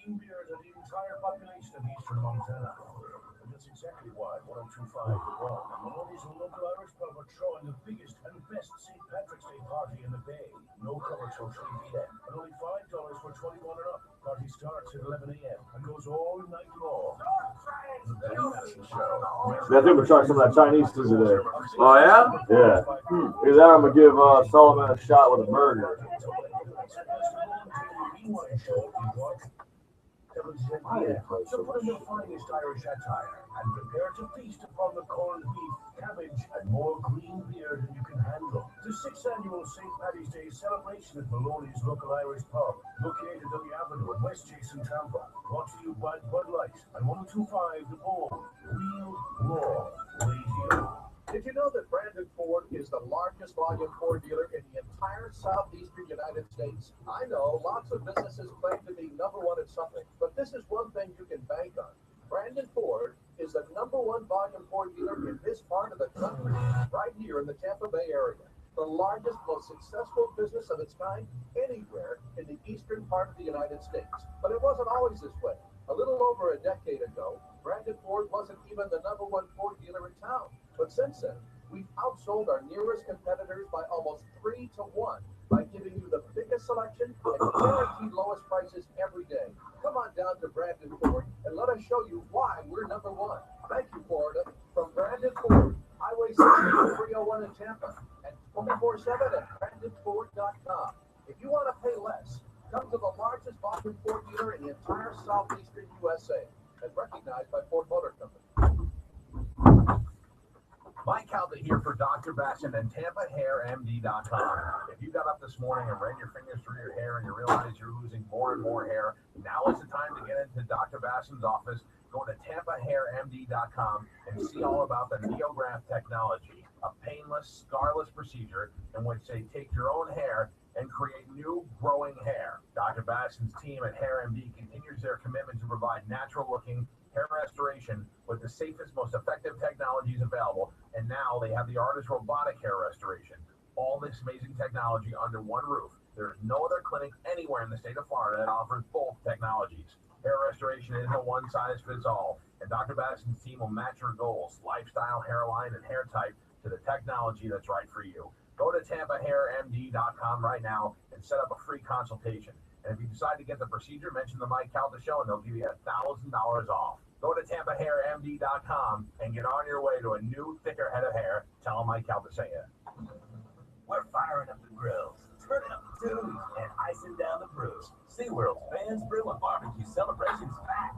green beers are the entire population of eastern Montana. And that's exactly why 1025 and Maloney's local Irish pub are throwing the biggest and best St. Patrick's Day party in the Bay. No cover till 3 p.m. and only $5 for 21 and up. Party starts at 11 a.m. and goes all night long. The Ben Madison Show. I think we're trying some of that Chinese food today. Oh, yeah? Yeah. Either that or I'm going to give Solomon a shot with a burger. So put in your finest Irish attire and prepare to feast upon the corned beef, cabbage, and more green beer than you can handle. The 6th annual St. Paddy's Day celebration at Maloney's local Irish pub, located on the Avenue in West Jason, Tampa. Brought to you by Bud Light and 1025 The Bold, Real Raw Radio. Did you know that Brandon Ford is the largest volume Ford dealer in the entire southeastern United States? I know lots of businesses claim to be number one at something, but this is one thing you can bank on. Brandon Ford is the number one volume Ford dealer in this part of the country, right here in the Tampa Bay area. The largest, most successful business of its kind anywhere in the eastern part of the United States. But it wasn't always this way. A little over a decade ago, Brandon Ford wasn't even the number one Ford dealer in town. But since then, we've outsold our nearest competitors by almost 3 to 1 by giving you the biggest selection and guaranteed lowest prices every day. Come on down to Brandon Ford and let us show you why we're number one. Thank you, Florida. From Brandon Ford, Highway 6301 in Tampa, and 24/7 at BrandonFord.com. If you want to pay less, come to the largest volume Ford dealer in the entire southeastern USA and recognized by Ford Motor Company. Mike Calda here for Dr. Bassin and TampaHairMD.com. If you got up this morning and ran your fingers through your hair and you realize you're losing more and more hair, now is the time to get into Dr. Bassin's office. Go to TampaHairMD.com and see all about the NeoGraft technology, a painless, scarless procedure in which they take your own hair and create new growing hair. Dr. Bassin's team at HairMD continues their commitment to provide natural-looking hair restoration with the safest, most effective technologies available, and now they have the ARTIS robotic hair restoration. All this amazing technology under one roof. There's no other clinic anywhere in the state of Florida that offers both technologies. Hair restoration isn't a one-size-fits-all, and Dr. Bassin's team will match your goals, lifestyle, hairline, and hair type to the technology that's right for you. Go to TampaHairMD.com right now and set up a free consultation. And if you decide to get the procedure, mention the Mike Calda Show, and they'll give you $1,000 off. Go to TampaHairMD.com and get on your way to a new, thicker head of hair. Tell them Mike Calda sent you. We're firing up the grills, turning up the tunes, and icing down the brews. SeaWorld's Fans Brew and Barbecue Celebration's back.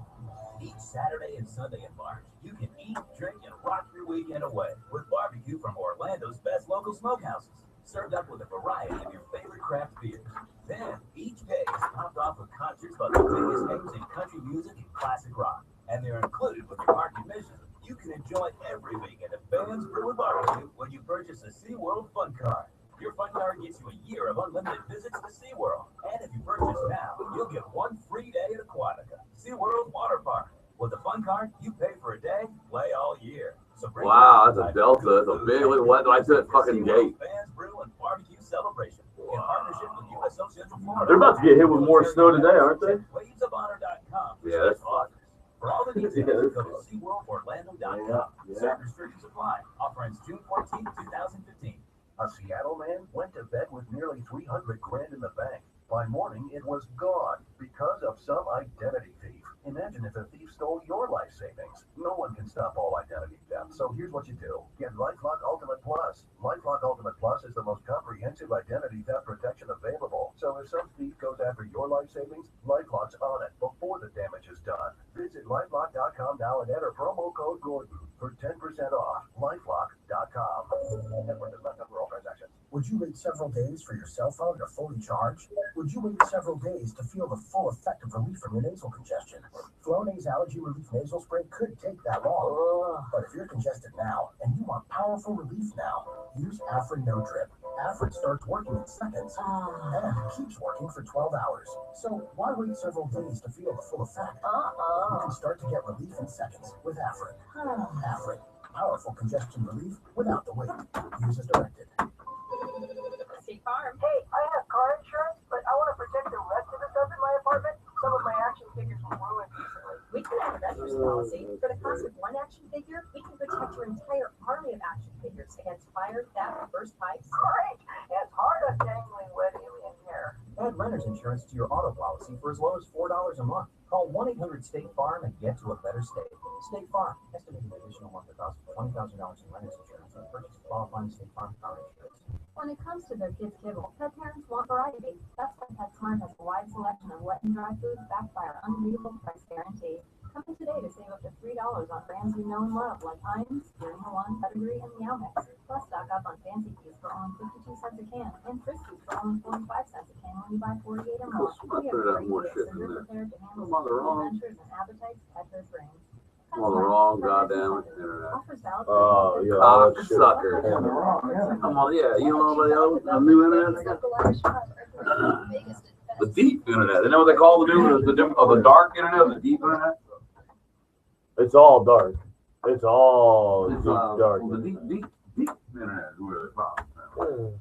Each Saturday and Sunday in March, you can eat, drink, and rock your weekend away with barbecue from Orlando's best local smokehouses, served up with a variety of your favorite craft beers. Then, each day is topped off with concerts by the biggest names in country music and classic rock. And they're included with your park admission. You can enjoy every weekend of Fans Brew and Barbecue when you purchase a SeaWorld Fun Card. Your Fun Card gets you a year of unlimited visits to SeaWorld. And if you purchase now, you'll get one free day at Aquatica, SeaWorld Water Park. With the Fun Card, you pay for a day, play all year. So wow, that's a Delta. It's a big one. Like that fucking gate. Fans Brew and Barbecue Celebration in partnership with USO Central Florida. They're about to get hit with more snow today, aren't they? WavesOfHonor.com. Yeah, that's fun. For all the details, go to SeaWorldOrlando.com. Certain restrictions apply. Offer ends June 14, 2015. A Seattle man went to bed with nearly 300 grand in the bank. By morning, it was gone because of some identity thief. Imagine if a thief stole your life savings. No one can stop all identity theft. So here's what you do. Get LifeLock Ultimate Plus. LifeLock Ultimate Plus is the most comprehensive identity theft protection available. So if some thief goes after your life savings, LifeLock's on it before the damage is done. Visit LifeLock.com now and enter promo code Gordon for 10% off. LifeLock.com. Network does not cover all transactions. Would you wait several days for your cell phone to fully charge? Would you wait several days to feel the full effect of relief from your nasal congestion? Flonase Allergy Relief Nasal Spray could take that long. But if you're congested now and you want powerful relief now, use Afrin No Drip. Afrin starts working in seconds and keeps working for 12 hours. So why wait several days to feel the full effect? You can start to get relief in seconds with Afrin. Afrin, powerful congestion relief without the wait. Use as directed. State Farm. Hey, I have car insurance, but I want to protect the rest of the stuff in my apartment. Some of my actions figures were ruined recently. We can have a vendor's policy. For the cost of one action figure, we can protect your entire army of action figures against fire, theft, burst pipes. Great! It's hard on dangling wet alien hair. Add renter's insurance to your auto policy for as low as $4 a month. Call 1-800-STATE-FARM and get to a better state. State Farm. Estimated additional monthly cost of $20,000 in renter's insurance on the purchase of qualifying State Farm car insurance. When it comes to their kids' kibble, pet parents want variety. That's why PetSmart has a wide selection of wet and dry foods backed by our unbeatable price guarantee. Come in today to save up to $3 on brands you know and love like Heinz, Purina One, Pedigree, and Meow Mix. Plus, stock up on Fancy Feast for only 52 cents a can and Friskies for only 45 cents a can when you buy 48 or more. We have great deals, so you're prepared to handle the adventures and appetites pet food brings. I'm on the wrong goddamn internet. Offers valid Oh, yeah. Cocksucker. Sucker. I'm on, yeah, you know nobody else? A new internet? The deep internet. Isn't that what they call the new, the dark internet, the deep internet? It's all dark. It's all deep dark. The deep internet is where they problem.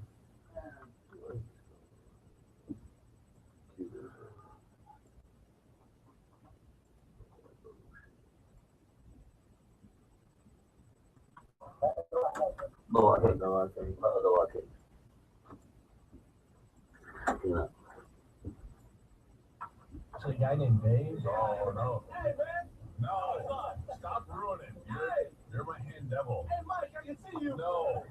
No, I think. No, I think. No, I think. Yeah. So a guy named Dave? Oh, no. Hey, man. No. Stop ruining. You're my hand devil. Hey, Mike, I can see you. No.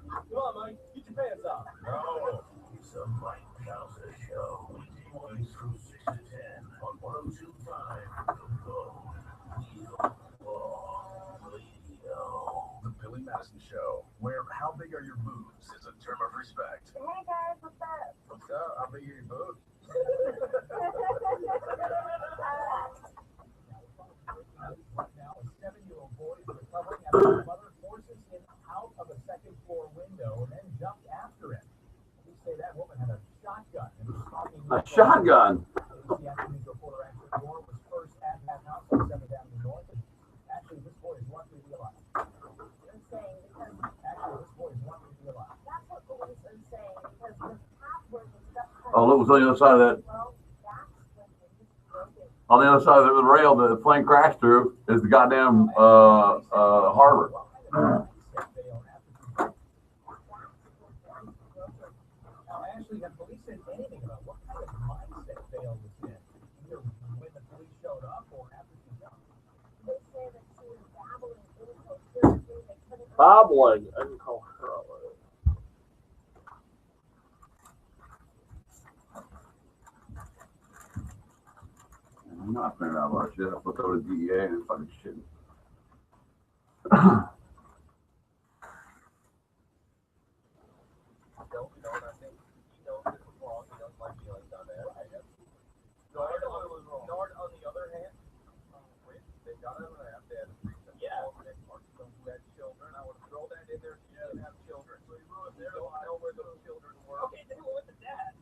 Come on, Mike. Get your pants off. No. It's a Mike Cowser show. Weekdays from 6 to 10 on 102.5 The Bone. The Billy Madison Show, where how big are your boobs is a term of respect. Hey guys, what's up? What's up? How big are your boobs? Now, a 7-year-old boy is recovering after his mother forces him out of a second-floor window and then jumped after him. We say that woman had a shotgun and was stalking him. A shotgun? The afternoon reporter actually Moore was first at that house on 7th Avenue North. And actually, this boy is lucky to be alive. I'm saying because Actually, this boy is lucky to be alive. that's what police are saying because the password and stuff. Oh, look, what's on the other side of that? Well, that's when they just broke it. On the other side of the rail that the plane crashed through is the goddamn harbor. Now, Ashley, have police said anything about what kind of mindset Bale was in? Either when the police showed up or after she jumped? They say that she was babbling incoherently. They couldn't. Bobbling incoherently. I'm not figuring out a lot of shit. I put over to DEA and it's fucking shit. Nord, on the other hand, they got him and they had who had children. I would throw that in there if you didn't have children. So he ruined their life. I know where those children were. Okay, then who was the dad?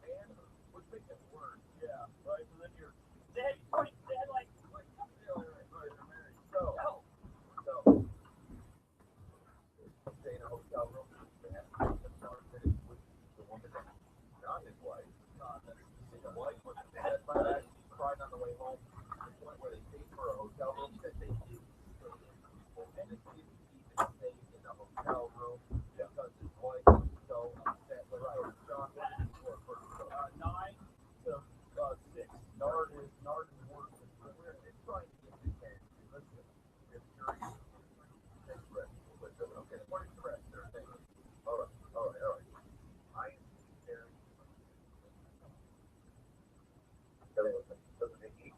And which makes it worse. Yeah, right. So then you're dead. Like they're married. So stay in a hotel room. They have to start fitted with the woman that not his wife. Not that his wife was dead by that. She cried on the way home. To the point where they paid for a hotel room that they did. And it didn't even stay in a hotel room because his wife was so upset with her. John, what did you work for? 9 to 6. Nard is worse. It's trying to get this man. Listen, if you're okay, what is the rest? All right. I am very.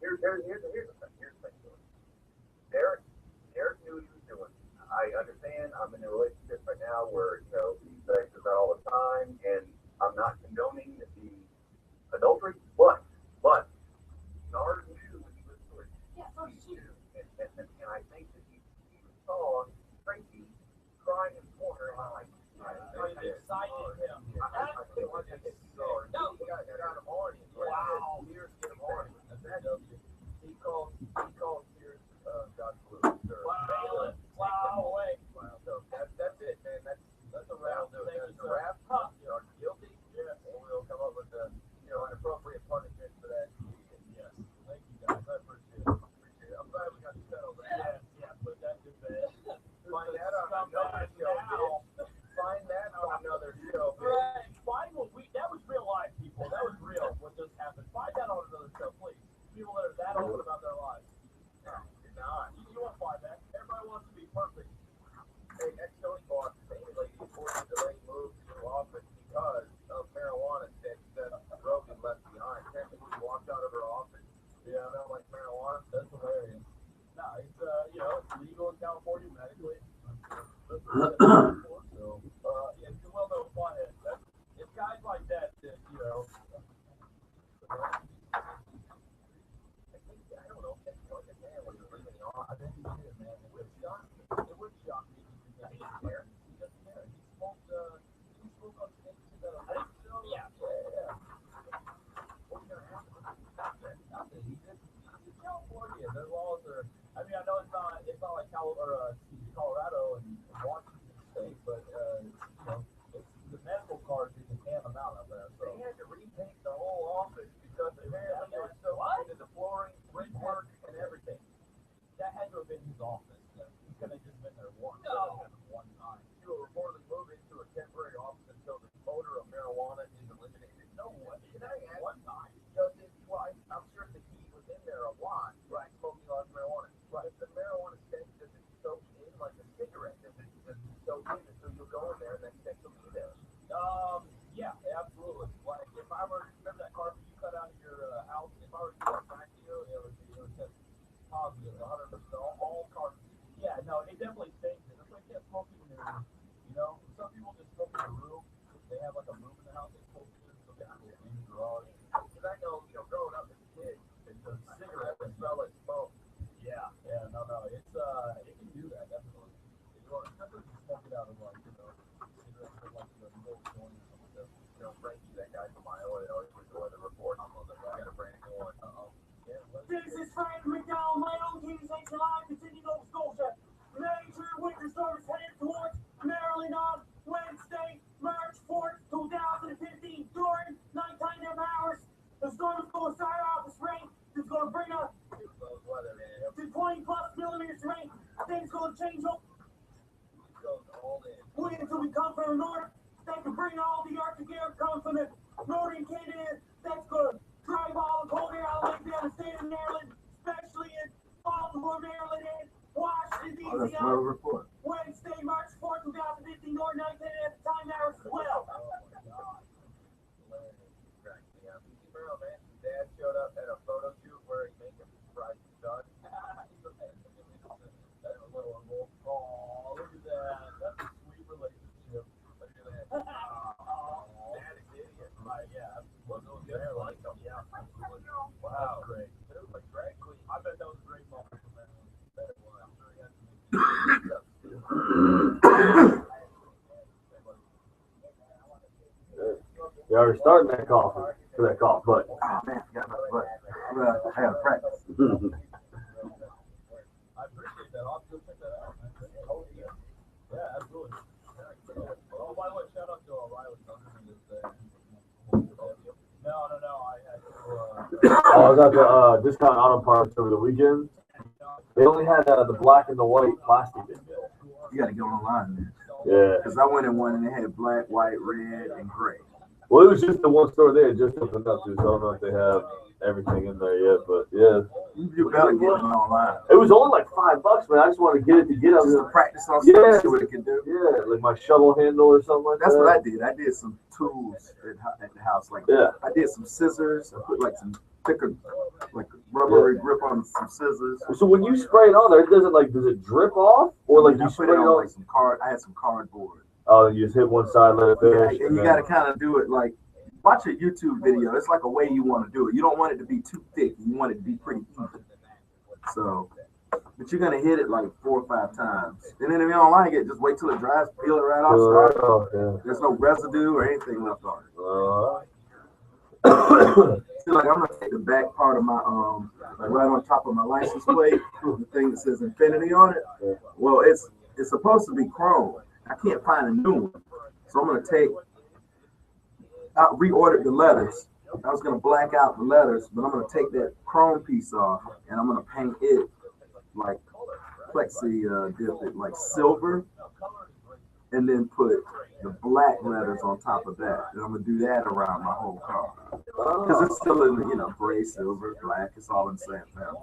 Here's the thing. Derek knew what he was doing. I understand. I'm in a relationship right now where he sex is out all the time, and I'm not condoning the adultery, but Nard knew what he was doing. Yeah, so did she. And I think that he saw Tracy crying in the corner, and I'm like, Excited him. No, he got him horny. Wow. Tears get him horny. He called Sears God's Blue. Wow. Away. Wow. So that's it, man. That's a wrap. That's a wrap. You're guilty. Yeah. And we'll come up with an appropriate find that on another show, please. People that are that open about their lives. No, you're not. You won't find that. Everybody wants to be perfect. Hey, ex-Tony boss, Amy lady reported that they moved to office because of marijuana that Rogan left behind. Technically, he walked out of her office. Yeah, I don't like marijuana. That's hilarious. No, it's it's legal in California medically. So, yeah, it's a well-known flathead. It's guys like that, I don't know. Like a man when you're leaving the office. I think he did, man. It would shock me. It would shock me if he doesn't care. He doesn't care. He smoked on stage to the show. Yeah. What's gonna happen? Nothing. He's California. Their laws are. I mean, I know it's not like Colorado and Washington State, but it's the medical cards you can hand them out there. So They had to repaint the whole office because apparently it was so into the flooring, brickwork, and everything. that had to have been his office. He couldn't have just been there once. No. One time. He will reportedly move into a temporary office until the odor of marijuana is eliminated. No way. Can I ask? One time. Because I'm sure the heat was in there a lot. Right. Smoking a lot of marijuana. Right. If the marijuana stench doesn't soak in like a cigarette, does it soak in until you'll go in there and that stench will be there? Yeah, absolutely. Like if I were, remember that carpet you cut out of your house? If I were to do that back to you, it would test positive, 100%. All carpets. Yeah, no, it definitely stinks. That's why you can't smoke in your room. Some people just smoke in the room. They have like a room in the house they smoke in. Some people in the garage. Because I know, growing up as a kid, the cigarette would smell like smoke. Yeah, no, it's it can do that definitely. Especially if you smoke it out of like cigarettes with like the milk joint or something like that. Frankie, that guy from Iowa, that always was the weather report. I got a brand new one. This is Frank McDowell, my own Kings H Live, continuing Nova Scotia. Major winter storm is headed towards Maryland on Wednesday, March 4th, 2015. During nighttime hours, the storm is going to start off with rain. It's going to bring up to 20 plus millimeters of rain. Then it's going to change up. Winds will be coming from the north. That can bring all the Arctic air coming from the northern Canada. That's going to drive all the cold air out of Lake down the state of Maryland, especially in Baltimore, Maryland, and Washington, D.C. That's my report. Wednesday, March 4th, 2015, northern nighttime at the time hours as well. Dad showed up at a photo shoot where he made him surprise his son. Oh, look at that. That's a sweet relationship. Look at that. Dad is idiot. Right, yeah. Wasn't there like him. Yeah, absolutely. Wow. That's great. It was like drag queen. I bet that was a great moment for them. Bet it was. I'm sure he had to You already starting that cough for that cough, but Oh man, I forgot about butt. I'm gonna have practice. I appreciate that. I'll have to go check that out, man. Yeah, absolutely. Oh, by the way, shout out to Riley Thunder this day. No. I had to. I was at the Discount Auto Parts over the weekend. They only had the black and the white plastic in there. You gotta go online, man. Yeah. Because I went in one and they had black, white, red, and gray. Well, it was just the one store they had just opened up to, so I don't know if they have everything in there yet, but yeah. You better get them online. It was only like $5, man. I just wanted to get it to get up Just there. to practice on something, see what it can do. Yeah, like my shovel handle or something like That's that. what I did. I did some tools at the house. Like I did some scissors. I put like some thicker, like rubbery grip on some scissors. So when you spray it on there, it doesn't does it drip off? Or like I you put spray it it on on? like some card. I had some cardboard. Oh, you just hit one side, let it finish. Yeah, and you got to kind of do it like, watch a YouTube video. It's like a way you want to do it. You don't want it to be too thick. You want it to be pretty even. So, but you're going to hit it like 4 or 5 times. And then if you don't like it, just wait till it dries, peel it right off. There's no residue or anything left on it. See, like I'm going to take the back part of my, like right on top of my license plate, the thing that says Infinity on it. Well, it's supposed to be chrome. I can't find a new one. So I'm going to I reordered the letters. I was going to black out the letters, but I'm going to take that chrome piece off and I'm going to paint it like plexi dip it like silver. and then put the black letters on top of that. And I'm gonna do that around my whole car because it's still in the gray, silver, black. It's all in the same family.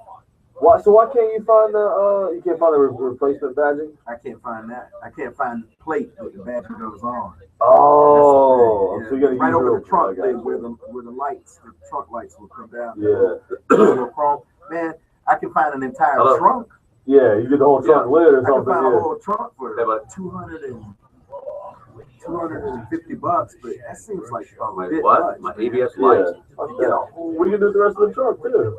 Why? So why can't you find the you can't find the replacement badging? I can't find that. I can't find the plate that the badge goes on. Oh, so you gotta right use over real- the trunk I got lid you. where the lights, the trunk lights will come down. Yeah. Little chrome. Man, I can find an entire Hello? trunk. Yeah, you get the whole trunk lid or I can something. find a Yeah. whole trunk for about 250 bucks, but that seems like a bit much. My ABS lights? Yeah. We can do the rest of the trunk too.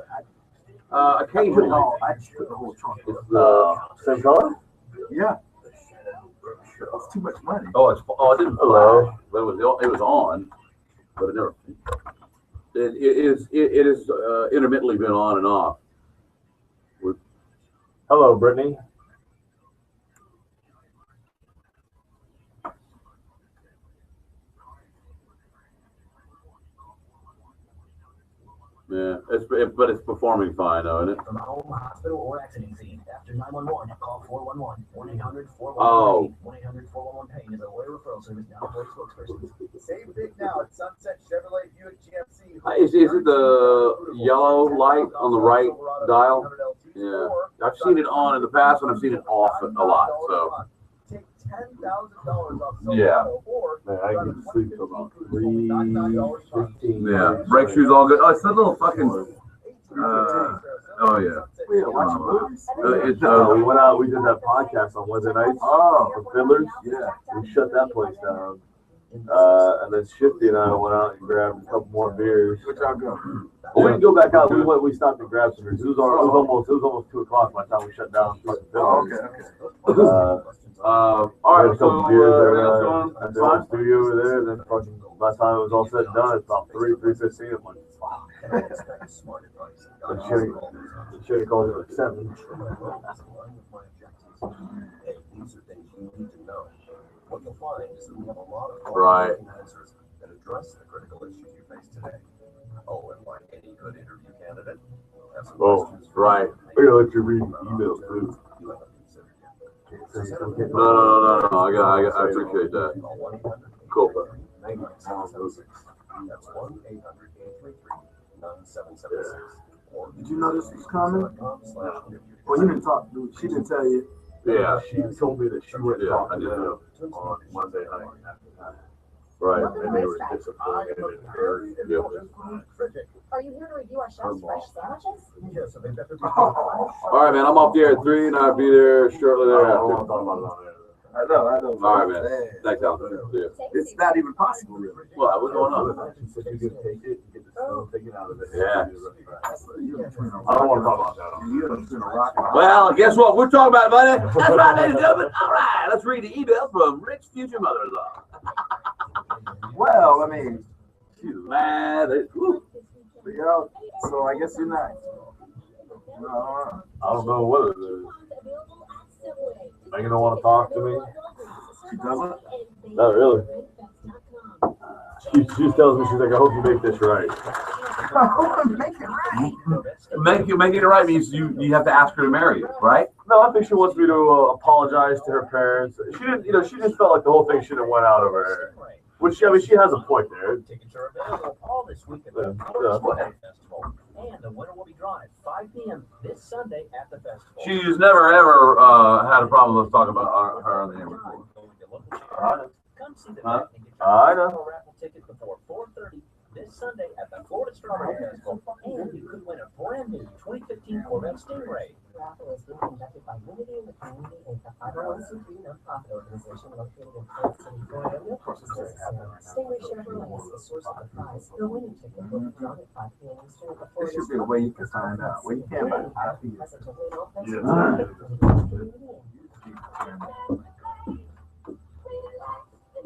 Occasionally. I just put the whole trunk. It's same color? Yeah. It's too much money. It didn't Hello. flash, but it was on, but it never. It is intermittently been on and off. Hello, Brittany. Yeah, but it's performing fine, though, isn't it? From a home, hospital, or accident scene. After 911, call 411. 1-800-411-PAIN. Oh. 1-800-411-PAIN is a lawyer referral service now for spokesperson. Save big now at Sunset Chevrolet Buick GMC. Is it the yellow light on the right dial? Yeah, I've seen it on in the past, and I've seen it off a lot. So Take $10,000 off yeah, or Man, I can sleep till about 3:15. yeah. Brake shoes all good. Oh, it's that little fucking. Oh yeah. We are watching movies. We went out. We did that podcast on Wednesday nights. For Fiddlers. Yeah. We shut that place down. And then Shifty and I went out and grabbed a couple more beers. Which y'all go? We didn't go back out. We stopped and grabbed some beers. It was almost 2:00 by the time we shut down. Oh, okay. All We had right, a couple so beers that's there going at the studio over there. Then fucking by the time it was all said and done, it's about 3:15. I'm like, fuck. I should have called it like 7. Hey, these are things you need to know. What you'll find is that we have a lot of Right. answers that address the critical issues you face today. Oh, and like any good interview candidate, have some questions. right. We're gonna let you read emails too. You haven't considered yet. No. I appreciate that. Cool. That's 1-800-833-9776. Or Did you know this was coming? Facebook.com/interview. Well, you didn't talk, dude. She didn't tell you. Yeah. She told me that she went Yeah, talk I to did them know. on Monday night. Right. And they were disappointed in her. Yeah. Are you here to review our chef's fresh sandwiches? Yes, so they've got their All right, man. I'm off the air at 3, and I'll be there shortly thereafter. I know. All right, man. Thanks, Alan. Yeah. It's not even possible, really. Well, what's going on? She said you could take it and get the stone taken out of it. Yeah. I don't want to talk about that. You're in a rock. Well, guess what? We're talking about money. That's right, ladies and gentlemen. All right, let's read the email from Rick's future mother-in-law. Well, I mean, She's mad. so I guess you're not. No, I don't know what it is. Megan don't want to talk to me. she doesn't. Not really. She tells me, she's like, I hope you make this right. Making it right means you have to ask her to marry you, right? No, I think she wants me to apologize to her parents. She didn't, she just felt like the whole thing shouldn't have went out of her. Which, she has a point there. Tickets are available all this weekend Yeah. at the Florida Festival. And the winner will be drawn at 5 p.m. this Sunday at the festival. She's never ever had a problem with us talking about her on the air before. Come see the Huh? event and get I your know. raffle ticket before 4:30 this Sunday at the Florida Strawberry Festival. And you could win a brand new 2015 Corvette Stingray. Raffle is being conducted by Unity in the Community Inc., a 501c3 nonprofit organization located in Flint City, Florida. No purchasers. Stingray Chevrolet is the source of the prize. The winning ticket will be drawn at 5 p.m. Eastern at the There Florida should be a way you can find out. Well, you can't buy copies. Present to win all Yeah.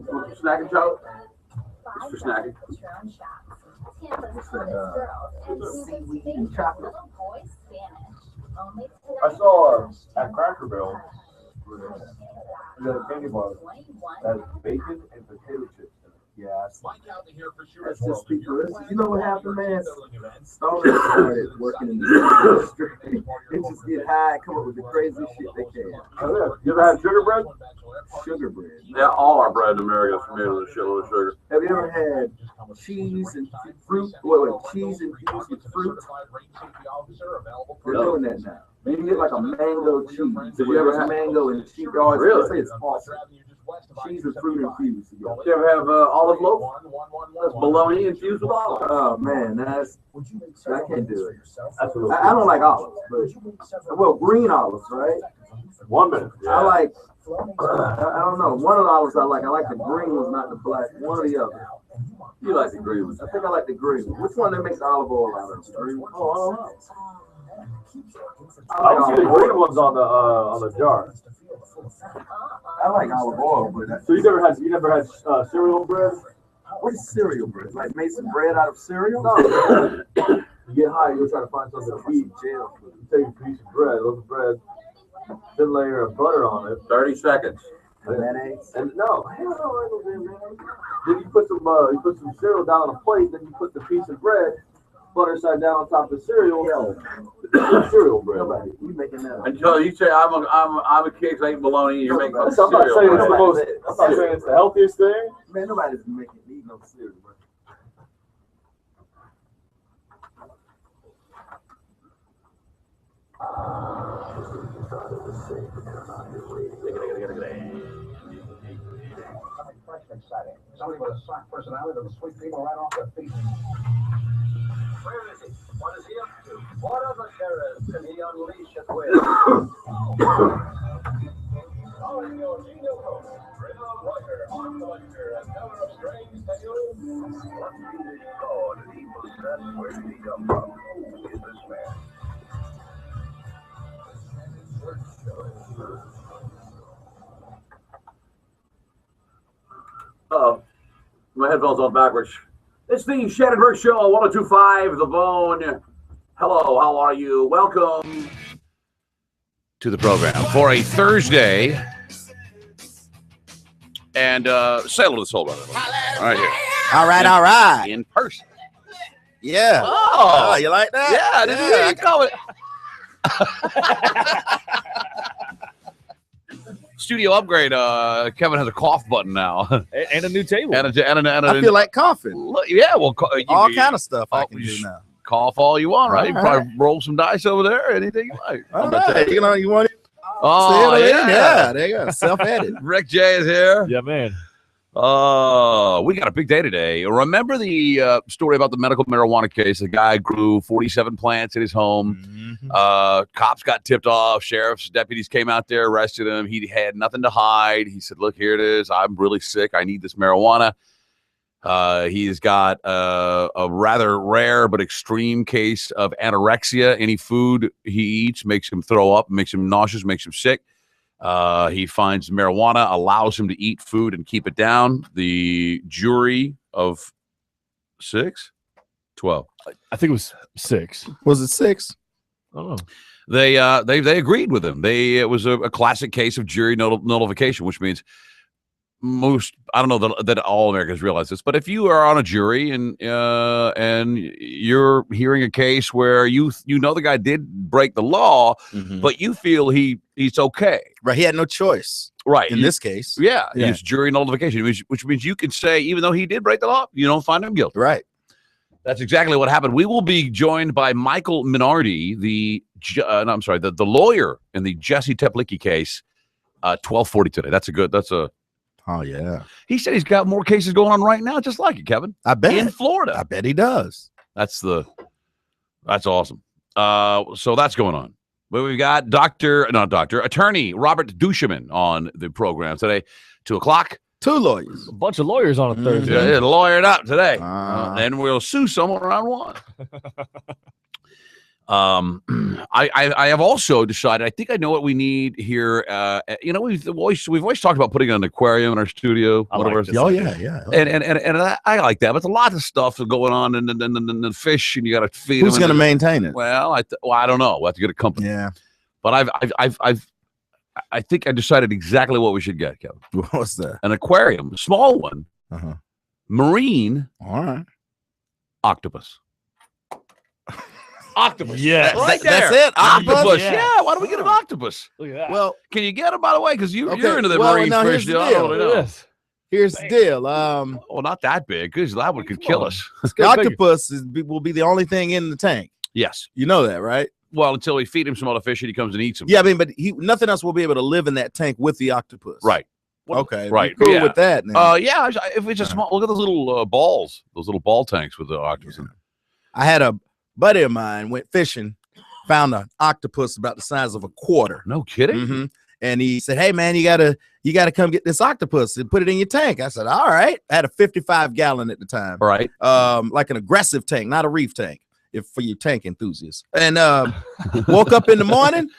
Mr. Snacking Chow? Mr. Snacking. Patron shots. Tampa's hottest girls and Susan's favorite little boy Spanish. Only I saw at Cracker Barrel, the candy bar, 21. that has bacon and potato chips in it. Yeah, Mike out here for that's Shooter's just World. If people. you're You know what planning happened, your man? team-building events, Stoners started working in the industry. They just get high, come up with the crazy shit they can. Oh, yeah. You ever had sugar bread? Sugar bread. Yeah, all our bread in America is made with a shitload of sugar. Have you ever had cheese and fruit? Wait, cheese infused with fruit? They're doing that now. You can get like a mango cheese. Did you ever have mango and cheese? Oh, Really? They say it's awesome. Cheese and fruit infused. You ever have olive loaf? That's bologna infused with olives. Oh man, I can't do it. Absolutely. I don't like olives, but well, green olives, right? 1 minute. Yeah. I like. I don't know. One of the olives I like. I like the green ones, not the black. One or the other. You like the green ones. I think I like the green one. Which one they make the olive oil out of? The green one? Oh, I don't know. I see the green ones on the jar. I like olive oil, but So you never had cereal bread? what is cereal bread? Like made some bread out of cereal? No. You get high, you'll try to find something to eat. Jail. You take a piece of bread, a little bread, thin layer of butter on it. 30 seconds. Mayonnaise? And no, hell no, I don't do mayonnaise. Then you put some cereal down on a plate. Then you put the piece of bread, butter side down on top of the cereal. Cereal bread. Nobody, you making that up. Until you say I'm a kid 'cause I eat bologna, and you're making I'm not saying it's cereal. the most. I'm not saying it's the healthiest thing. Man, nobody's making eat no cereal, bro. Exciting. Somebody with a soft personality that'll sweep people right off their feet. Where is he? What is he up to? What other terrors can he unleash at will? Calling your genial host, criminal lawyer, art collector, and teller of strange tales. What do they call an evil set? Where did he come from? Who is this man? My headphones on backwards. It's the Shannon Burke Show, 102.5 The Bone. Hello, how are you? Welcome to the program for a Thursday. And say hello to the soul brother. Right here. All right. In person. Yeah. Oh, you like that? Yeah, I didn't hear you call it. Studio upgrade. Kevin has a cough button now, and a new table. I feel like coughing. Yeah, well, all kind of stuff I can do now. Cough all you want, right? You All probably roll some dice over there. Anything you like. All right. You want it? Oh, yeah. There you go. Self-edit. Rick J is here. Yeah, man. We got a big day today. Remember the story about the medical marijuana case? The guy grew 47 plants in his home. Mm-hmm. Cops got tipped off. Sheriff's deputies came out there, arrested him. He had nothing to hide. He said, look, here it is. I'm really sick. I need this marijuana. He's got a rather rare but extreme case of anorexia. Any food he eats makes him throw up, makes him nauseous, makes him sick. He finds marijuana allows him to eat food and keep it down. The jury of 12. I think it was 6. Was it 6? I don't know. They agreed with him. It was a classic case of jury nullification, which means I don't know that all Americans realize this, but if you are on a jury and you're hearing a case where you know the guy did break the law, but you feel he's okay. Right. He had no choice. Right. In this case. Yeah. It's jury nullification, which means you can say, even though he did break the law, you don't find him guilty. Right. That's exactly what happened. We will be joined by Michael Minardi, the lawyer in the Jesse Teplicki case, 12:40 today. Oh, yeah. He said he's got more cases going on right now, just like it, Kevin. I bet. In Florida. I bet he does. That's awesome. So that's going on. But we've got attorney Robert Duchemin on the program today, 2:00. 2 lawyers. A bunch of lawyers on a Thursday. Yeah, lawyered up today. And we'll sue someone around 1. I have also decided, I think I know what we need here. We've always talked about putting an aquarium in our studio. Yeah. And I like that, but there's a lot of stuff going on and the fish, and you got to feed them. Who's going to maintain it? Well, I don't know. We'll have to get a company. Yeah. But I think I decided exactly what we should get, Kevin. What's that? An aquarium, a small one, marine octopus. Octopus. Yeah, Right that's there. it. Octopus. Yeah. Yeah. Why don't we get an octopus? Look at that. Well, can you get them, by the way? Because you're into the well, marine now fish here's the deal. I deal. don't really know. Here's the deal. Well, not that big, because that one could kill us. The octopus will be the only thing in the tank. Yes. You know that, right? Well, until we feed him some other fish and he comes and eats them. Yeah, I mean, but nothing else will be able to live in that tank with the octopus. Right. Okay. Right. Cool yeah. with that. Yeah. If it's a small, look at those little balls, those little ball tanks with the octopus in it. I had a buddy of mine went fishing, found an octopus about the size of a quarter. No kidding. Mm-hmm. And he said, "Hey man, you gotta come get this octopus and put it in your tank." I said, "All right." I had a 55-gallon at the time. Right. Like an aggressive tank, not a reef tank, if for you tank enthusiasts. And woke up in the morning.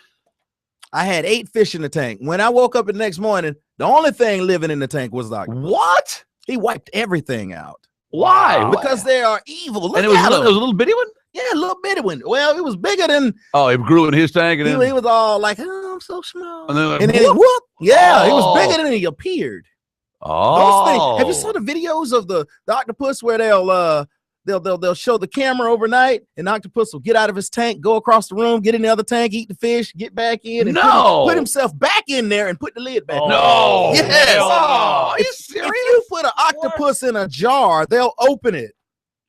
I had 8 fish in the tank. When I woke up the next morning, the only thing living in the tank was the octopus. What? He wiped everything out. Why? Because they are evil. Look and it was, at it him. was a little bitty one? Yeah, a little bitty one. Well, it was bigger than. Oh, it grew in his tank, and he was all like, "Oh, I'm so small." And then, like, and then whoop. Yeah, he was bigger than he appeared. Oh, Those things. Have you saw the videos of the octopus where they'll show the camera overnight, and the octopus will get out of his tank, go across the room, get in the other tank, eat the fish, get back in, and put himself back in there and put the lid back. No. Yes. Oh, are you serious? If you put an octopus in a jar, they'll open it.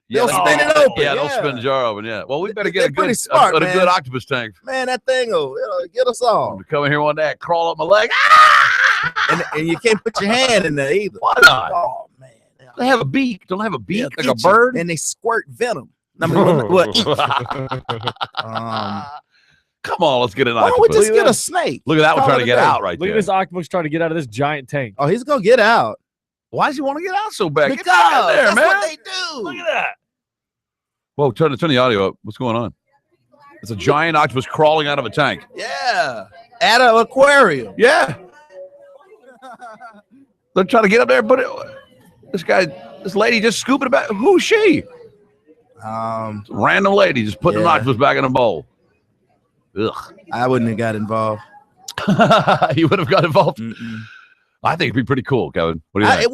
Yeah, they'll spin it open. Yeah, they'll spin the jar open. Yeah. Well, we better get a good, smart, a good octopus tank. Man, that thing will get us all. Come in here one day, crawl up my leg. And you can't put your hand in there either. Why not? Oh man, they have a beak. Don't they have a beak They'll like a eat you, bird? and they squirt venom. I mean, well, come on, let's get an why octopus. don't we just get a snake? Look at that one Call trying it to a get day. out right Look there. at this octopus trying to get out of this giant tank. Oh, he's gonna get out. Why does he want to get out so bad? Because Get back in there, that's man. what they do. Look at that. Whoa, turn the audio up. What's going on? It's a giant octopus crawling out of a tank. Yeah, at an aquarium. Yeah. They're trying to get up there, but this lady just scooping about. Who's she? Random lady just putting an octopus back in a bowl. Ugh. I wouldn't have got involved. You would have got involved. I think it'd be pretty cool, Kevin. What do you think?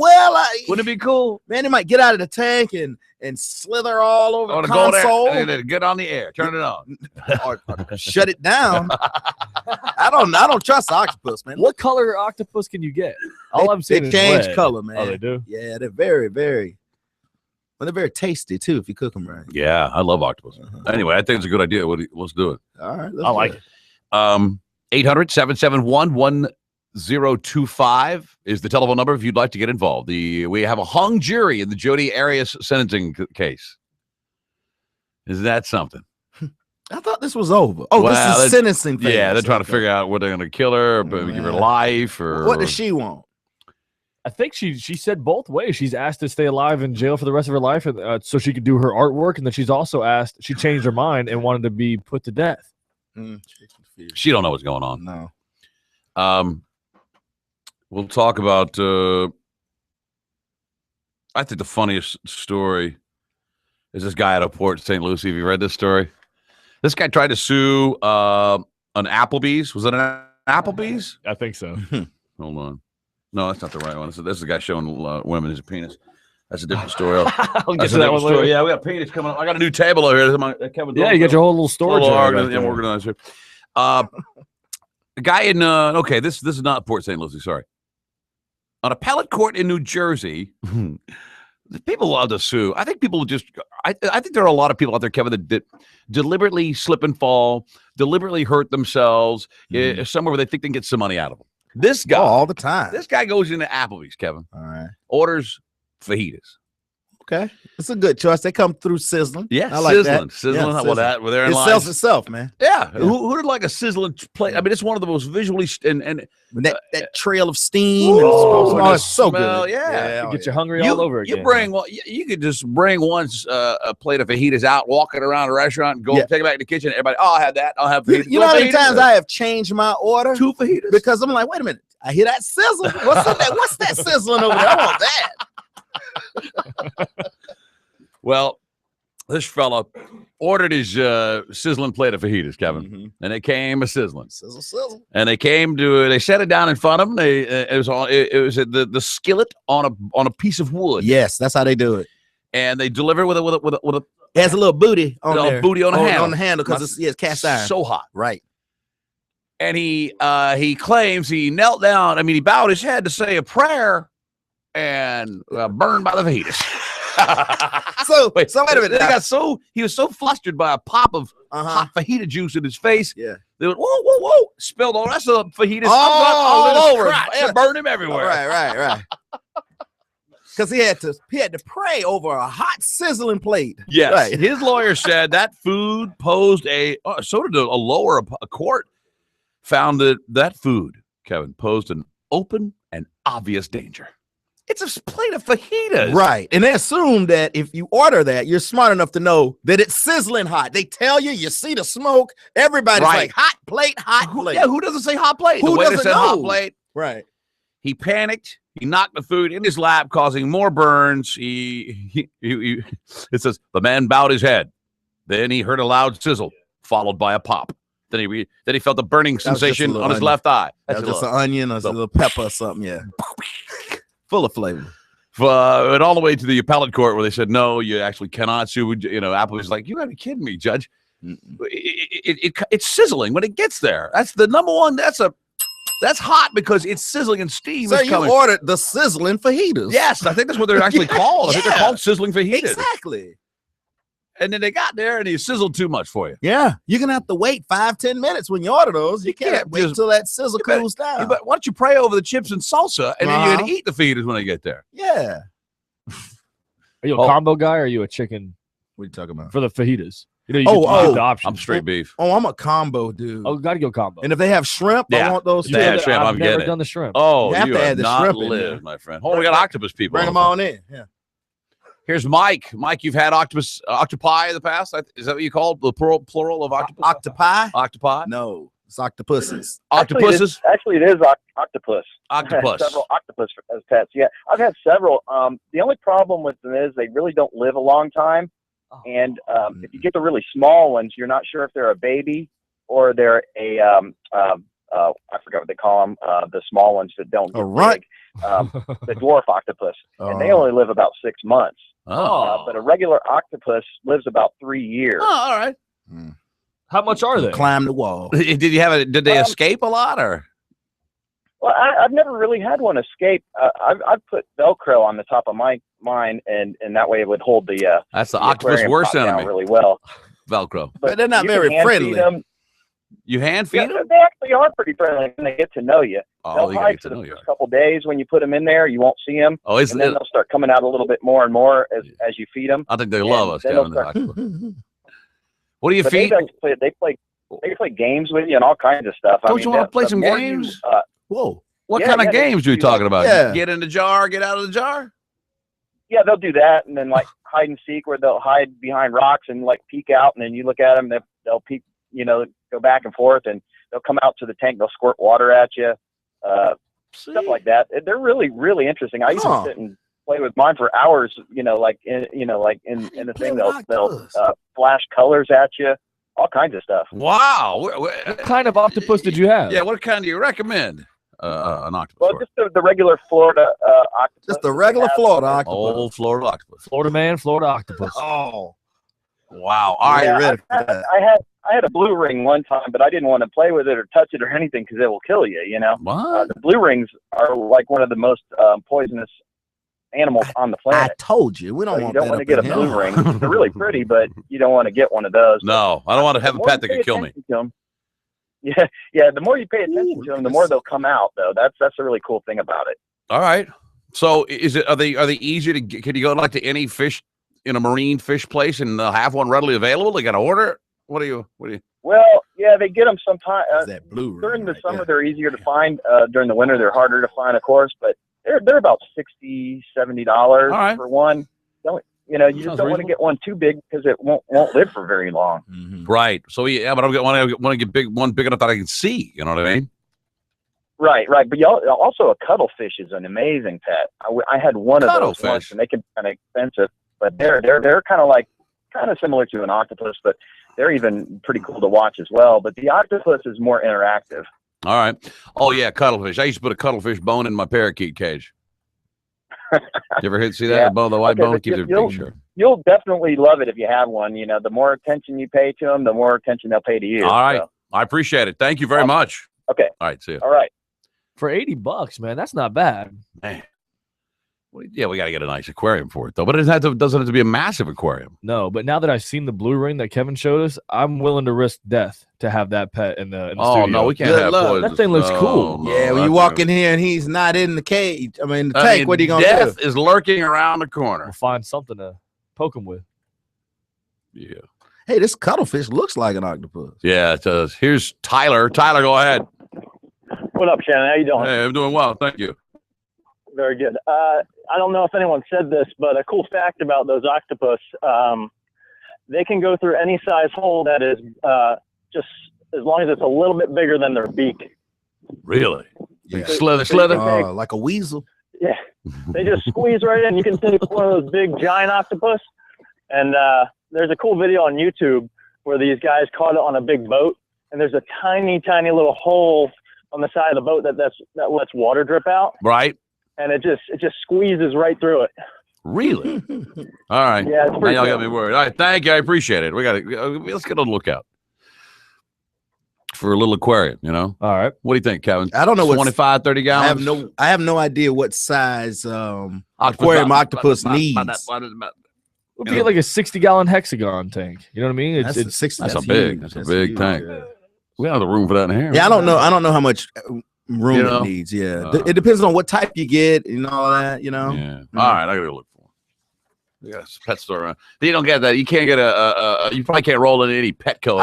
Wouldn't it be cool? Man, it might get out of the tank and slither all over the Go console. there and then get on the air. Turn it on. or shut it down. I don't trust octopus, man. What color octopus can you get? All I'm seeing is change red. color, man. Oh, they do? Yeah, they're very, very. Well, they're very tasty too if you cook them right. Yeah, I love octopus. Anyway, I think it's a good idea. Let's do it. All right, I like it. 800-771-1025 is the telephone number if you'd like to get involved. We have a hung jury in the Jody Arias sentencing case. Is that something? I thought this was over. Oh, Well, this is sentencing phase. Yeah, they're trying to figure out whether they're going to kill her, but give her life, or What does she want? I think she said both ways. She's asked to stay alive in jail for the rest of her life, so she could do her artwork, and then she's also asked. She changed her mind and wanted to be put to death. She don't know what's going on. No. We'll talk about. I think the funniest story is this guy out of Port St. Lucie. Have you read this story? This guy tried to sue an Applebee's. Was it an Applebee's? I think so. Hold on. No, that's not the right one. This is the guy showing women his penis. That's a different story. I'll get to that one later. Yeah, we got penis coming up. I got a new table over here. Kevin, Yeah, you got your whole little storage area right I'm there. organized here. A guy in okay, this is not Port St. Lucie. Sorry. On appellate court in New Jersey, people love to sue. I think people just. I think there are a lot of people out there, Kevin, that deliberately slip and fall, deliberately hurt themselves somewhere where they think they can get some money out of them. This guy, all the time. This guy goes into Applebee's, Kevin. All right. Orders fajitas. Okay, it's a good choice. They come through sizzling. Yeah, I like that. sizzling. Yeah, Well, that well, therein it lies. sells itself, man. Yeah. Who'd like a sizzling plate? I mean, it's one of the most visually and that trail of steam. Ooh, and it's so smell, good. Yeah, Get you hungry all over again. You bring you could just bring a plate of fajitas out, walking around a restaurant, and go take it back to the kitchen. Everybody, I'll have that. I'll have fajitas. You know how many times I have changed my order? 2 fajitas. Because I'm like, wait a minute. I hear that sizzle. What's that sizzling over there? I want that. Well, This fella ordered his sizzling plate of fajitas, Kevin, and it came a sizzling. Sizzle. And they set it down in front of him. It was the skillet on a piece of wood. Yes, that's how they do it. And they deliver with a it has a little booty on there. Booty on the handle. On the handle because it's cast iron. So hot. Right. And he claims he knelt down. I mean, he bowed his head to say a prayer and burned by the fajitas. So wait a minute. He was so flustered by a pop of hot fajita juice in his face. Yeah. They went, whoa, spilled all the rest of the fajitas all over. It burned him everywhere. Right. Because he had to pray over a hot sizzling plate. Yes. Right. His lawyer said that food posed so did a lower court found that food, Kevin, posed an open and obvious danger. It's a plate of fajitas. Right. And they assume that if you order that, you're smart enough to know that it's sizzling hot. They tell you see the smoke. Everybody's like, hot plate. Yeah, who doesn't say hot plate? Who doesn't know? Hot plate. Right. He panicked. He knocked the food in his lap, causing more burns. It says the man bowed his head. Then he heard a loud sizzle, followed by a pop. Then he felt a burning sensation on his left eye. That's just an onion or a little pepper or something. Yeah. Full of flavor. And all the way to the appellate court where they said, no, you actually cannot sue. Applebee's like, you got to be kidding me, Judge. It's sizzling when it gets there. That's the number one. That's hot because it's sizzling and steam. So you ordered the sizzling fajitas. Yes, I think that's what they're actually called. I think they're called sizzling fajitas. Exactly. And then they got there and he sizzled too much for you. Yeah. You're going to have to wait 5-10 minutes when you order those. You can't wait until that sizzle cools down. But why don't you pray over the chips and salsa and then you're going to eat the fajitas when they get there? Yeah. Are you a combo guy or are you a chicken? What are you talking about? For the fajitas. You get the options. I'm straight beef. Oh, I'm a combo dude. Oh, got to go combo. And if they have shrimp, I want those. If they have shrimp, I've never done the shrimp. Oh, you have to add the not shrimp lived, my friend. Oh, we got octopus people. Bring them on in. Yeah. Here's Mike. Mike, you've had octopi in the past? Is that what you call the plural of octopus? Octopi? Octopi? No, it's octopuses. Octopuses? Actually, it is octopus. Octopus. Several octopus as pets. Yeah, I've had several. The only problem with them is they really don't live a long time. And if you get the really small ones, you're not sure if they're a baby or they're I forgot what they call them, the small ones that don't get big. The dwarf octopus. And they only live about 6 months. But a regular octopus lives about 3 years. Oh, all right. How much are they? Climb the wall. Did they escape a lot or? Well, I've never really had one escape. I've put Velcro on the top of mine, and that way it would hold the. That's the octopus' worst enemy. Really well. Velcro, but they're not very friendly. You hand feed them? They actually are pretty friendly when they get to know you. Oh, they'll hide for the first couple days when you put them in there. You won't see them. Oh, and then they'll start coming out a little bit more and more as you feed them. I think they love us down in the octopus. What do you feed? They play games with you and all kinds of stuff. Don't you want to play some games? Whoa. What kind of games are you talking about? Yeah. Get in the jar, get out of the jar? Yeah, they'll do that, and then like hide and seek, where they'll hide behind rocks and like peek out, and then you look at them, they'll peek, go back and forth, and they'll come out to the tank, they'll squirt water at you, stuff like that. They're really, really interesting. I used to sit and play with mine for hours, in the thing. They'll flash colors at you, all kinds of stuff. Wow. What kind of octopus did you have? Yeah, what kind do you recommend? An octopus. Well, just the regular Florida octopus. Just the regular Florida octopus. Old Florida octopus. Florida man, Florida octopus. Oh, wow! All right, ready for that. I had a blue ring one time, but I didn't want to play with it or touch it or anything because it will kill you. What? The blue rings are like one of the most poisonous animals on the planet. I told you, we don't want. You don't want to get a blue ring. They're really pretty, but you don't want to get one of those. No, I don't want to have a pet that could kill me. Yeah. The more you pay attention to them, the more they'll come out. Though that's a really cool thing about it. All right. So are they easier to get? Can you go like to any fish in a marine fish place and they'll have one readily available? They got to order it. What do you? Well, yeah, they get them sometimes. That blue during the summer, they're easier to find. During the winter, they're harder to find, of course. But they're about $60-$70 for one. You just don't want to get one too big because it won't live for very long. Mm-hmm. Right. So yeah, but I want to get one big enough that I can see. You know what I mean? Right. But also a cuttlefish is an amazing pet. I had one of those once, and they can be kind of expensive, but they're kind of like kind of similar to an octopus, but they're even pretty cool to watch as well. But the octopus is more interactive. All right. Oh yeah, cuttlefish. I used to put a cuttlefish bone in my parakeet cage. You ever see that? Yeah. The bone, the white Okay, bone but keeps it you'll- picture. You'll definitely love it if you have one. You know, the more attention you pay to them, the more attention they'll pay to you. All right. So, I appreciate it. Thank you very much. okay. All right. See you. All right. For $80, man, that's not bad. Man. Well, yeah, we got to get a nice aquarium for it, though. But it doesn't have to be a massive aquarium. No, but now that I've seen the blue ring that Kevin showed us, I'm willing to risk death to have that pet in the Oh, studio. no, we can't Good have luck. poison. That thing looks cool. No, Yeah, when that you walk thing- in here and he's not in the cage, I mean, the I tank, mean, what are you going to death do? is lurking around the corner. We'll find something to poke him with. Yeah. Hey, this cuttlefish looks like an octopus. Yeah, it does. Here's Tyler. Tyler, go ahead. What up, Shannon? How you doing? Hey, I'm doing well. Thank you. Very good. I don't know if anyone said this, but a cool fact about those octopus, they can go through any size hole that is just as long as it's a little bit bigger than their beak. Really? Yeah. Slither. Like a weasel. Yeah. They just squeeze right in. You can take one of those big giant octopus, and there's a cool video on YouTube where these guys caught it on a big boat, and there's a tiny, tiny little hole on the side of the boat that lets water drip out. Right. And it just squeezes right through it. Really? All right. Yeah, it's now pretty y'all cool. got me worried. All right, thank you. I appreciate it. We got to let's get on the lookout for a little aquarium. You know. All right. What do you think, Kevin? I don't know what 25, 30 gallons. I have no idea what size aquarium octopus needs. We'll get like a 60-gallon hexagon tank. You know what I mean? That's It's 60. That's a big huge. tank. Yeah. We don't have the room for that in here. Yeah, I don't know how much room You know? it needs. Yeah, it depends on what type you get and all that. You know. Yeah. All right, I gotta go look for. We got a pet store around. You don't get that. You can't get you probably can't roll in any Petco.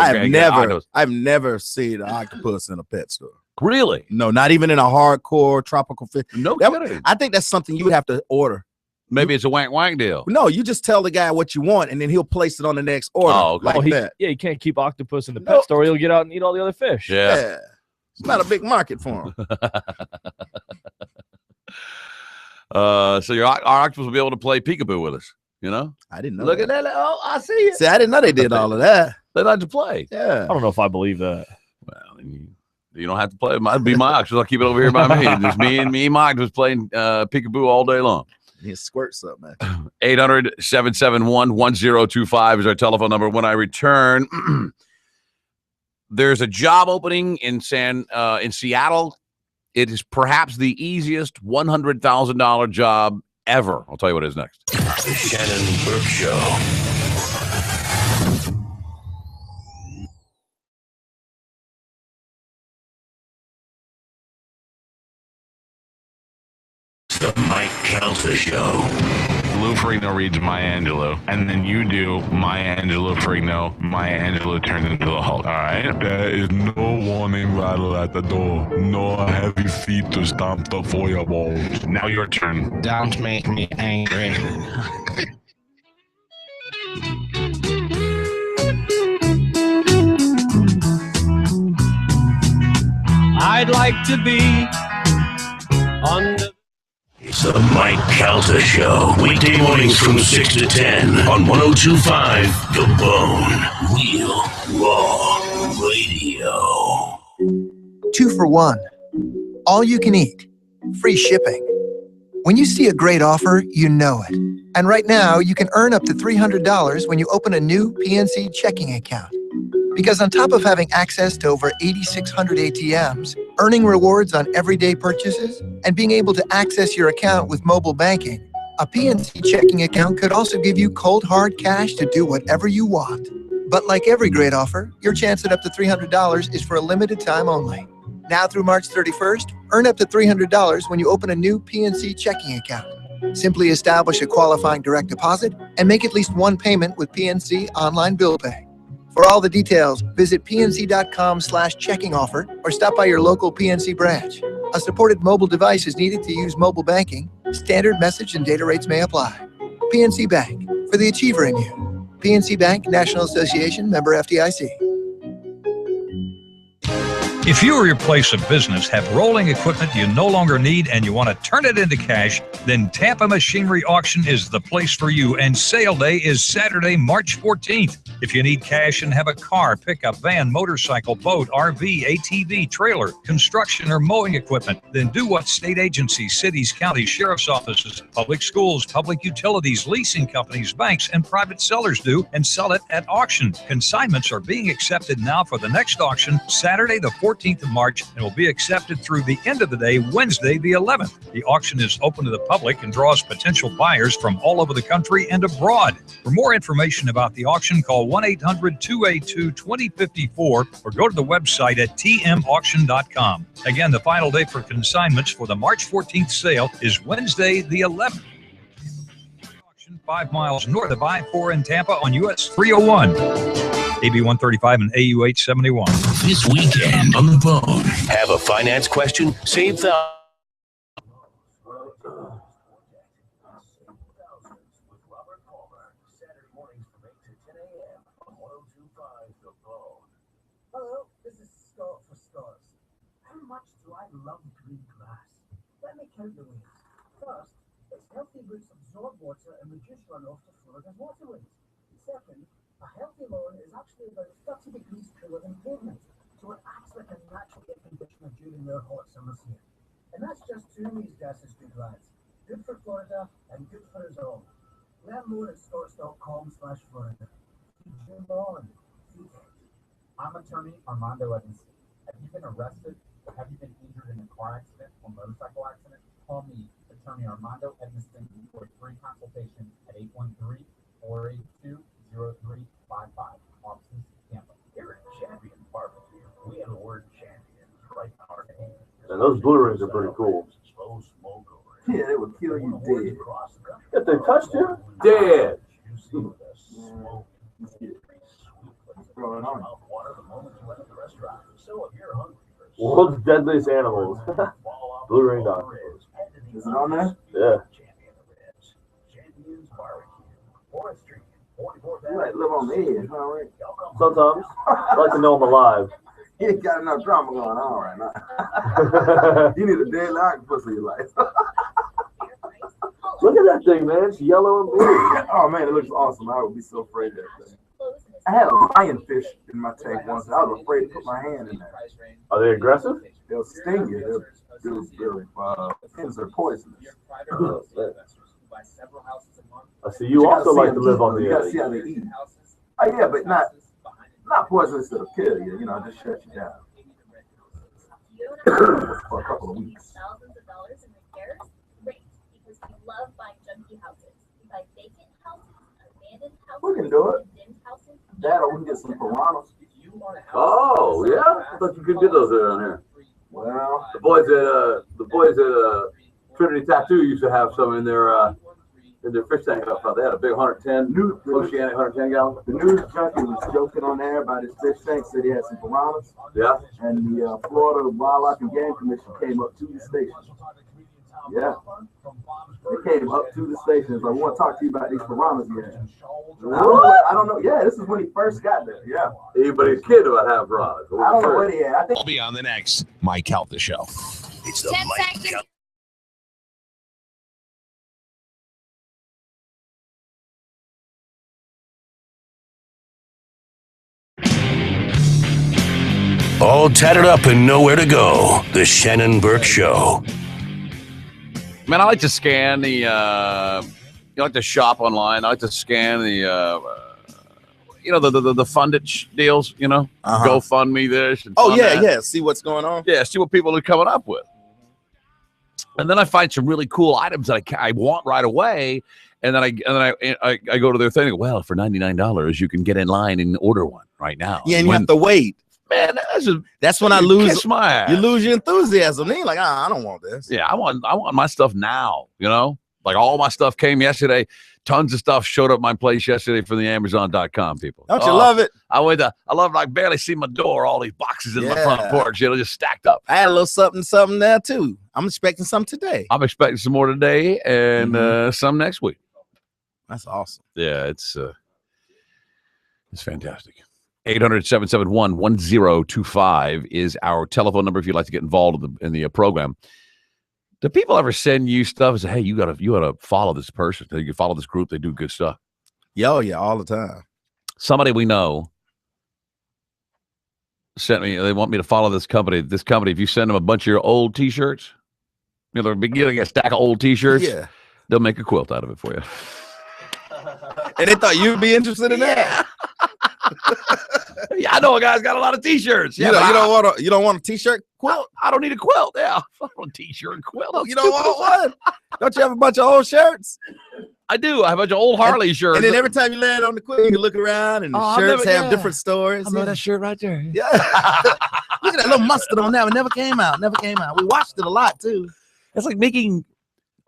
I've never seen an octopus in a pet store. Really? No, not even in a hardcore tropical fish. No kidding. I think that's something you would have to order. Maybe it's a wank deal. No, you just tell the guy what you want, and then he'll place it on the next order. Oh, okay. Like that. Yeah, you can't keep octopus in the pet store. He'll get out and eat all the other fish. Yeah. It's not a big market for him. So our octopus will be able to play peekaboo with us. You know? I didn't know. Look at that. Oh, I see it. See, I didn't know they did all of that. They like to play. Yeah. I don't know if I believe that. Well, you don't have to play. It might be my octopus. I'll keep it over here by me. Just me and my octopus playing peekaboo all day long. He squirts something. 800-771-1025 is our telephone number. When I return, there's a job opening in Seattle. It is perhaps the easiest $100,000 job ever. I'll tell you what it is next. The Shannon Burke Show. The Mike Calta Show. Lou Ferrigno reads Maya Angelou, and then you do Maya Angelou Ferrigno. Maya Angelou turns into the Hulk. All right. There is no warning rattle at the door. No heavy feet to stomp the foyer balls. Now your turn. Don't make me angry. I'd like to be on the... It's the Mike Calta Show. Weekday mornings from 6 to 10 on 102.5 The Bone. Real Raw Radio. 2 for 1. All you can eat. Free shipping. When you see a great offer, you know it. And right now, you can earn up to $300 when you open a new PNC checking account. Because on top of having access to over 8,600 ATMs, earning rewards on everyday purchases, and being able to access your account with mobile banking, a PNC checking account could also give you cold hard cash to do whatever you want. But like every great offer, your chance at up to $300 is for a limited time only. Now through March 31st, earn up to $300 when you open a new PNC checking account. Simply establish a qualifying direct deposit and make at least one payment with PNC Online Bill Pay. For all the details, visit pnc.com/checking offer or stop by your local PNC branch. A supported mobile device is needed to use mobile banking. Standard message and data rates may apply. PNC Bank, for the achiever in you. PNC Bank, National Association, member FDIC. If you or your place of business have rolling equipment you no longer need and you want to turn it into cash, then Tampa Machinery Auction is the place for you, and sale day is Saturday, March 14th. If you need cash and have a car, pickup, van, motorcycle, boat, RV, ATV, trailer, construction, or mowing equipment, then do what state agencies, cities, counties, sheriff's offices, public schools, public utilities, leasing companies, banks, and private sellers do and sell it at auction. Consignments are being accepted now for the next auction, Saturday, the 14th of March, and will be accepted through the end of the day, Wednesday, the 11th. The auction is open to the public and draws potential buyers from all over the country and abroad. For more information about the auction, call 1-800-282-2054 or go to the website at tmauction.com. Again, the final day for consignments for the March 14th sale is Wednesday, the 11th. 5 miles north of I-4 in Tampa on US 301, AB 135 and AU 871. This weekend on the phone. Have a finance question? Save the... Hello, this is Scott for Scotts. How much do I love green grass? Let me count the ways. First, its healthy roots absorb water and reduce runoff to Florida's waterways. Second, a healthy lawn is actually about 30 degrees cooler than pavement, so it acts like a natural air conditioner during their hot summers here. And that's just 2 of these gases, good lads. Good for Florida and good for us all. Learn more at scotts.com/Florida. Feed your lawn. Feed it. I'm attorney Armando Edmondson. Have you been arrested or have you been injured in a car accident or motorcycle accident? Call me, attorney Armando Edmondson, for a free consultation at 813-482-0355. Offices, Tampa. Here at Champion Barbecue, we have the word champion right in our name. And those blue rings are pretty cool. Yeah, they would kill you dead. If they touched you, dead. Throw it on. World's deadliest animals. Blue ring dog. Is it on there? Yeah. You might live on the edge, huh, Rick? Sometimes. I like to know I'm alive. You ain't got enough drama going on right now. You need a dead octopus in your life. Look at that thing, man. It's yellow and blue. Oh, man, it looks awesome. I would be so afraid of that thing. I had a lionfish in my tank once. I was afraid to put my hand in there. Are they aggressive? They'll sting you. They're fins are poisonous. I see you also like to live on the edge. You gotta see how they eat. Oh, yeah, but not poisonous that'll kill you. You know, just shut you down. For a couple of weeks. Thousands of dollars in repairs? Great, because we love buying junky houses. We buy vacant houses, abandoned houses, We can do it. condemned houses. Dad, or we can get some piranhas. Oh, yeah? I thought you could get those around here. Well, the boys at Trinity Tattoo used to have some in their fish tank. I thought they had a big 110 Oceanic 110 gallon. The news junkie was joking on there about his fish tank, said he had some piranhas. Yeah. And the Florida Wildlife and Game Commission came up to the station. Yeah. They came up to the station. It's like, we want to talk to you about these piranhas you have. I don't know. Yeah, this is when he first got there. Yeah. Anybody's kid about half piranhas. I don't know what he had. I think I'll be on the next Mike Calta Show. It's the Mike Calta. All tattered up and nowhere to go. The Shannon Burke Show. Man, I like to scan the, I like to shop online. I like to scan the, the fundage deals, GoFundMe this. And yeah. See what's going on. Yeah, see what people are coming up with. And then I find some really cool items that I want right away. And then I go to their thing and go, well, for $99, you can get in line and order one right now. Yeah, and you have to wait. Man, that's when I lose my ass. You lose your enthusiasm. Then you're like, I don't want this. Yeah, I want my stuff now. Like all my stuff came yesterday. Tons of stuff showed up my place yesterday from the Amazon.com people. Don't you love it? I love it. I barely see my door. All these boxes in my front porch, just stacked up. I had a little something there too. I'm expecting some today. I'm expecting some more today and some next week. That's awesome. Yeah, it's fantastic. 800-771-1025 is our telephone number if you'd like to get involved in the program. Do people ever send you stuff and say, hey, you gotta follow this person? You can follow this group. They do good stuff. Yeah, all the time. Somebody we know sent me, they want me to follow this company. This company, if you send them a bunch of your old T-shirts, they're getting a stack of old T-shirts. Yeah. They'll make a quilt out of it for you. And they thought you'd be interested in that. Yeah, I know a guy's got a lot of T-shirts. Yeah, you don't want a T-shirt quilt? I don't need a quilt. Yeah, I want a T-shirt quilt. You don't want one? Don't you have a bunch of old shirts? I do. I have a bunch of old Harley shirts. And then every time you land on the quilt, you can look around and the shirts have different stories. I know that shirt right there. Yeah. Look at that little mustard on that one. Never came out. We watched it a lot too. It's like making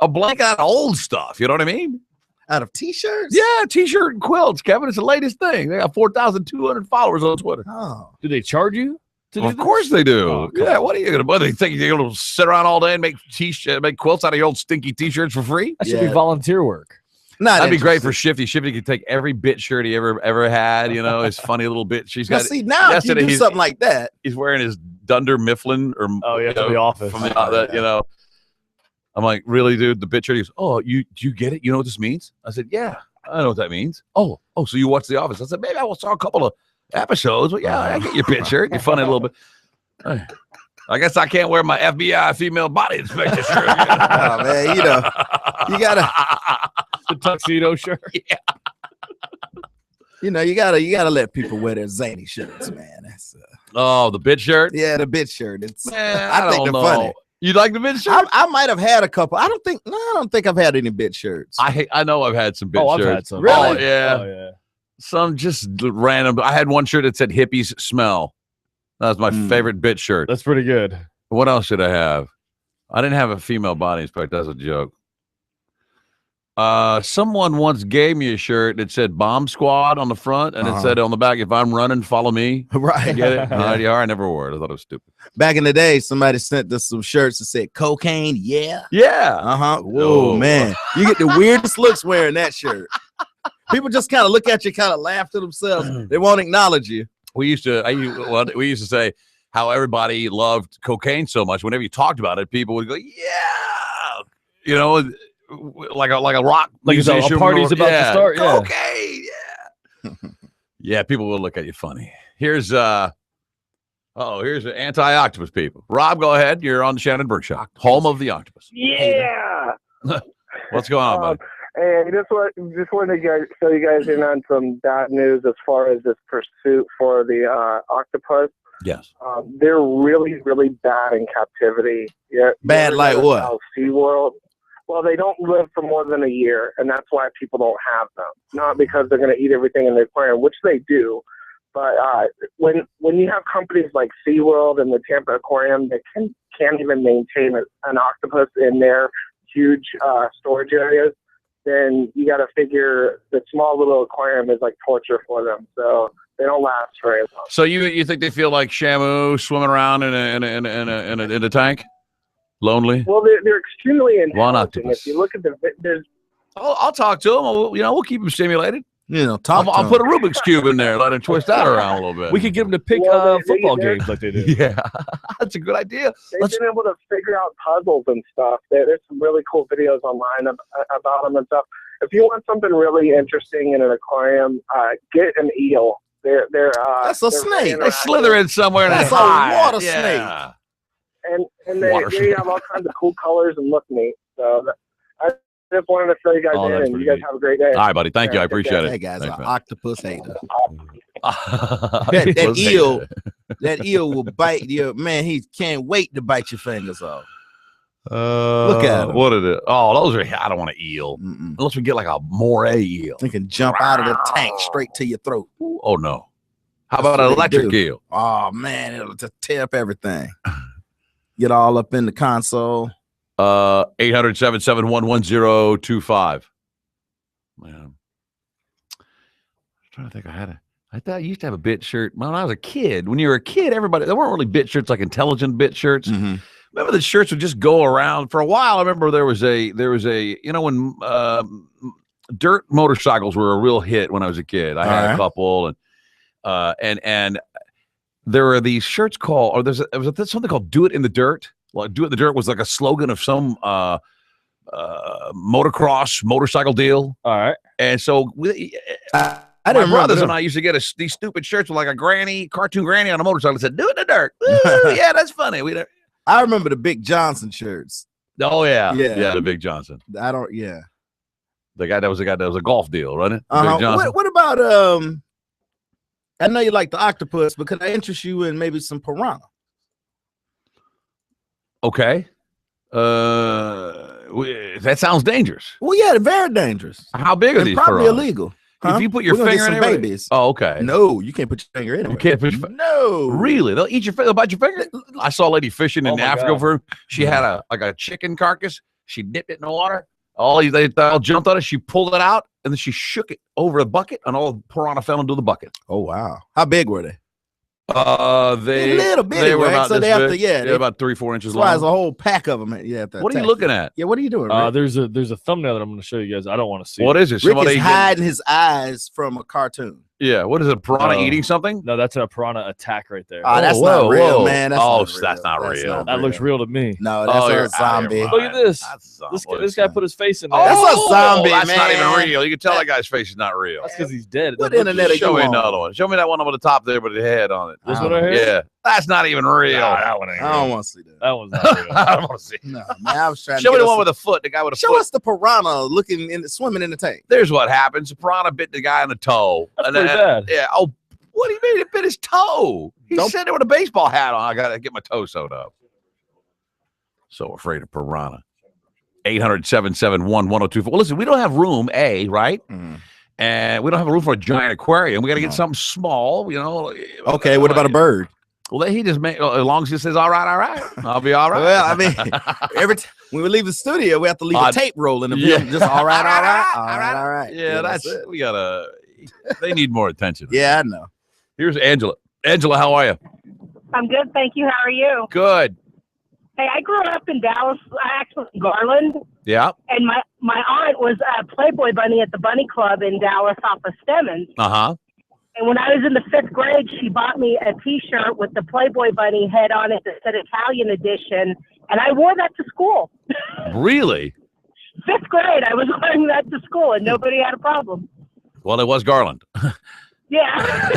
a blanket out of old stuff. You know what I mean? Out of T-shirts? Yeah, T-shirt and quilts, Kevin. It's the latest thing. They got 4,200 followers on Twitter. Oh. Do they charge you? Of course they do. Yeah, what are you gonna? What, they think you're gonna sit around all day and make quilts out of your old stinky T-shirts for free? That should be volunteer work. That'd be great for Shifty. Shifty could take every bit shirt he ever had. You know, his funny little bit. She's got. See, now if you do something like that, he's wearing his Dunder Mifflin or from the office. From the, you know, I'm like, really, dude? The bit shirt. He goes, oh, do you get it? You know what this means? I said, yeah, I know what that means. Oh, so you watch The Office? I said, maybe I saw a couple of episodes. But yeah, I get your bit shirt. You're funny a little bit. I guess I can't wear my FBI female body inspector shirt. Oh man, you gotta the tuxedo shirt. Yeah. You gotta let people wear their zany shirts, man. That's the bit shirt. Yeah, the bit shirt. It's I think don't they're know. funny. You like the bit shirt? I might have had a couple. I don't think I've had any bit shirts. I know I've had some bit shirts. I've had some. Really? Oh, yeah. Oh, yeah. Some just random. I had one shirt that said "Hippies Smell." That was my favorite bit shirt. That's pretty good. What else should I have? I didn't have a female body inspector. That's a joke. Someone once gave me a shirt that said Bomb Squad on the front, and it said on the back, if I'm running, follow me. Right. Get it? I never wore it. I thought it was stupid. Back in the day, somebody sent us some shirts that said cocaine. Yeah. Yeah. Whoa, man. You get the weirdest looks wearing that shirt. People just kind of look at you, kind of laugh to themselves. They won't acknowledge you. We used to say how everybody loved cocaine so much. Whenever you talked about it, people would go, yeah. You know, like a rock musician. A party's about to start. Yeah. Cocaine, yeah. Yeah, people will look at you funny. Here's an anti-octopus people. Rob, go ahead. You're on the Shannon Burke Show, home of the octopus. Yeah. What's going on, buddy? And just wanted to fill you guys in on some bad news as far as this pursuit for the octopus. Yes. They're really, really bad in captivity. Yeah. Bad like what? SeaWorld. Well, they don't live for more than a year, and that's why people don't have them. Not because they're going to eat everything in the aquarium, which they do. But when you have companies like SeaWorld and the Tampa Aquarium that can't even maintain an octopus in their huge storage areas, then you got to figure the small little aquarium is like torture for them. So they don't last very long. So you think they feel like Shamu swimming around in a tank, lonely? Well, they're extremely intelligent. One octopus. If you look at there's. I'll talk to them. We'll keep them stimulated. I'll put a Rubik's Cube in there, let him twist that around a little bit. We could get them to pick football games like they do. Yeah, that's a good idea. They've been able to figure out puzzles and stuff. There's some really cool videos online about them and stuff. If you want something really interesting in an aquarium, get an eel. That's a snake. They slither in somewhere. That's a water snake. And they have all kinds of cool colors and look neat. So I just wanted to fill you guys in, and you guys have a great day. All right, buddy. Thank you. I appreciate it. Hey, guys, Thanks, an man. octopus hater. that eel will bite you. Man, he can't wait to bite your fingers off. Look at him. What is it? Oh, those are. I don't want to eel. Unless we get like a moray eel. He can jump out of the tank straight to your throat. Oh no! How about an electric eel? Oh man, it'll just tear up everything. Get all up in the console. 800-771-1025. Man, I'm trying to think. I thought I used to have a bit shirt when I was a kid. When you were a kid, there weren't really bit shirts like intelligent bit shirts. Remember the shirts would just go around for a while. I remember there was a when dirt motorcycles were a real hit when I was a kid. I had a couple, and And there are these shirts called, or there's something called "Do It in the Dirt." Like "Do It in the Dirt" was like a slogan of some motorcycle deal. All right. And so I my didn't brothers remember and them. I used to get these stupid shirts with like a cartoon granny on a motorcycle that said "Do It in the Dirt." Woo, yeah, that's funny. I remember the Big Johnson shirts. Oh yeah, Yeah. the Big Johnson. Yeah. The guy that was a golf deal, wasn't it? Big Johnson. What about I know you like the octopus, but could I interest you in maybe some piranha? Okay. That sounds dangerous. Well, yeah, they're very dangerous. How big are And these? probably piranhas? illegal. If you put your We're gonna finger get in some it, babies. Oh, okay. No, you can't put your finger in it. You can't put your No. Really? They'll eat your finger. They'll bite your finger. I saw a lady fishing in Oh my Africa God. for. She had a chicken carcass. She dipped it in the water. They all jumped on it. She pulled it out and then she shook it over the bucket, and all the piranha fell into the bucket. Oh wow! How big were they? They little bitty, they were right? about So this they have big. to, yeah, they- about 3-4 inches That's why there's long. a whole pack of them. Yeah. What are you looking at? Yeah, what are you doing? Rick? There's a thumbnail that I'm going to show you guys. I don't want to see. What is it? Rick Somebody is hiding his eyes from a cartoon. Yeah, what is it? Piranha eating something? No, that's a piranha attack right there. That's not real, man. That's not real. That looks real to me. No, that's you're a zombie. Look at this. This guy put his face in there. That's a zombie, That's man. not even real. You can tell that guy's face is not real. That's because he's dead. What internet are Show you me on? another one. Show me that one over the top there with the head on it. This one right here? Yeah, that's not even real. Nah, that one ain't I don't real. want to see that. That one's not real. I don't want to see. No, man, I was trying Show to me get the us one with a foot. The guy with a Show foot. us the piranha swimming in the tank. There's what happens. The piranha bit the guy in the toe. That's pretty bad. Yeah. Oh, what do you mean it bit his toe? He's sitting there with a baseball hat on. I gotta get my toe sewed up. So afraid of piranha. 800-771-1024. Well, listen, we don't have room, right? And we don't have a room for a giant aquarium. We got to get something small, Okay, what about a bird? Well, he just made, as long as he says, all right, I'll be all right. Well, I mean, every time when we leave the studio, we have to leave a tape rolling. Yeah. Just all right. Yeah, that's it. We gotta. They need more attention. Yeah, I know. Here's Angela. Angela, how are you? I'm good, thank you. How are you? Good. Hey, I grew up in Dallas, actually Garland, Yeah. and my aunt was a Playboy bunny at the Bunny Club in Dallas off of Stemmons. Uh-huh. And when I was in the 5th grade, she bought me a T-shirt with the Playboy bunny head on it that said Italian edition, and I wore that to school. Really? 5th grade, I was wearing that to school, and nobody had a problem. Well, it was Garland. Yeah.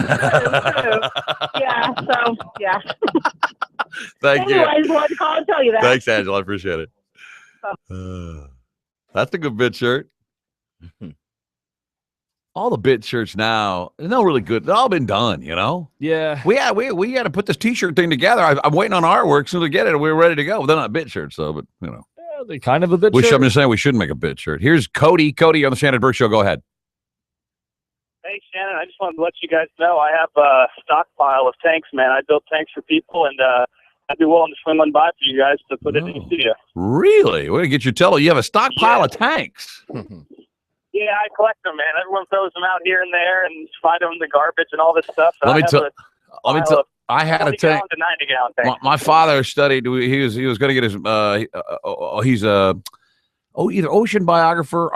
Yeah, so, yeah. Thank you. Anyways, wanted to call and tell you that. Thanks, Angela. I appreciate it. That's a good bit shirt. All the bit shirts now, they're not really good. They've all been done, Yeah. We got to put this T-shirt thing together. I'm waiting on artwork. As soon as we get it, we're ready to go. They're not bit shirts, though, but Yeah, they're kind of a bit. I'm just saying we shouldn't make a bit shirt. Here's Cody. Cody on the Shannon Burke Show. Go ahead. Hey, Shannon, I just wanted to let you guys know I have a stockpile of tanks, man. I built tanks for people, and I'd be willing to swing one by for you guys to put it in the studio. Really? We're gonna get you telling you have a stockpile of tanks. Yeah, I collect them, man. Everyone throws them out here and there and find them in the garbage and all this stuff. Let me tell. I had a tank. 20-gallon to 90-gallon tank. My father studied. He was going to get his. He's a either ocean biographer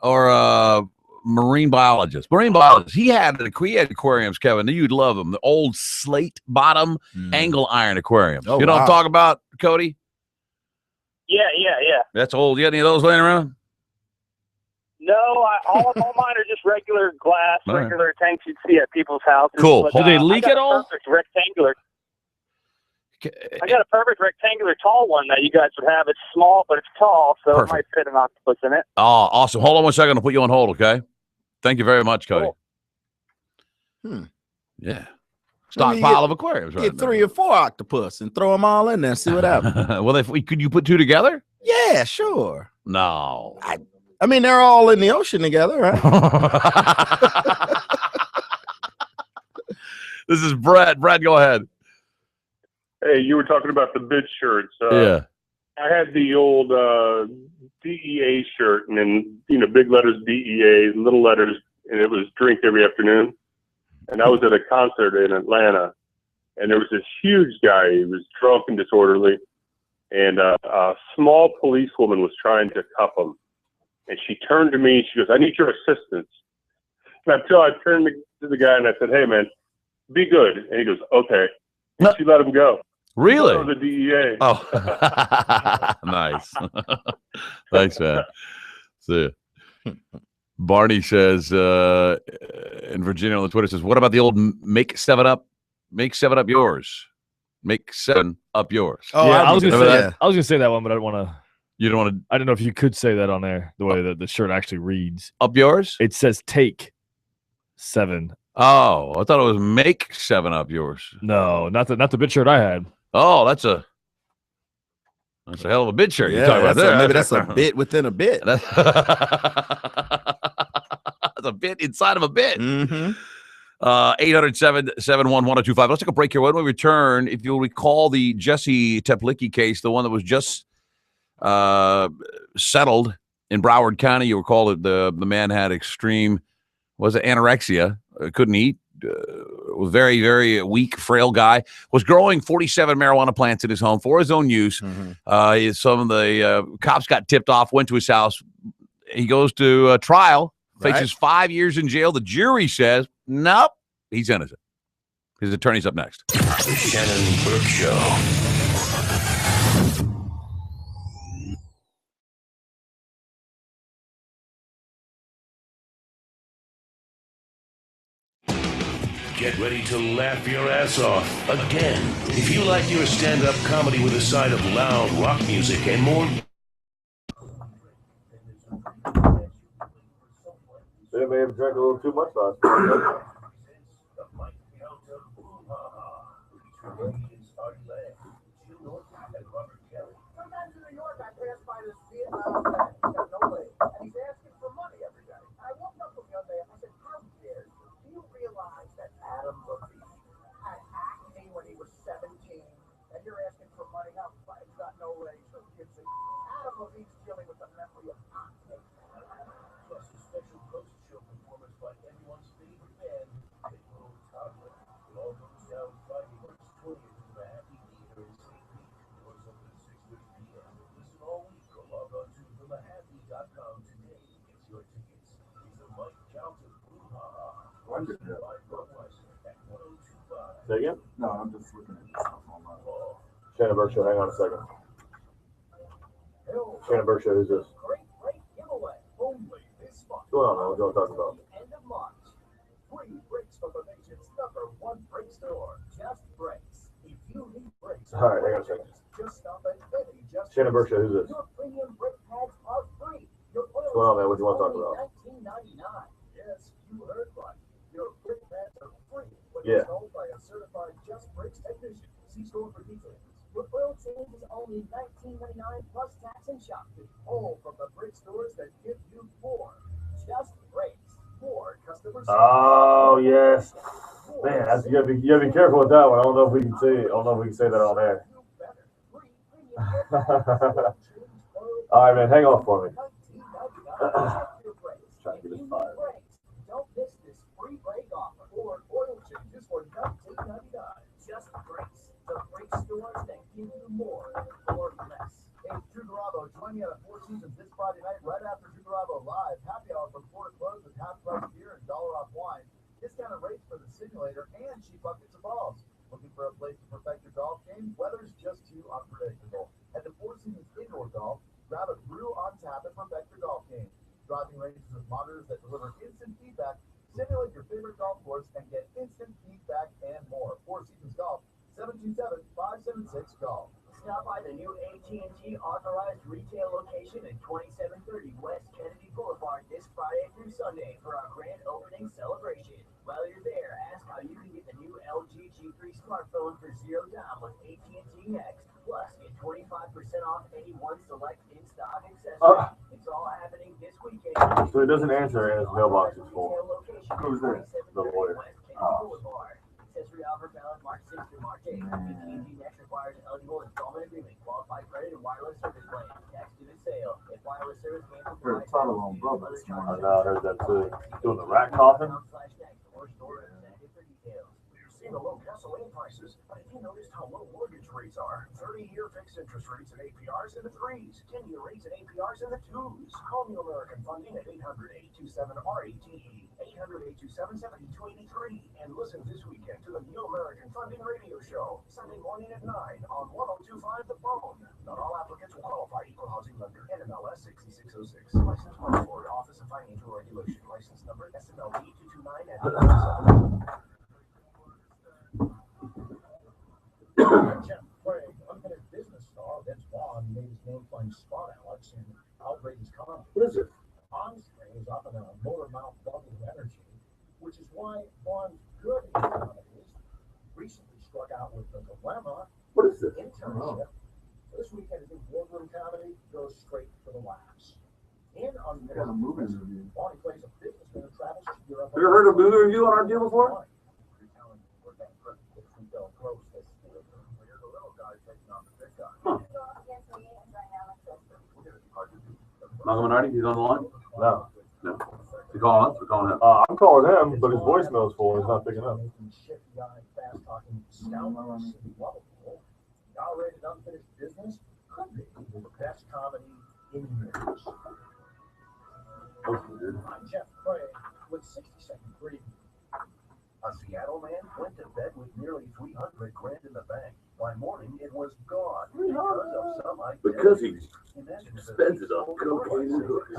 or marine biologist. Marine biologist. He had aquariums, Kevin. You'd love them. The old slate bottom angle iron aquariums. Oh, you know what I'm wow. talking about, Cody? Yeah. That's old. You got any of those laying around? No, all mine are just regular glass, All right. regular tanks you'd see at people's houses. Cool. But, Do they I leak got at a all? Perfect rectangular. I got a perfect rectangular tall one that you guys would have. It's small, but it's tall, so Perfect. it might fit an octopus in it. Oh, awesome. Hold on 1 second. I'll put you on hold, okay? Thank you very much, Cody. Cool. Yeah. I mean, Stockpile of aquariums, right? Get 3 or 4 octopus and throw them all in there and see what happens. Well, could you put 2 together? Yeah, sure. No. I mean, they're all in the ocean together, right? This is Brad. Brad, go ahead. Hey, you were talking about the bid shirts. Yeah. I had the old DEA shirt, and then big letters DEA, little letters, and it was drink every afternoon. And I was at a concert in Atlanta, and there was this huge guy. He was drunk and disorderly, and a small policewoman was trying to cuff him. And she turned to me. She goes, "I need your assistance." until I turned to the guy and I said, "Hey, man, be good." And he goes, "Okay." And she let him go. Really? The DEA. Oh, nice. Thanks, man. See ya. Barney says in Virginia on the Twitter says, "What about the old make 7 Up yours? Make 7 Up yours." Oh, yeah, I was gonna say that. I was gonna say that one, but I don't want to. You don't want to. I don't know if you could say that on there the way that the shirt actually reads. Up yours? It says take 7. Oh, I thought it was make 7 Up yours. No, not the bit shirt I had. Oh, that's a hell of a bit shirt. Yeah, You're talking about there. maybe that's a bit within a bit. That's a bit inside of a bit. 800-771-1025. Let's take a break here. When we return, if you'll recall the Jesse Teplicki case, the one that was just settled in Broward County, you recall that the man had extreme, anorexia, couldn't eat, was very, very weak, frail guy, was growing 47 marijuana plants in his home for his own use. Some of the cops got tipped off, went to his house. He goes to trial, faces 5 years in jail. The jury says, nope, he's innocent. His attorney's up next. The Shannon Burke Show. Get ready to laugh your ass off again. If you like your stand-up comedy with a side of loud rock music and more. They may have drank a little too much last night. Sometimes in New York, I pass by this Vietnam vet. He's got no leg, and he's asking for money every day. I woke up with the other day, and I said, how dare you? Do you realize that Adam Levine had acne when he was 17, and you're asking for money now? He's got no legs. Who gives a Adam Levine's dealing with the memory of acne. Plus a special post-show performance by everyone's favorite band, Big Little Toddler. It all goes down Friday, March 20th in the Happy Theater in St. Pete. Doors open at 6:30 p.m. Listen all week or log on to themahappy.com today to get your tickets. It's the Mike Calton Blue Ha Ha. By Budweiser at 1025. Say again? No, I'm just looking at this stuff online. Shannon Burke Show, hang on a second. Shannon Burke Show, who's this? Great giveaway. Only this month. What's going on, man? What do you want to talk about? End of March. Free brakes from the nation's #1 brake store. Just Brakes. If you need brakes, All right, hang on a second. just stop at any Just Shannon Burke Show, who's this? Your premium brake pads are free. Your What's going on, man? What do you want to talk about? $19.99. Yes, you heard right. Your brake pads are free when Yeah. installed by a certified Just Brakes technician. See store for details. Your oil change is only $19.99 plus tax and shop fee. All from the brake stores that give you more. Just Brakes. More customer service. Oh, yes. Man, you gotta be careful with that one. I don't know if we can say that on air. All right, man, hang on for me. Trying to get this fired. Don't miss this free brake offer or oil changes for $19.99. Just Brakes. The brake stores that give you more for less. Hey, Drew Garabo, join me at a Four Seasons this Friday night right after Drew Garabo Live. Happy hour from 4 to close with half-price beer and $1 off wine. Discounted rates for the simulator and cheap buckets of balls. Looking for a place to perfect your golf game? Weather's just too unpredictable. At the Four Seasons Indoor Golf, grab a brew on tap and perfect your golf game. Driving ranges with monitors that deliver instant feedback. Simulate your favorite golf course and get instant feedback and more. Four Seasons Golf, 727-576-GOLF. Stop by the new AT&T authorized retail location at 2730 West Kennedy Boulevard this Friday through Sunday for our grand opening celebration. While you're there, ask how you can get the new LG G3 smartphone for $0 with AT&T Next. Plus, get 25% off any one select in-stock accessory. It's all happening this weekend. So he doesn't answer and his mailbox is full. Who's this? The lawyer. Accessory offer valid March 6th through March 8th. AT&T Next requires an eligible installment agreement, qualified credit, and wireless service plan. Tax due to sale. If wireless service cancels, Heard a tunnel on Bubba this I morning. know, I heard that too. Doing the rat coffin? the low gasoline prices, but have you noticed how low mortgage rates are? 30-year fixed interest rates and APRs in the 3s, 10-year rates and APRs in the 2s. Call New American Funding at 800-827-RATE, 800-827-7283, and listen this weekend to the New American Funding Radio Show, Sunday morning at 9 on 1025 The Phone. Not all applicants will qualify. Equal housing lender, NMLS 6606. License by Florida Office of Financial Regulation. License number SMLD 229 and 7. Jeff Craig, unfinished business star Vince Vaughn made his name playing Spot Alex in Outrageous Comedy. What is it? Armstrong is up in a motor mouth double energy, which is why Vaughn's good in comedies recently struck out with The Dilemma. What is this? Internship. This weekend is in boardroom comedy, goes straight for the laughs. In Got a movie review. Vaughn plays a businessman who travels to Europe. Have you ever heard of movie review on our deal before? Malcolm Minardi, he's on the line? No. No. You calling us? We're calling him. I'm calling him, but his voicemail's full. He's not picking up. R-rated unfinished business could be the best comedy in years. I'm Jeff Craig with 60-second preview. A Seattle man went to bed with nearly $300 grand in the bank. By morning, it was gone Because he spends it on cocaine and hooks.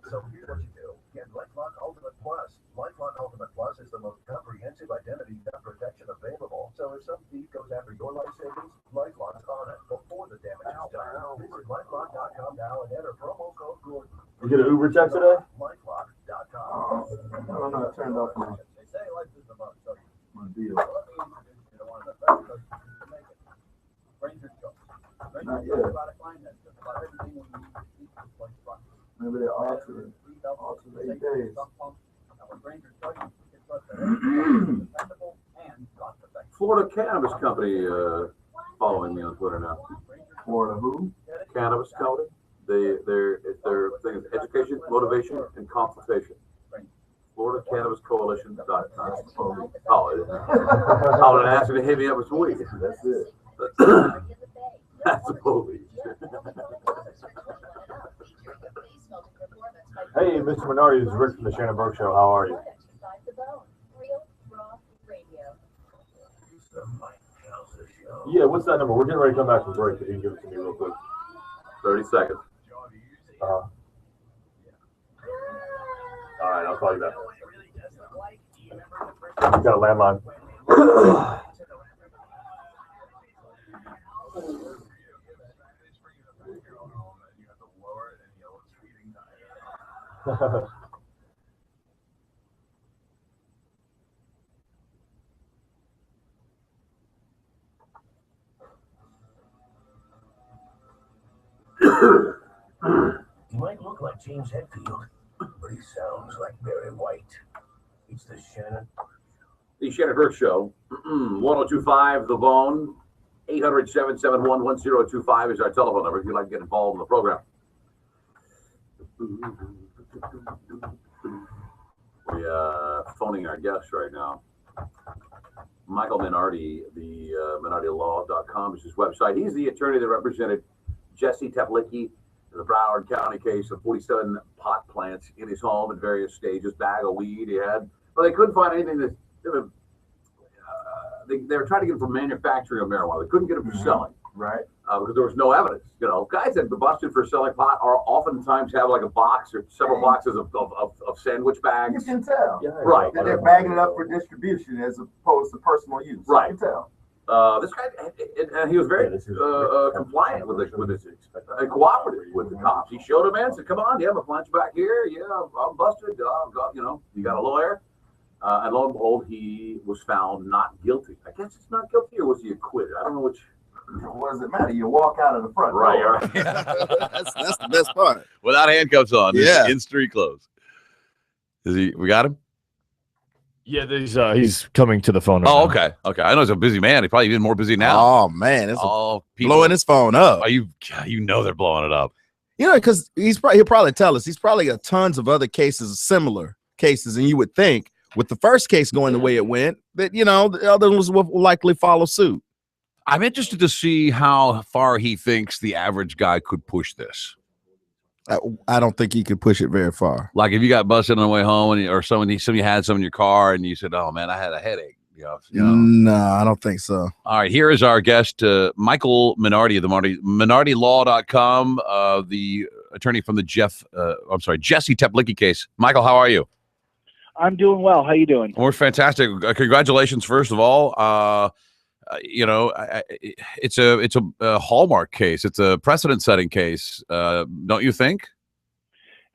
So here's what you do. Get LifeLock Ultimate Plus. LifeLock Ultimate Plus is the most comprehensive identity theft protection available. So if some thief goes after your life savings, LifeLock's on it before the damage is done. Visit LifeLock.com now and enter promo code Gordon. You get an Uber check today? LifeLock.com. I'm not turned off my They say life is about deal. Let me introduce you to one of the best coaches to make it. Rangers coach. Not Rangers yet. coach product line that's just about everything we need to keep this place running. Maybe they're alternate days. Florida Cannabis Company following me on Twitter now. Florida who? Cannabis Company. Their thing is education, motivation, and consultation. Florida Cannabis Coalition.com. Oh, I would ask you to hit me up this week. That's it. That's a movie. Hey, Mr. Minardi, this is Rick from the Shannon Burke Show. How are you? Yeah, what's that number? We're getting ready to come back from break. If you can give it to me real quick. 30 seconds. All right, I'll call you back. You got a landline. He might look like James Hetfield, but he sounds like Barry White. It's the Shannon. The Shannon Burke Show. 1025 The Bone. 800-771-1025 is our telephone number if you'd like to get involved in the program. We phoning our guest right now. Michael Minardi, the MinardiLaw.com is his website. He's the attorney that represented Jesse Teplicki in the Broward County case of 47 pot plants in his home in various stages, bag of weed he had. But they couldn't find anything that they were trying to get him for manufacturing of marijuana. They couldn't get him for selling. Right. Because there was no evidence. You know, guys that are busted for selling pot are oftentimes have like a box or several boxes of sandwich bags. You can tell. Right. That they're bagging it up for distribution as opposed to personal use. Right. You can tell. This guy, and he was very compliant with this, and cooperative with the cops. He showed him in, said, "Come on, you have a lunch back here. Yeah, I'm busted. You know, you got a lawyer." And lo and behold, he was found not guilty. I guess it's not guilty, or was he acquitted? I don't know which. What does it matter? You walk out of the front right, door. Right. That's the best part. Without handcuffs on. Yeah. In street clothes. Is he? We got him? Yeah, he's coming to the phone. Oh, okay. Okay. I know he's a busy man. He's probably even more busy now. Oh man, it's blowing his phone up. Oh, you know they're blowing it up. You know, because he'll probably tell us he's probably got tons of other cases, similar cases, and you would think, with the first case going the way it went, that the other ones will likely follow suit. I'm interested to see how far he thinks the average guy could push this. I don't think he could push it very far. Like if you got busted on the way home, or somebody had some in your car, and you said, "Oh man, I had a headache." No, I don't think so. All right, here is our guest, Michael Minardi of the MinardiLaw.com, the attorney from the Jesse Teplicki case. Michael, how are you? I'm doing well. How you doing? We're fantastic. Congratulations, first of all. It's a hallmark case. It's a precedent-setting case, don't you think?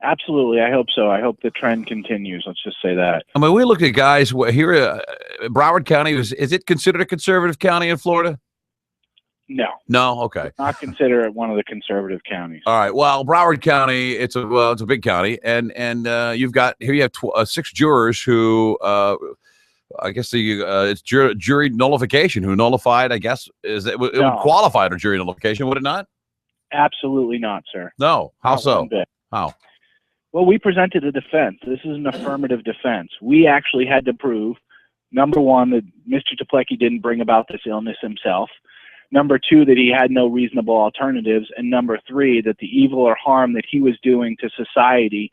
Absolutely. I hope so. I hope the trend continues. Let's just say that. I mean, we look at guys here. Broward County is it considered a conservative county in Florida? No. Okay. Not consider it one of the conservative counties. All right. Well, Broward County, it's a big county, and you have 6 jurors who. I guess it's jury nullification. Who nullified? I guess it would qualify under jury nullification, would it not? Absolutely not, sir. No. How Not so? one bit. How? Well, we presented a defense. This is an affirmative defense. We actually had to prove, number one, that Mr. Teplicki didn't bring about this illness himself. Number two, that he had no reasonable alternatives. And number three, that the evil or harm that he was doing to society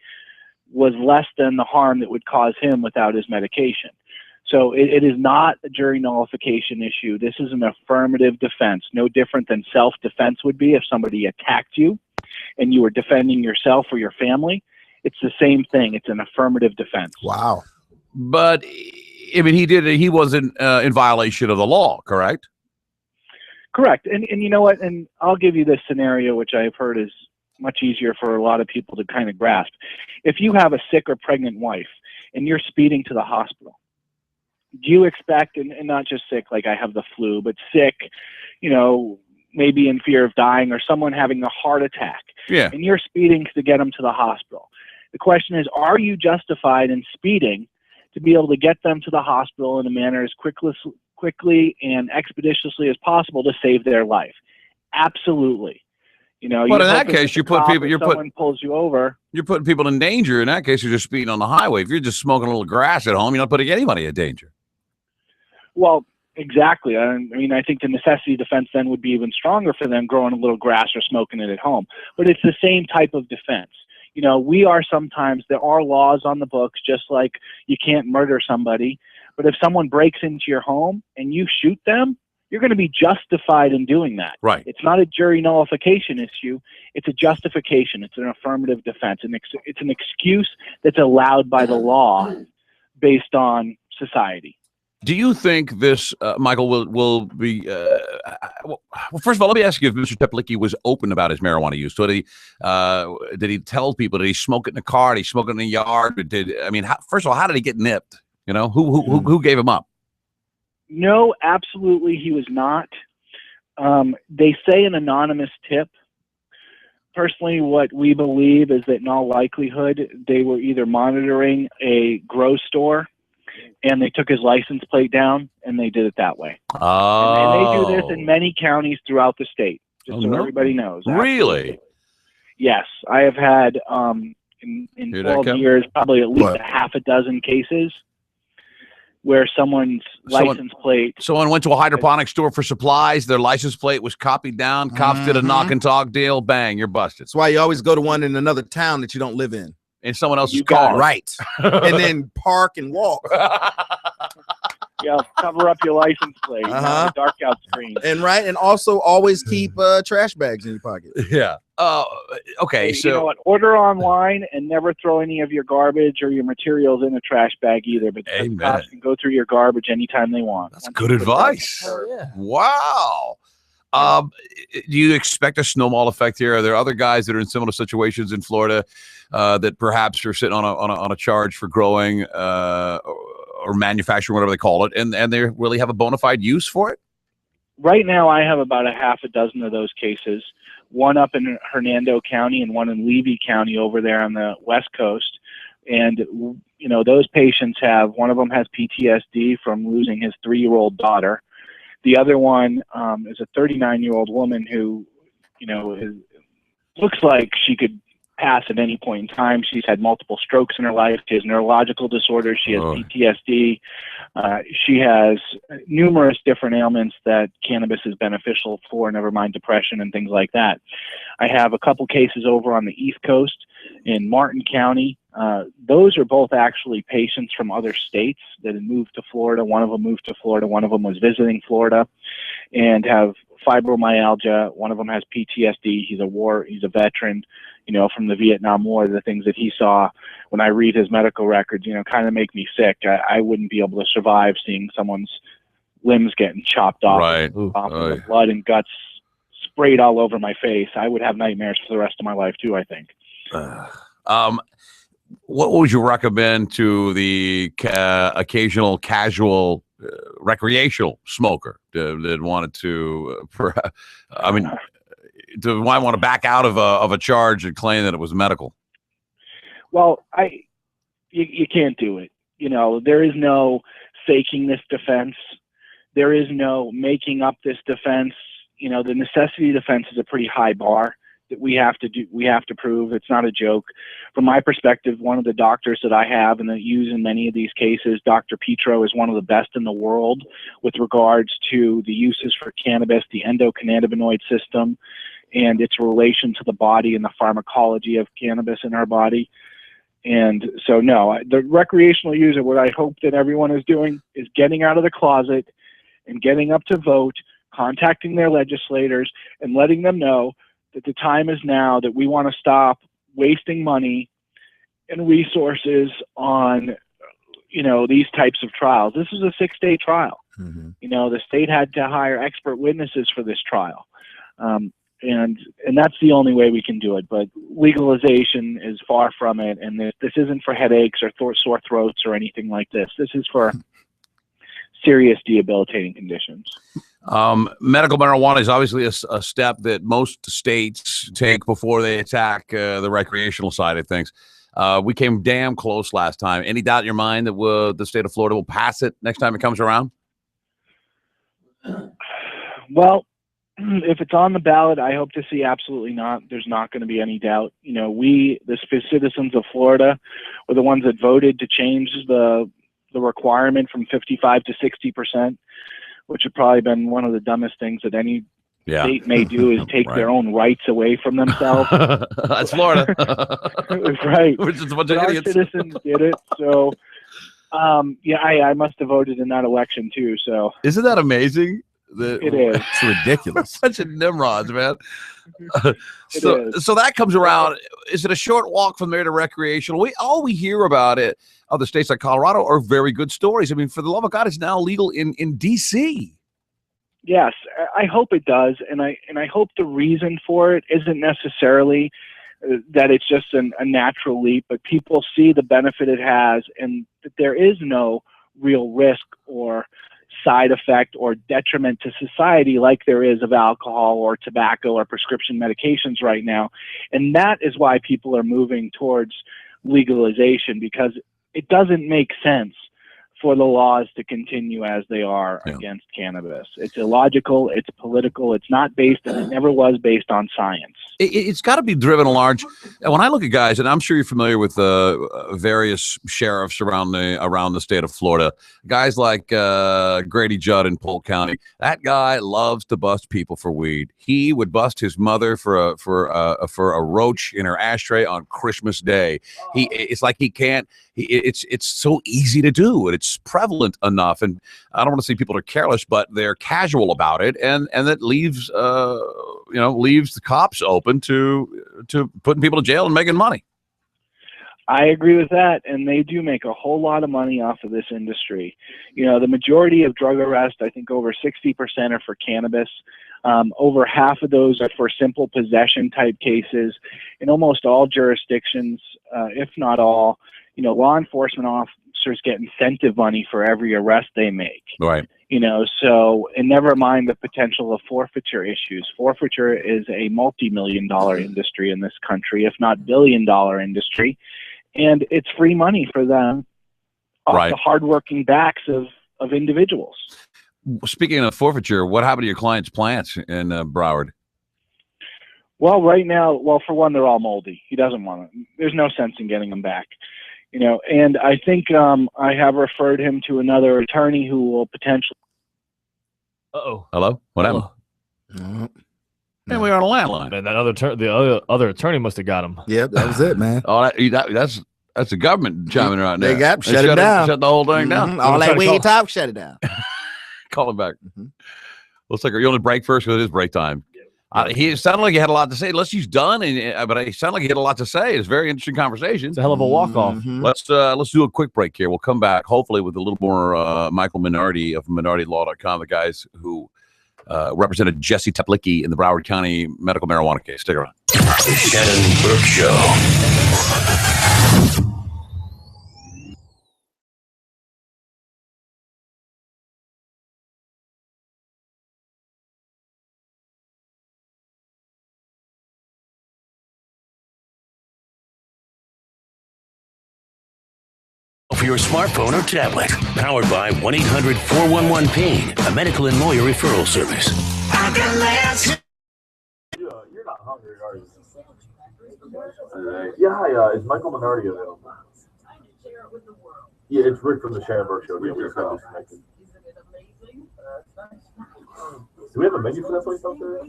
was less than the harm that would cause him without his medication. So it is not a jury nullification issue. This is an affirmative defense, no different than self-defense would be if somebody attacked you and you were defending yourself or your family. It's the same thing. It's an affirmative defense. Wow. But, I mean, he wasn't in violation of the law, correct? Correct. And you know what? And I'll give you this scenario, which I've heard is much easier for a lot of people to kind of grasp. If you have a sick or pregnant wife and you're speeding to the hospital, do you expect, and not just sick like I have the flu, but sick, maybe in fear of dying, or someone having a heart attack, and you're speeding to get them to the hospital? The question is, are you justified in speeding to be able to get them to the hospital in a manner as quickly and expeditiously as possible to save their life? Absolutely. But in that case, someone pulls you over. You're putting people in danger. In that case, you're just speeding on the highway. If you're just smoking a little grass at home, you're not putting anybody in danger. Well, exactly. I mean, I think the necessity defense then would be even stronger for them growing a little grass or smoking it at home. But it's the same type of defense. There are laws on the books, just like you can't murder somebody. But if someone breaks into your home and you shoot them, you're going to be justified in doing that. Right. It's not a jury nullification issue. It's a justification. It's an affirmative defense. It's an excuse that's allowed by the law based on society. Do you think this, Michael, will be? Well, first of all, let me ask you if Mr. Teplicki was open about his marijuana use. So did he tell people? Did he smoke it in the car? Did he smoke it in the yard? First of all, how did he get nipped? Who gave him up? No, absolutely, he was not. They say an anonymous tip. Personally, what we believe is that in all likelihood, they were either monitoring a grow store, and they took his license plate down, and they did it that way. Oh. And they do this in many counties throughout the state, just so everybody knows. Really? Yes. I have had, in 12 years, probably at least a half a dozen cases where someone's license plate... Someone went to a hydroponic store for supplies, their license plate was copied down, cops did a knock and talk deal, bang, you're busted. That's why you always go to one in another town that you don't live in. In someone else's car. Right. And then park and walk. Yeah, cover up your license plate. Dark out screen. And also always keep trash bags in your pocket. Yeah. Okay. So you know what? Order online and never throw any of your garbage or your materials in a trash bag either. But the cops can go through your garbage anytime they want. That's good advice. Wow. Do you expect a snowball effect here? Are there other guys that are in similar situations in Florida that perhaps are sitting on a charge for growing or manufacturing, whatever they call it, and they really have a bona fide use for it? Right now, I have about a half a dozen of those cases, one up in Hernando County and one in Levy County over there on the West Coast. And, those patients one of them has PTSD from losing his 3-year-old daughter. The other one is a 39-year-old woman who, looks like she could pass at any point in time. She's had multiple strokes in her life. She has neurological disorders. She has PTSD. She has numerous different ailments that cannabis is beneficial for, never mind depression and things like that. I have a couple cases over on the East Coast in Martin County. Those are both actually patients from other states that had moved to Florida. One of them moved to Florida. One of them was visiting Florida and have fibromyalgia. One of them has PTSD. He's a veteran, from the Vietnam War. The things that he saw, when I read his medical records, kind of make me sick. I wouldn't be able to survive seeing someone's limbs getting chopped off, Right. and the blood and guts sprayed all over my face. I would have nightmares for the rest of my life too, I think. What would you recommend to the occasional casual recreational smoker that wanted to, might want to back out of a charge and claim that it was medical? Well, you can't do it. There is no faking this defense. There is no making up this defense. The necessity defense is a pretty high bar that we have to prove. It's not a joke. From my perspective, one of the doctors that I have and that use in many of these cases, Dr. Petro, is one of the best in the world with regards to the uses for cannabis, the endocannabinoid system, and its relation to the body and the pharmacology of cannabis in our body. And so, no, the recreational user, what I hope that everyone is doing is getting out of the closet and getting up to vote, contacting their legislators and letting them know that the time is now, that we want to stop wasting money and resources on, these types of trials. This is a 6-day trial. Mm-hmm. The state had to hire expert witnesses for this trial. And that's the only way we can do it. But legalization is far from it. And this isn't for headaches or sore throats or anything like this. This is for serious debilitating conditions. Medical marijuana is obviously a step that most states take before they attack the recreational side of things. We came damn close last time. Any doubt in your mind that the state of Florida will pass it next time it comes around? Well, if it's on the ballot, I hope to see absolutely not. There's not going to be any doubt. We, the citizens of Florida, were the ones that voted to change the requirement from 55 to 60%, which have probably been one of the dumbest things that any state may do, is take their own rights away from themselves. That's Florida. Right. Which is a bunch But of our idiots. citizens did it. So, I must have voted in that election too. So Isn't that amazing? It is. It's ridiculous. Such a Nimrods, man. It So that comes around. Is it a short walk from there to recreational? All we hear about it, other states like Colorado, are very good stories. I mean, for the love of God, it's now legal in D.C. Yes, I hope it does, and I hope the reason for it isn't necessarily that it's just a natural leap, but people see the benefit it has, and that there is no real risk or side effect or detriment to society like there is of alcohol or tobacco or prescription medications right now. And that is why people are moving towards legalization, because it doesn't make sense for the laws to continue as they are against cannabis. It's illogical, it's political, it's not based, and it never was based on science. It's got to be driven a large. And when I look at guys, and I'm sure you're familiar with various sheriffs around the state of Florida, guys like Grady Judd in Polk County. That guy loves to bust people for weed. He would bust his mother for a roach in her ashtray on Christmas Day. It's like he can't. It's so easy to do, and it's prevalent enough. And I don't want to say people are careless, but they're casual about it, and that leaves leaves the cops open to putting people to jail and making money. I agree with that, and they do make a whole lot of money off of this industry. The majority of drug arrests, I think over 60% are for cannabis. Over half of those are for simple possession type cases. In almost all jurisdictions, if not all, law enforcement officers get incentive money for every arrest they make. Right. So, and never mind the potential of forfeiture issues. Forfeiture is a multi-million-dollar industry in this country, if not billion-dollar industry. And it's free money for them off the hardworking backs of individuals. Speaking of forfeiture, what happened to your client's plants in Broward? Well, right now, for one, they're all moldy. He doesn't want them. There's no sense in getting them back. And I think I have referred him to another attorney who will potentially. Uh-oh. Hello? What happened? And we are on a landline. Man, the other attorney must have got him. Yep, that was it, man. Oh, that's the government chiming right now. They shut it down. Shut the whole thing down. All that weed talk, shut it down. Call him back. Looks like you want to break first because it is break time. He sounded like he had a lot to say. Unless he's done, but he sounded like he had a lot to say. It's a very interesting conversation. It's a hell of a walk-off. Let's do a quick break here. We'll come back, hopefully, with a little more Michael Minardi of MinardiLaw.com, the guys who represented Jesse Teplicki in the Broward County medical marijuana case. Stick around. The Shannon Burke Show. For your smartphone or tablet, powered by 1-800-411-PAIN, a medical and lawyer referral service. You're not hungry, are you? Yeah, hi, is Michael Minardi available? Yeah, it's Rick from the Shannon Burke Show. Yeah, we just got disconnected. Do we have a menu for that place out there?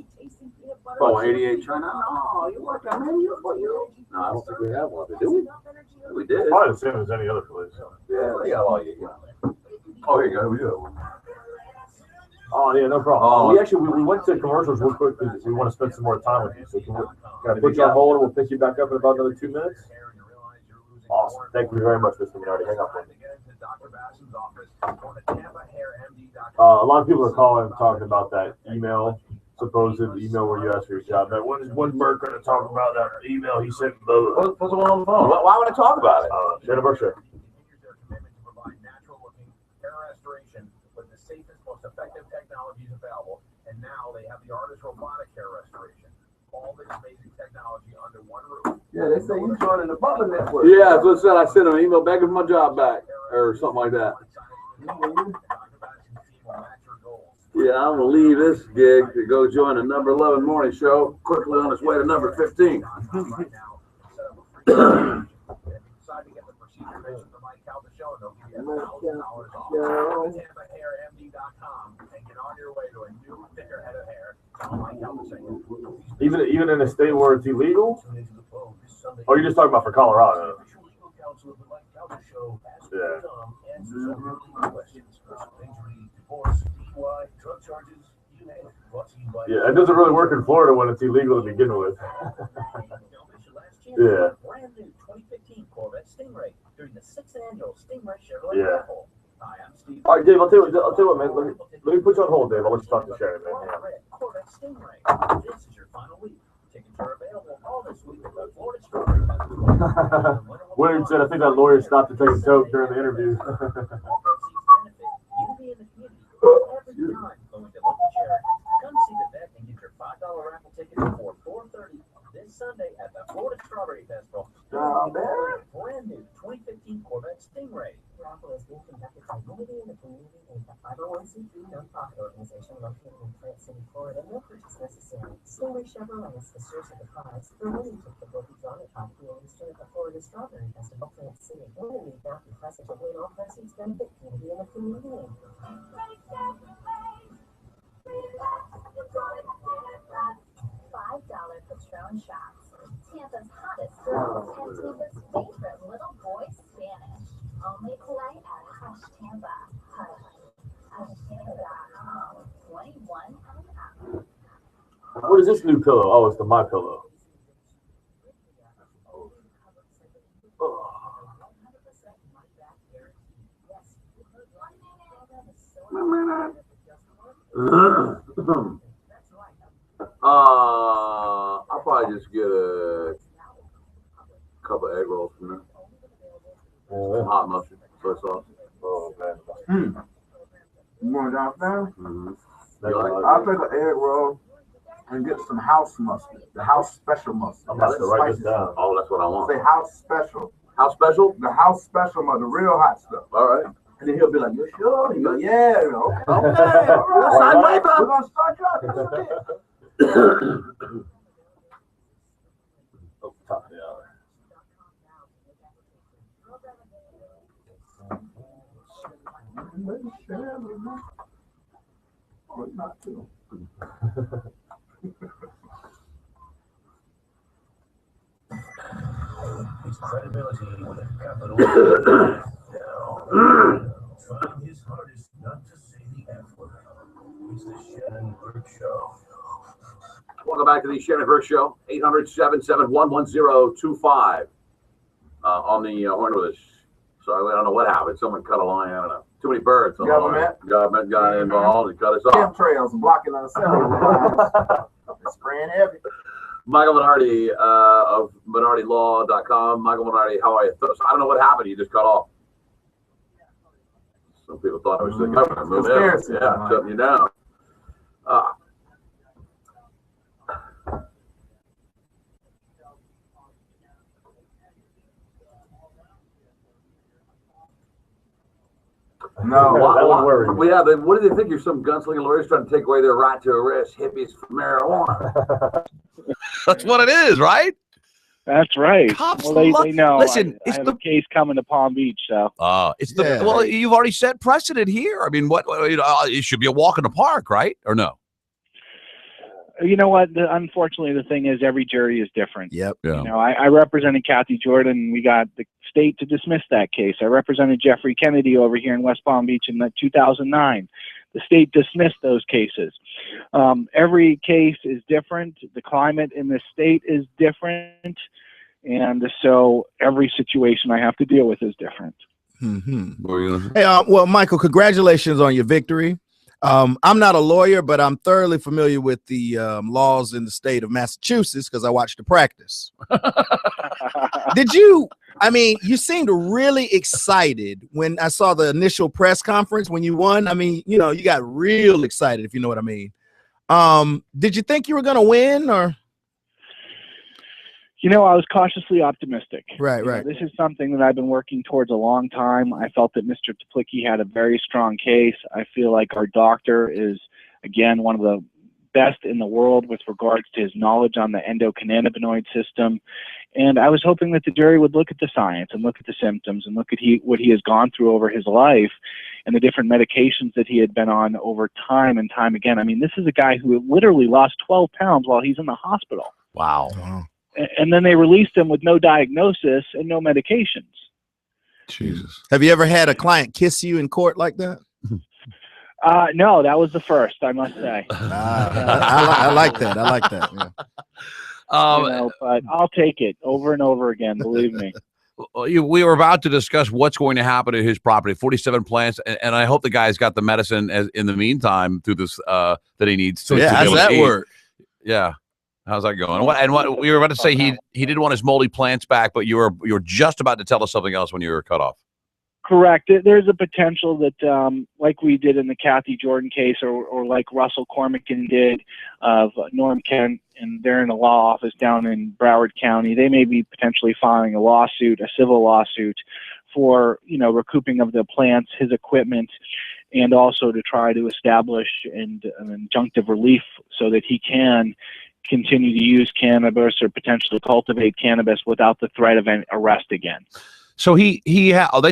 Oh, 88 China? No, you want that menu for you? No, I don't think we have one. Do we? We did. Probably the same as any other place. Yeah, they got all you got. Oh, here you go. We do have one. Oh, yeah, no problem. We went to commercials real quick because we want to spend some more time with you. So can I put you on hold and we'll pick you back up in about another 2 minutes? Awesome. Thank you very much, Mr. Minardi. Hang up on me. A lot of people are calling and talking about that supposed email where you asked for your job. Now, when's Burke going to talk about that email he sent? What's the one on the phone? Why would I talk about it? Shannon Burke Show. With the safest, most effective technologies available, and now they have the Artist robotic hair restoration. All this amazing technology under one roof. Yeah, they say you joining the Butler Network. Yeah, that's what I said. I sent him an email begging for my job back or something like that. Yeah, I'm gonna leave this gig to go join the number 11 morning show. Quickly on its way to number 15. Even in a state where it's illegal? Oh, you're just talking about for Colorado? Yeah. Yeah, it doesn't really work in Florida when it's illegal to begin with. Yeah. Brand new 2015 Corvette Stingray during the 6th annual Stingray Chevrolet Yeah. Raffle. Hi, I'm Steve. All right, Dave, I'll tell you what, man. Let me put you on hold, Dave. I'll let you talk to Shannon, man. Corvette Stingray. This is your final week. Tickets are available all this week at the Florida Strawberry Festival. Willard said, I think that lawyer stopped to take a toke during the interview. You'll be in the community every time going to local charity. Come see the vet and get your $5 raffle ticket before 4:30 this Sunday at the Florida Strawberry Festival. Brand new 2015 Corvette Stingray. Raffle is being conducted by Unity in the Community and a 501c3 nonprofit organization located in Plant City, Florida. No purchase necessary. Stingray Chevrolet is the source of the prize. The winning ticket will be drawn at 5 p.m. Eastern at the Florida Strawberry Festival, Plant City. Winner need not be present to win. All proceeds benefit Unity in the Community. $5 Patron shots. Tampa's hottest girls and Tampa's favorite little boy Spanish. Only play at Hush Tampa. HushTampa.com. 21 and up. What is this new pillow? Oh, it's the My Pillow. I'll probably just get a couple egg rolls from there. Some hot mustard, soy sauce. Oh, man. You going downstairs? I'll take an egg roll and get some house mustard, the house special mustard. I'm about to write this down. Oh, that's what I want. Say house special. House special? The house special mustard, the real hot stuff. All right. And then he'll be like, you sure? He'll go, yeah. You know, okay. We're Sign right going up. to start you out. Or not to. It's credibility with a capital now. Trying his hardest not to say the F word. It's the Shannon Burke Show. Welcome back to the Shannon Burke Show. 800-771-1025 on the horn with us. So I don't know what happened. Someone cut a line. I don't know. Too many birds. On Government. The line. Government got involved and cut us off. Chemtrails blocking us out. It's spraying heavy. Michael Minardi of MinardiLaw.com. Michael Minardi, how are you? I don't know what happened. You just cut off. Some people thought it was the government moving in. Yeah, shutting you down. No, what do they think? You're some gunslinger lawyers trying to take away their right to arrest hippies for marijuana. That's what it is, right? That's right. Cops well, they know. Listen, I have a case coming to Palm Beach, so. It's the well. You've already set precedent here. I mean, it should be a walk in the park, right? Or no? You know what? Unfortunately, the thing is, every jury is different. Yep. Yeah. You know, I represented Kathy Jordan. We got the state to dismiss that case. I represented Jeffrey Kennedy over here in West Palm Beach in 2009. The state dismissed those cases. Every case is different. The climate in the state is different. And so every situation I have to deal with is different. Mm-hmm. Hey, well, Michael, congratulations on your victory. I'm not a lawyer, but I'm thoroughly familiar with the laws in the state of Massachusetts because I watched the practice. You seemed really excited when I saw the initial press conference when you won. I mean, you got real excited, if you know what I mean. Did you think you were going to win or? I was cautiously optimistic. Right. This is something that I've been working towards a long time. I felt that Mr. Teplicki had a very strong case. I feel like our doctor is, again, one of the best in the world with regards to his knowledge on the endocannabinoid system. And I was hoping that the jury would look at the science and look at the symptoms and look at what he has gone through over his life and the different medications that he had been on over time and time again. I mean, this is a guy who literally lost 12 pounds while he's in the hospital. Wow. And then they released him with no diagnosis and no medications. Jesus. Have you ever had a client kiss you in court like that? No, that was the first, I must say. I like that. I like that. Yeah. But I'll take it over and over again, believe me. We were about to discuss what's going to happen to his property, 47 plants, and I hope the guy's got the medicine in the meantime through this that he needs. So how's that work? Yeah. How's that going? What we were about to say, he didn't want his moldy plants back, but you were just about to tell us something else when you were cut off. Correct. There's a potential that, like we did in the Kathy Jordan case, or like Russell Cormican did of Norm Kent, and they're in a law office down in Broward County. They may be potentially filing a civil lawsuit for recouping of the plants, his equipment, and also to try to establish an injunctive relief so that he can continue to use cannabis or potentially cultivate cannabis without the threat of an arrest again. So they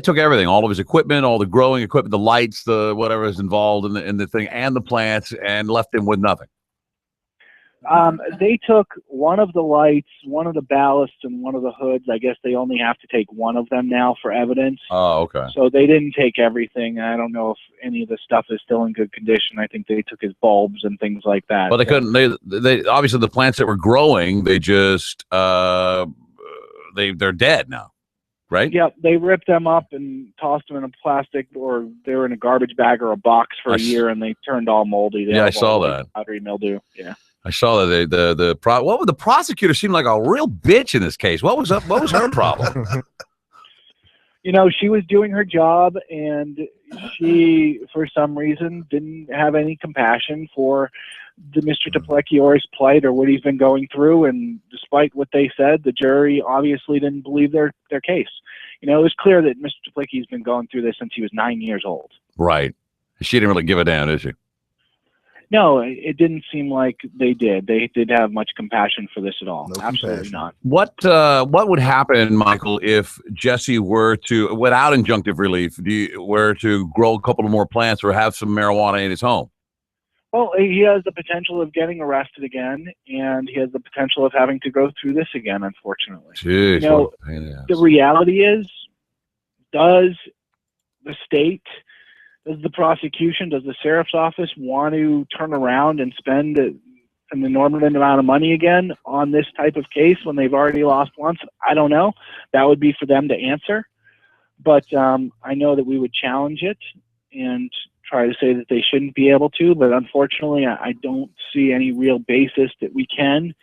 took everything, all of his equipment, all the growing equipment, the lights, the whatever is involved in the thing, and the plants, and left him with nothing. They took one of the lights, one of the ballasts, and one of the hoods. I guess they only have to take one of them now for evidence. Oh, okay. So they didn't take everything. I don't know if any of the stuff is still in good condition. I think they took his bulbs and things like that. But they couldn't. They obviously the plants that were growing, they just they're dead now, right? Yep, they ripped them up and tossed them in a plastic, or they were in a garbage bag or a box for a year, and they turned all moldy. I saw that. Powdery mildew. Yeah. I saw that the prosecutor seemed like a real bitch in this case. What was her problem? She was doing her job, and she, for some reason, didn't have any compassion for the Mr. Teplicki or his plight or what he's been going through. And despite what they said, the jury obviously didn't believe their case. It was clear that Mr. Teplicki's been going through this since he was 9 years old. Right. She didn't really give a damn, did she? No, it didn't seem like they did. They did have much compassion for this at all. No Absolutely compassion. not. What would happen, Michael, if Jesse were to, without injunctive relief, were to grow a couple of more plants or have some marijuana in his home? Well, he has the potential of getting arrested again, and he has the potential of having to go through this again, unfortunately. Jeez, you know, what a pain in the ass. the reality is, does the state, does the prosecution, does the sheriff's office want to turn around and spend an enormous amount of money again on this type of case when they've already lost once? I don't know. That would be for them to answer. But I know that we would challenge it and try to say that they shouldn't be able to. But unfortunately, I don't see any real basis that we can,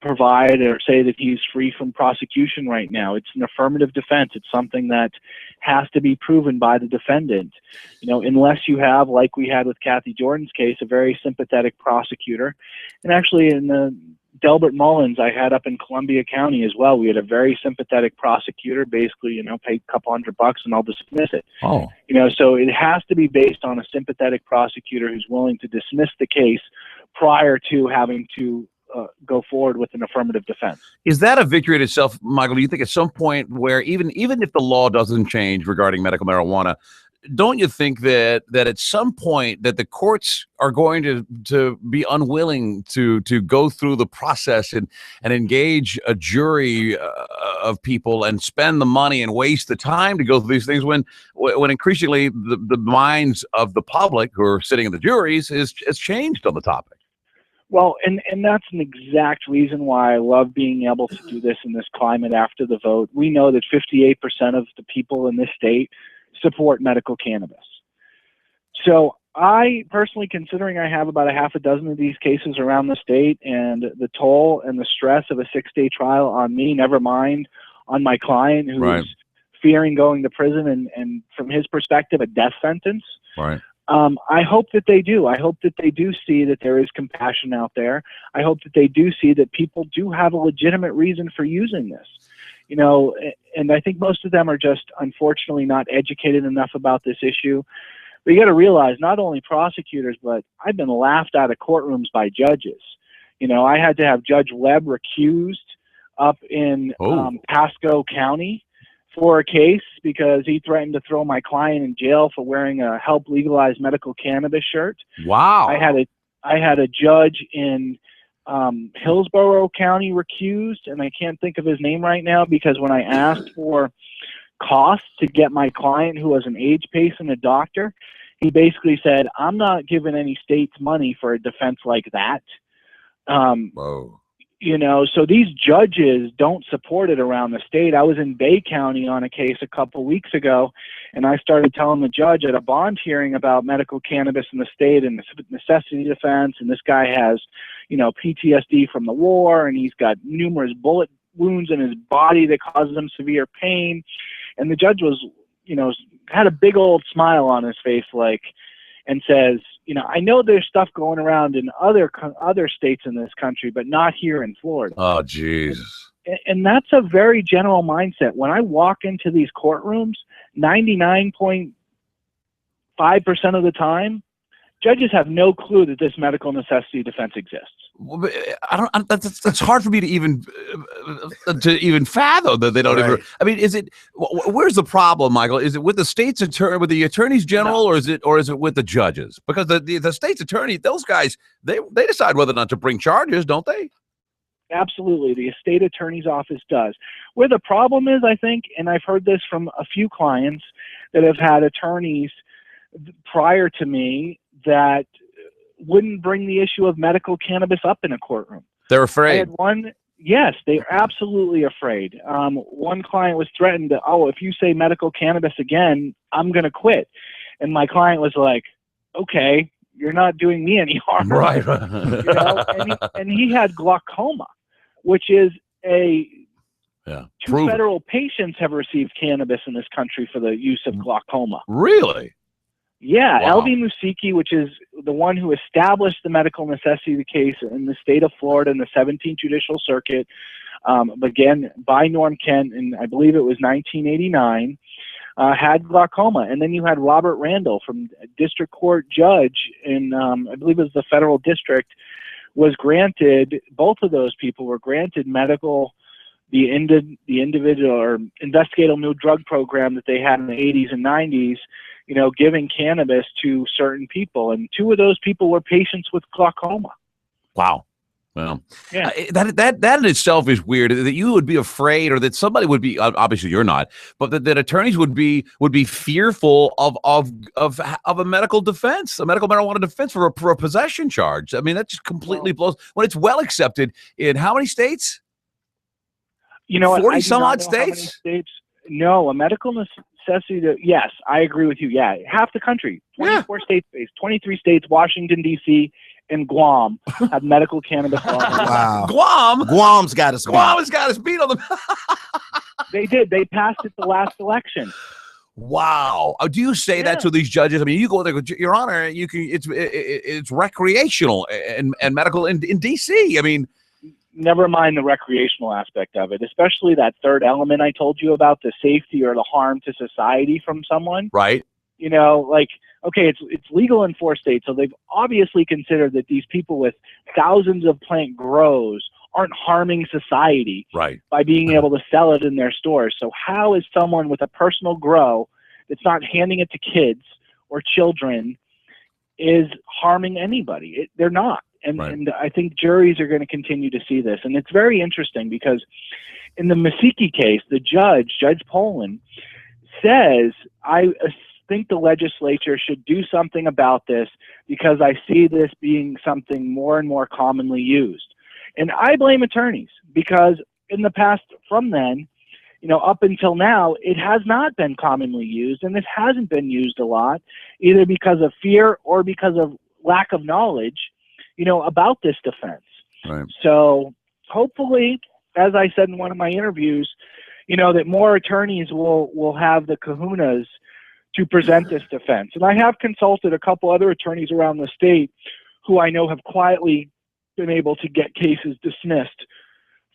provide or say that he's free from prosecution right now. It's an affirmative defense. It's something that has to be proven by the defendant. Unless you have, like we had with Kathy Jordan's case, a very sympathetic prosecutor. And actually in the Delbert Mullins I had up in Columbia County as well, we had a very sympathetic prosecutor, basically, pay a couple $100 and I'll dismiss it. Oh. So it has to be based on a sympathetic prosecutor who's willing to dismiss the case prior to having to go forward with an affirmative defense. Is that a victory in itself, Michael? Do you think at some point where even if the law doesn't change regarding medical marijuana, don't you think that at some point that the courts are going to be unwilling to go through the process and engage a jury of people and spend the money and waste the time to go through these things when increasingly the minds of the public who are sitting in the juries has changed on the topic? Well, and that's an exact reason why I love being able to do this in this climate after the vote. We know that 58% of the people in this state support medical cannabis. So I personally, considering I have about a half a dozen of these cases around the state, and the toll and the stress of a 6-day trial on me, never mind on my client who's Right. fearing going to prison and from his perspective, a death sentence. Right. I hope that they do. I hope that they do see that there is compassion out there. I hope that they do see that people do have a legitimate reason for using this. And I think most of them are just unfortunately not educated enough about this issue. But you got to realize, not only prosecutors, but I've been laughed out of courtrooms by judges. I had to have Judge Webb recused up in Pasco County for a case because he threatened to throw my client in jail for wearing a Help Legalize Medical Cannabis shirt. Wow. I had a judge in Hillsborough County recused, and I can't think of his name right now because when I asked for costs to get my client, who was an age patient, a doctor, he basically said, I'm not giving any states money for a defense like that. Whoa. So these judges don't support it around the state. I was in Bay County on a case a couple weeks ago, and I started telling the judge at a bond hearing about medical cannabis in the state and the necessity defense, and this guy has, PTSD from the war, and he's got numerous bullet wounds in his body that causes him severe pain. And the judge was, had a big old smile on his face, and says, I know there's stuff going around in other states in this country, but not here in Florida. Oh, Jesus. And that's a very general mindset. When I walk into these courtrooms, 99.5% of the time, judges have no clue that this medical necessity defense exists. Well, that's hard for me to even fathom that they don't Right. even. I mean, is it? Where's the problem, Michael? Is it with the state's attorney, with the attorneys general, or is it with the judges? Because the state's attorney, those guys, they decide whether or not to bring charges, don't they? Absolutely, the state attorney's office does. Where the problem is, I think, and I've heard this from a few clients that have had attorneys prior to me that wouldn't bring the issue of medical cannabis up in a courtroom. They're I afraid. had one, yes, they're absolutely afraid. One client was threatened that, if you say medical cannabis again, I'm going to quit. And my client was like, okay, you're not doing me any harm. Right. And he had glaucoma, which is two Prove it. federal patients have received cannabis in this country for the use of glaucoma. Really? Yeah, Wow. L.V. Musiki, which is the one who established the medical necessity case in the state of Florida in the 17th Judicial Circuit, again, by Norm Kent, and I believe it was 1989. had glaucoma. And then you had Robert Randall from district court judge in, I believe it was the federal district, was granted, both of those people were granted medical, the individual or investigative new drug program that they had in the 80s and 90s, you know, giving cannabis to certain people. And two of those people were patients with glaucoma. Wow. Well, yeah. That in itself is weird, that you would be afraid, or that somebody would be, obviously you're not, but that attorneys would be fearful of a medical defense, a medical marijuana defense for a possession charge. I mean, that just completely blows, when it's well accepted in how many states? You know, 40 some odd states? No, a medical necessity. Yes, I agree with you. Yeah, half the country, 24 states, 23 states, Washington D.C. and Guam have medical cannabis laws. Wow. Guam's got us. Guam has got us beat on the. They did. They passed it the last election. Wow. Do you say that to these judges? I mean, you go there, Your Honor, you can. It's recreational and medical in D.C. I mean. Never mind the recreational aspect of it, especially that third element I told you about, the safety or the harm to society from someone. Right. You know, like, okay, it's legal in 4 states, so they've obviously considered that these people with thousands of plant grows aren't harming society by being able to sell it in their stores. So how is someone with a personal grow that's not handing it to kids or children is harming anybody? They're not. And I think juries are going to continue to see this. And it's very interesting because in the Masiki case, the Judge Poland, says, I think the legislature should do something about this because I see this being something more and more commonly used. And I blame attorneys because in the past from then, you know, up until now, it has not been commonly used, and it hasn't been used a lot, either because of fear or because of lack of knowledge, you know, about this defense. Right. So hopefully, as I said in one of my interviews, you know, that more attorneys will have the kahunas to present this defense. And I have consulted a couple other attorneys around the state who I know have quietly been able to get cases dismissed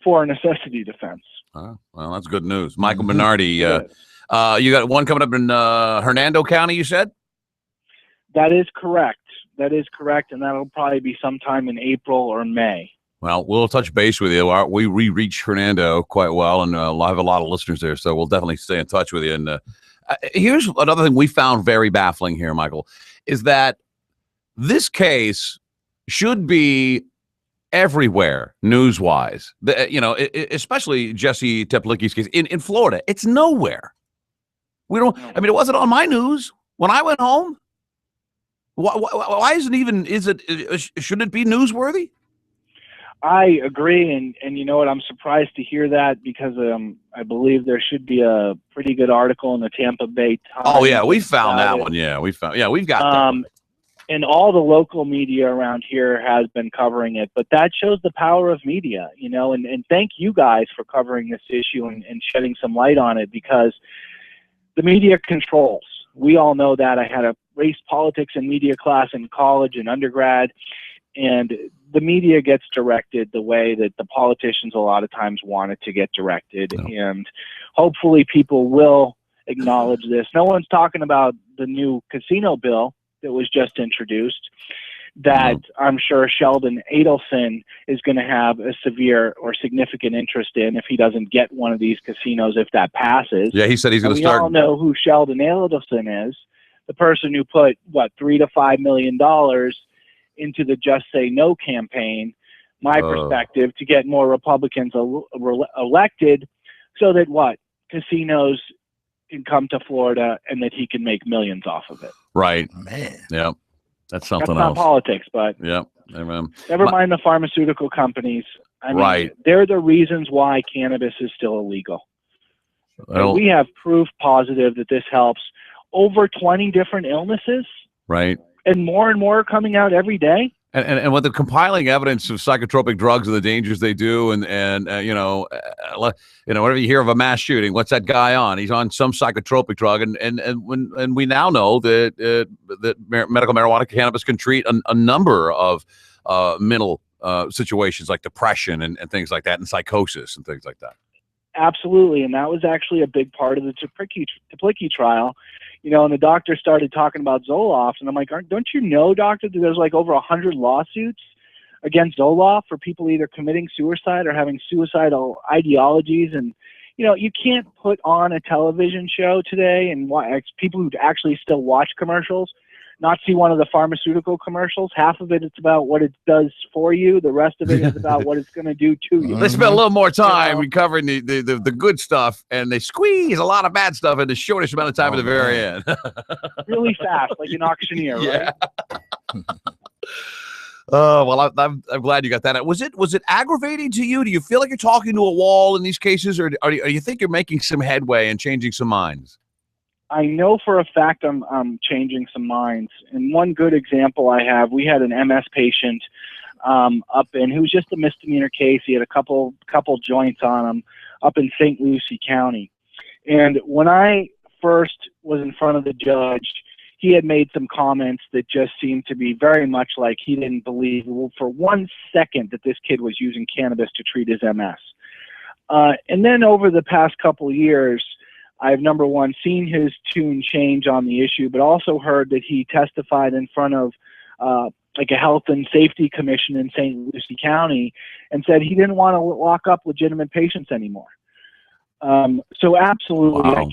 for a necessity defense. Well, that's good news. Michael Bernardi, you got one coming up in Hernando County, you said? That is correct. That is correct, and that'll probably be sometime in April or May. Well, we'll touch base with you. We reach Hernando quite well, and I have a lot of listeners there, so we'll definitely stay in touch with you. And here's another thing we found very baffling here, Michael, is that this case should be everywhere news-wise. You know, especially Jesse Teplicki's case in Florida. It's nowhere. We don't. I mean, it wasn't on my news when I went home. Why isn't even? Should it be newsworthy? I agree, and you know what? I'm surprised to hear that because I believe there should be a pretty good article in the Tampa Bay Times. Oh yeah, we found that one. Yeah, we've got that. And all the local media around here has been covering it, but that shows the power of media, you know. And thank you guys for covering this issue and shedding some light on it because the media controls. We all know that. I had a race, politics, and media class in college and undergrad, and the media gets directed the way that the politicians a lot of times want it to get directed. And hopefully people will acknowledge this. No one's talking about the new casino bill that was just introduced that I'm sure Sheldon Adelson is going to have a severe or significant interest in if he doesn't get one of these casinos if that passes. Yeah, he said he's going to start. We all know who Sheldon Adelson is, the person who put, $3 to $5 million into the Just Say No campaign, my perspective, to get more Republicans elected so that casinos can come to Florida and that he can make millions off of it. Right. Man. Yeah. That's something That's else. not politics, but yeah. Never mind the pharmaceutical companies. I mean, they're the reasons why cannabis is still illegal. Well, we have proof positive that this helps over 20 different illnesses. Right. And more coming out every day. And with the compiling evidence of psychotropic drugs and the dangers they do, and whenever you hear of a mass shooting, what's that guy on? He's on some psychotropic drug, and we now know that medical marijuana cannabis can treat a number of mental situations like depression and things like that, and psychosis and things like that. Absolutely, and that was actually a big part of the Teplicki trial. You know, and the doctor started talking about Zoloft, and I'm like, don't you know, doctor, that there's like over 100 lawsuits against Zoloft for people either committing suicide or having suicidal ideologies? And, you know, you can't put on a television show today and people who actually still watch commercials not see one of the pharmaceutical commercials. Half of it, it's about what it does for you. The rest of it is about what it's going to do to you. They spend a little more time covering the good stuff, and they squeeze a lot of bad stuff in the shortest amount of time at the very end. Really fast, like an auctioneer, right? Well, I'm glad you got that. Was it aggravating to you? Do you feel like you're talking to a wall in these cases, or do you think you're making some headway and changing some minds? I know for a fact I'm changing some minds. And one good example I have, we had an MS patient who was just a misdemeanor case. He had a couple joints on him up in St. Lucie County. And when I first was in front of the judge, he had made some comments that just seemed to be very much like he didn't believe for 1 second that this kid was using cannabis to treat his MS. And then over the past couple of years, I've, number one, seen his tune change on the issue, but also heard that he testified in front of like a health and safety commission in St. Lucie County and said he didn't want to lock up legitimate patients anymore. So absolutely Wow.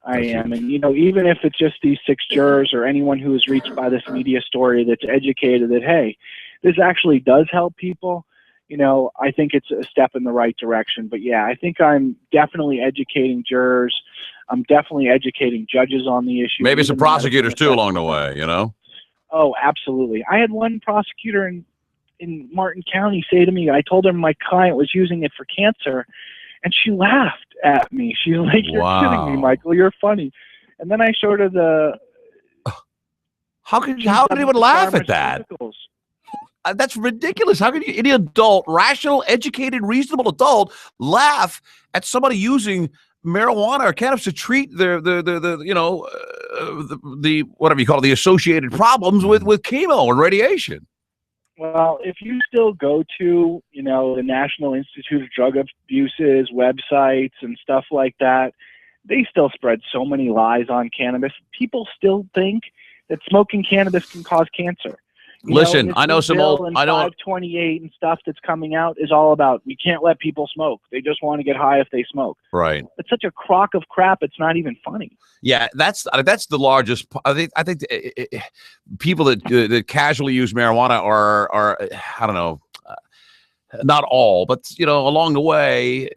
I am. And, you know, even if it's just these 6 jurors or anyone who is reached by this media story that's educated that, hey, this actually does help people, you know, I think it's a step in the right direction. But yeah, I think I'm definitely educating jurors. I'm definitely educating judges on the issue. Maybe some prosecutors too along the way, you know? Oh, absolutely. I had one prosecutor in Martin County say to me, I told her my client was using it for cancer, and she laughed at me. She's like, "You're kidding me, Michael. You're funny." And then I showed her the. How could anyone laugh at that? That's ridiculous. How could any adult, rational, educated, reasonable adult, laugh at somebody using marijuana or cannabis to treat the whatever you call it, the associated problems with chemo and radiation? Well, if you still go to, you know, the National Institute of Drug Abuse's websites and stuff like that, they still spread so many lies on cannabis. People still think that smoking cannabis can cause cancer. Listen, I know some old. I know 528 and stuff that's coming out is all about we can't let people smoke. They just want to get high if they smoke. Right. It's such a crock of crap. It's not even funny. Yeah, that's the largest. I think people that casually use marijuana are I don't know, not all, but you know, along the way,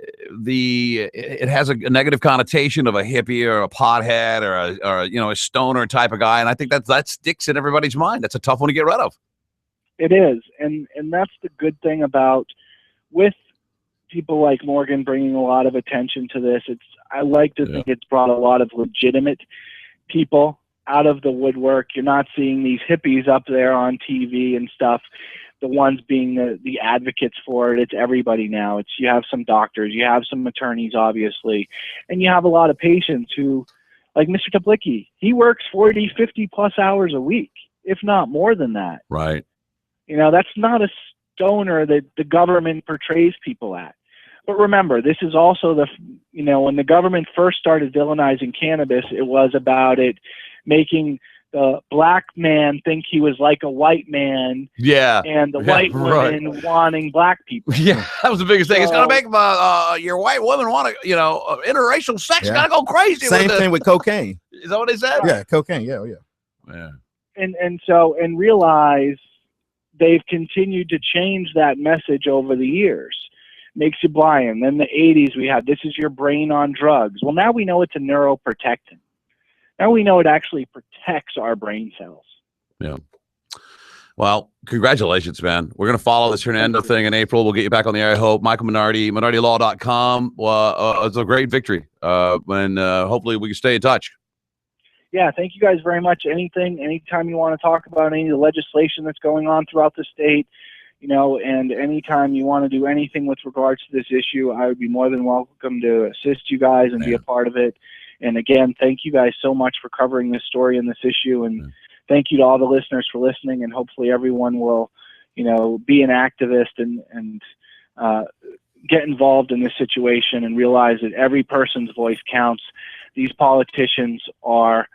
it has a negative connotation of a hippie or a pothead or you know, a stoner type of guy, and I think that sticks in everybody's mind. That's a tough one to get rid of. It is, and that's the good thing about with people like Morgan bringing a lot of attention to this. I like to think it's brought a lot of legitimate people out of the woodwork. You're not seeing these hippies up there on TV and stuff. The ones being the advocates for it. It's everybody now. You have some doctors, you have some attorneys, obviously, and you have a lot of patients who, like Mr. Teplicki, he works 40, 50 plus hours a week, if not more than that. Right. You know, that's not a stoner that the government portrays people at. But remember, this is also when the government first started villainizing cannabis, it was about it making the black man think he was like a white man. Yeah. And the white woman wanting black people. Yeah, that was the biggest thing. It's going to make your white woman want to, interracial sex. Yeah. Got to go crazy. Same thing with cocaine. Is that what they said? Yeah, cocaine. Yeah. Yeah. And realize they've continued to change that message over the years. Makes you blind. Then the 80s, we had, this is your brain on drugs. Well, now we know it's a neuroprotectant. Now we know it actually protects our brain cells. Yeah. Well, congratulations, man. We're going to follow this Hernando thing in April. We'll get you back on the air, I hope. Michael Minardi, MinardiLaw.com. It's a great victory. And hopefully we can stay in touch. Yeah, thank you guys very much. Anytime you want to talk about any of the legislation that's going on throughout the state, and anytime you want to do anything with regards to this issue, I would be more than welcome to assist you guys and be a part of it. And again, thank you guys so much for covering this story and this issue. And thank you to all the listeners for listening. And hopefully everyone will, be an activist and get involved in this situation and realize that every person's voice counts. These politicians are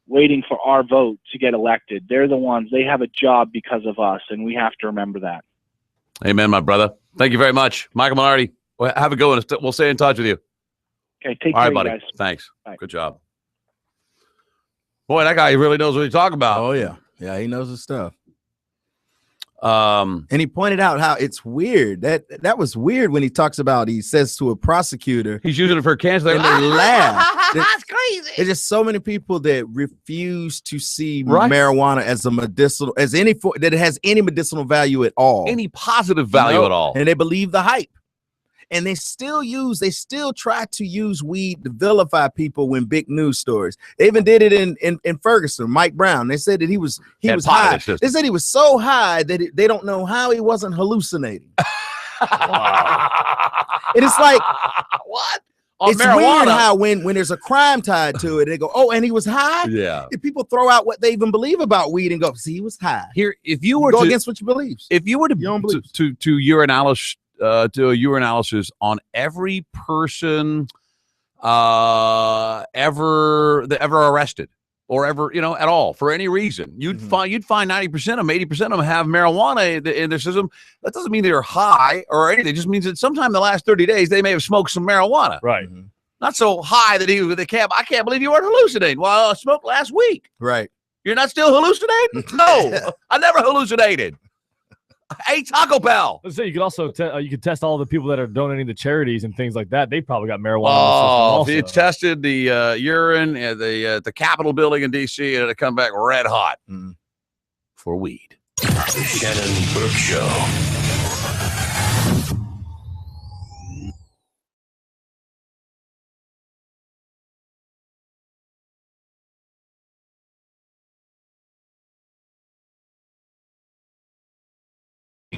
waiting for our vote to get elected. They're the ones, they have a job because of us, and we have to remember that. Amen, my brother. Thank you very much. Michael Minardi, well, have a good one. We'll stay in touch with you. Okay, take All care, right, buddy. you guys. Thanks. Bye. Good job. Boy, that guy really knows what he's talking about. Oh, yeah. Yeah, he knows his stuff. And he pointed out how it's weird. That was weird when he talks about, he says to a prosecutor, he's using it for cancer. And they laugh. That's crazy. There's just so many people that refuse to see Right. marijuana as a medicinal, as any that it has any medicinal value at all, Any positive value at all. and they believe the hype. And they still try to use weed to vilify people when big news stories. They even did it in Ferguson, Mike Brown. They said that he was Had high. pot in his system. They said he was so high that they don't know how he wasn't hallucinating. And it's like, what? On it's marijuana. weird how when there's a crime tied to it, they go, oh, and he was high. Yeah. If people throw out what they even believe about weed and go, see, he was high. Here, if you were go to, against what you believe. if you were to Your own beliefs. to urinalysis, do a urinalysis on every person ever arrested or ever, at all for any reason, you'd find 90% of them, 80% of them have marijuana in their system. That doesn't mean they're high or anything. It just means that sometime in the last 30 days they may have smoked some marijuana. Right. Not so high that I can't believe you weren't hallucinating. Well, I smoked last week. Right. You're not still hallucinating? No, I never hallucinated. I ate Taco Bell. Let's say you could also you could test all the people that are donating to charities and things like that. They probably got marijuana. Oh, in if the you system tested the urine at the Capitol building in D.C., it'd come back red hot for weed. The Shannon Burke Show.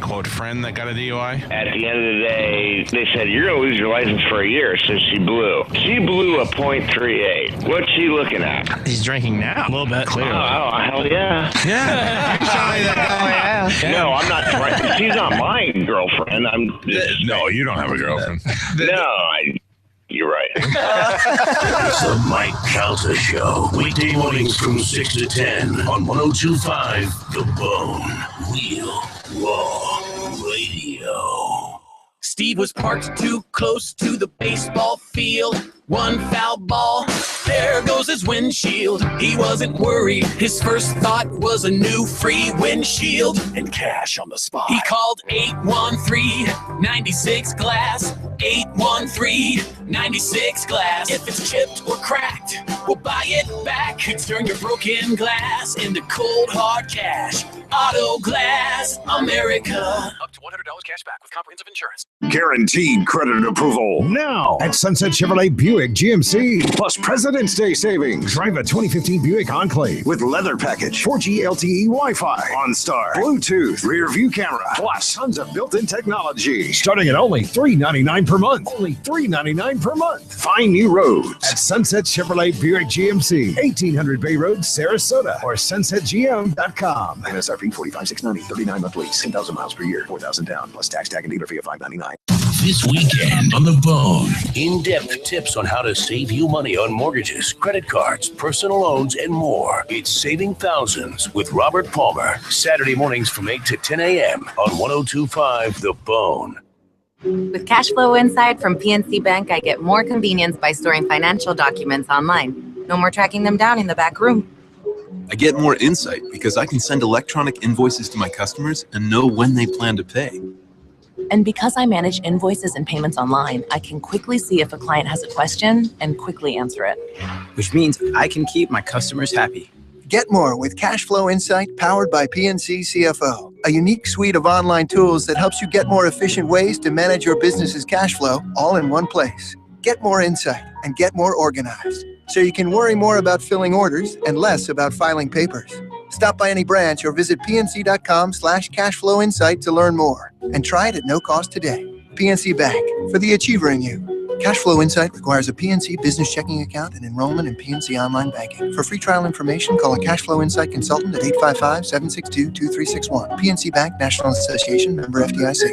Quote friend that got a DUI? At the end of the day, they said, you're going to lose your license for a year, so she blew. She blew a .38. What's she looking at? He's drinking now. A little bit, clearly. Oh, hell yeah. Yeah. No, I'm not trying. She's not my girlfriend. I'm just, No, you don't have a girlfriend. You're right. It's the Mike Calta Show. Weekday mornings from 6 to 10 on 102.5 The Bone. Real Raw Radio. Steve was parked too close to the baseball field. One foul ball, there goes his windshield. He wasn't worried. His first thought was a new free windshield and cash on the spot. He called 813-96 Glass. 813-96 Glass. If it's chipped or cracked, we'll buy it back. Turn your broken glass into cold hard cash. Auto Glass America. Up to $100 cash back with comprehensive insurance. Guaranteed credit approval now at Sunset Chevrolet Buick GMC. Plus President's Day savings. Drive a 2015 Buick Enclave with leather package, 4G LTE Wi-Fi, OnStar, Bluetooth, rear view camera, plus tons of built-in technology. Starting at only $399 per month. Only $399 per month. Find new roads at Sunset Chevrolet Buick GMC, 1800 Bay Road, Sarasota, or sunsetgm.com. MSRP $45,690, 39-month lease, 10,000 miles per year, 4,000 down, plus tax, tag, and dealer fee of $599. This weekend on The Bone, in-depth tips on how to save you money on mortgages, credit cards, personal loans, and more. It's Saving Thousands with Robert Palmer. Saturday mornings from 8 to 10 a.m. on 102.5 The Bone. With Cash Flow Insight from PNC Bank, I get more convenience by storing financial documents online. No more tracking them down in the back room. I get more insight because I can send electronic invoices to my customers and know when they plan to pay. And because I manage invoices and payments online, I can quickly see if a client has a question and quickly answer it. Which means I can keep my customers happy. Get more with Cashflow Insight powered by PNC CFO, a unique suite of online tools that helps you get more efficient ways to manage your business's cash flow all in one place. Get more insight and get more organized so you can worry more about filling orders and less about filing papers. Stop by any branch or visit pnc.com/cashflowinsight to learn more and try it at no cost today. PNC Bank, for the achiever in you. Cashflow Insight requires a PNC business checking account and enrollment in PNC Online Banking. For free trial information, call a Cashflow Insight consultant at 855-762-2361. PNC Bank, National Association, member FDIC.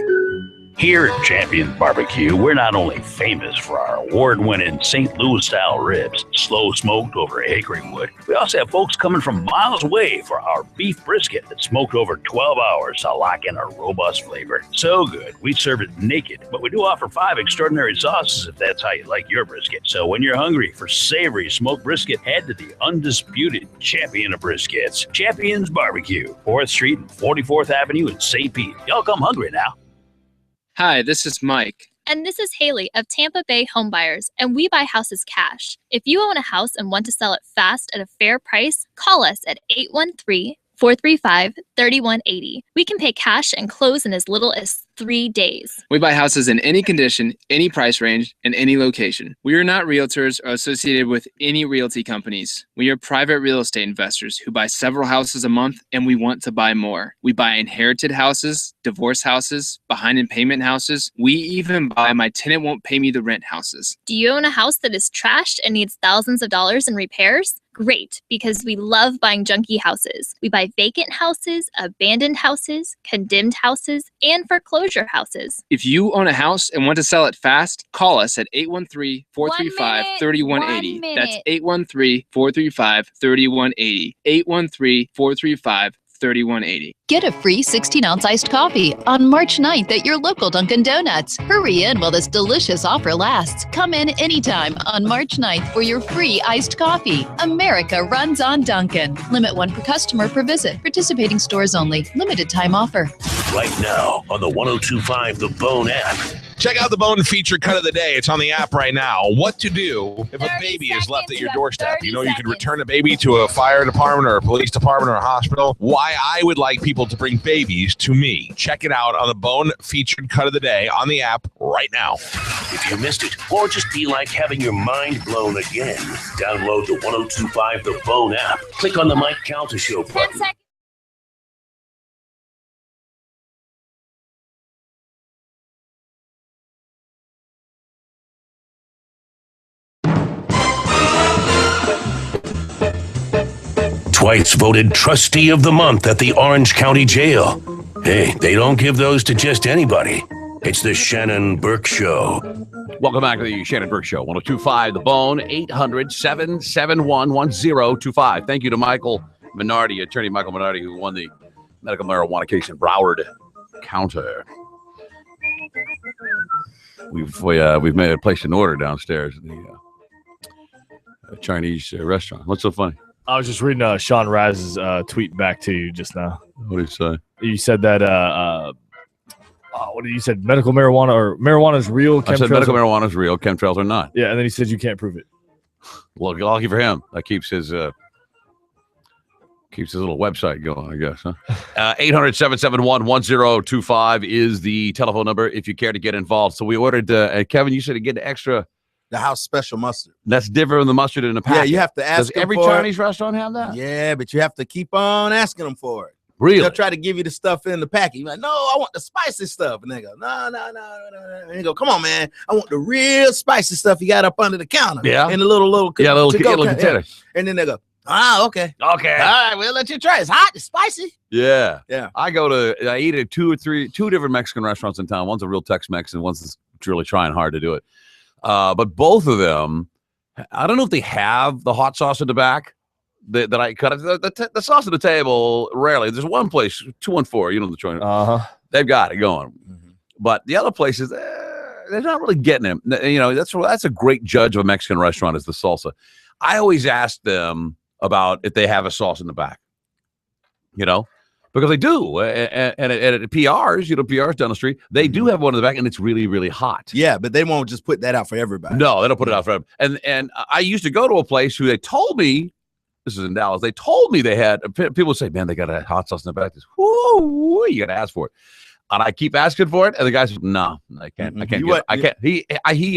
Here at Champions Barbecue, we're not only famous for our award-winning St. Louis-style ribs, slow smoked over hickory wood, we also have folks coming from miles away for our beef brisket that's smoked over 12 hours to lock in a robust flavor. So good, we serve it naked, but we do offer 5 extraordinary sauces if that's how you like your brisket. So when you're hungry for savory smoked brisket, head to the undisputed champion of briskets, Champions Barbecue, 4th Street and 44th Avenue in St. Pete. Y'all come hungry now. Hi, this is Mike. And this is Haley of Tampa Bay Home Buyers, and we buy houses cash. If you own a house and want to sell it fast at a fair price, call us at 813-435-3180. We can pay cash and close in as little as 3 days. We buy houses in any condition, any price range, and any location. We are not realtors or associated with any realty companies. We are private real estate investors who buy several houses a month, and we want to buy more. We buy inherited houses, divorce houses, behind in payment houses. We even buy my tenant won't pay me the rent houses. Do you own a house that is trashed and needs thousands of dollars in repairs? Great, because we love buying junky houses. We buy vacant houses, abandoned houses, condemned houses, and foreclosure houses. If you own a house and want to sell it fast, call us at 813-435-3180. That's 813-435-3180. 813-435-3180. Get a free 16-ounce iced coffee on March 9th at your local Dunkin' Donuts. Hurry in while this delicious offer lasts. Come in anytime on March 9th for your free iced coffee. America runs on Dunkin'. Limit 1 per customer per visit. Participating stores only. Limited time offer. Right now on the 102.5 The Bone app. Check out the Bone feature cut of the day. It's on the app right now. What to do if a baby is left at your doorstep. You know, you could return a baby to a fire department or a police department or a hospital. Why I would like people to bring babies to me. Check it out on the Bone featured cut of the day on the app right now. If you missed it, or just feel like having your mind blown again, download the 102.5 The Bone app. Click on the Mike Calta Show button. Twice voted Trustee of the Month at the Orange County Jail. Hey, they don't give those to just anybody. It's the Shannon Burke Show. Welcome back to the Shannon Burke Show. 102.5 The Bone, 800-771-1025. Thank you to Michael Minardi, attorney Michael Minardi, who won the medical marijuana case in Broward County. We've made placed an order downstairs in the Chinese restaurant. What's so funny? I was just reading Sean Raz's tweet back to you just now. What did he say? You said that what did you said? Medical marijuana or marijuana is real? I said medical marijuana is real. Chemtrails are not. Yeah, and then he said you can't prove it. Well, lucky for him. That keeps his little website going, I guess. Huh? 800-771-1025 is the telephone number if you care to get involved. So we ordered. Kevin, you said to get extra. The house special mustard. That's different than the mustard in the packet. Yeah, you have to ask. Does every Chinese restaurant have that? Yeah, but you have to keep on asking them for it. Really? They'll try to give you the stuff in the packet. You're like, no, I want the spicy stuff. And they go, no. And you go, come on, man. I want the real spicy stuff you got up under the counter. Yeah. In the little container. Yeah. And then they go, okay. Okay. All right, we'll let you try. It's hot. It's spicy. Yeah. Yeah. I eat at two different Mexican restaurants in town. One's a real Tex-Mex and one's really trying hard to do it. But both of them, I don't know if they have the hot sauce in the back that I cut. The sauce at the table, rarely. There's one place, 214, the joint. They've got it going. Mm-hmm. But the other places, they're not really getting it. That's a great judge of a Mexican restaurant is the salsa. I always ask them about if they have a sauce in the back, because they do. And at PRs, PRs down the street, they do have one in the back, and it's really, really hot. Yeah, but they won't just put that out for everybody. No, they don't put it out for everybody. And I used to go to a place who they told me, this is in Dallas, they told me they had, people say, man, they got a hot sauce in the back. Woo, you got to ask for it. And I keep asking for it, and the guy says, no, I can't. I can't. He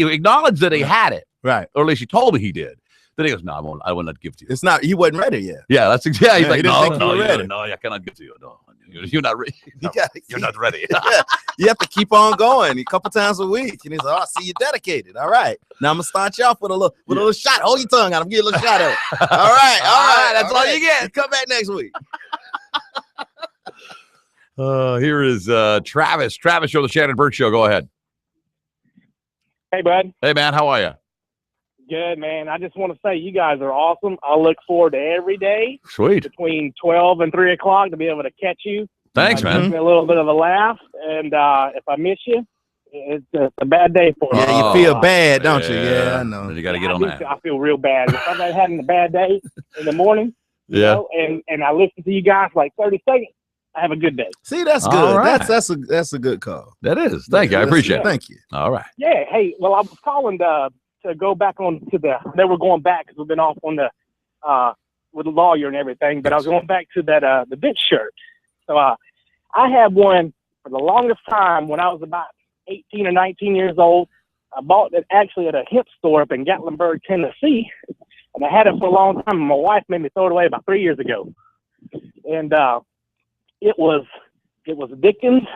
acknowledged that he had it. Right. Or at least he told me he did. Then he goes, no, I will not give it to you. It's not, he wasn't ready yet. Yeah, that's exactly. He's like, no, I cannot give it to you. No, you're not ready. You're not ready. You have to keep on going a couple times a week. And he's like, I see you dedicated. All right. Now I'm going to start you off with a little shot. Hold your tongue out. I'm going to give you a little shot of it. All right. That's all you get. You come back next week. Here is Travis. Travis, you're the Shannon Burke Show. Go ahead. Hey, bud. Hey, man. How are you? Good, man. I just want to say you guys are awesome. I look forward to every day. Sweet. Between 12 and 3 o'clock to be able to catch you. Thanks, man. Gives me a little bit of a laugh. And if I miss you, it's a bad day for me. Yeah, you feel bad, don't you? Yeah, I know. You got to get on that. I feel real bad. If I'm having a bad day in the morning, you Yeah. know, and I listen to you guys like 30 seconds, I have a good day. See, that's good. All right. That's a good call. That is. Thank you. I appreciate it. Thank you. All right. Yeah. Hey, well, I was calling to go back on to they were going back because we've been off on the with the lawyer and everything, but I was going back to that the bitch shirt. So I had one for the longest time when I was about 18 or 19 years old. I bought it actually at a hemp store up in Gatlinburg, Tennessee, and I had it for a long time. And my wife made me throw it away about 3 years ago, and it was Dickens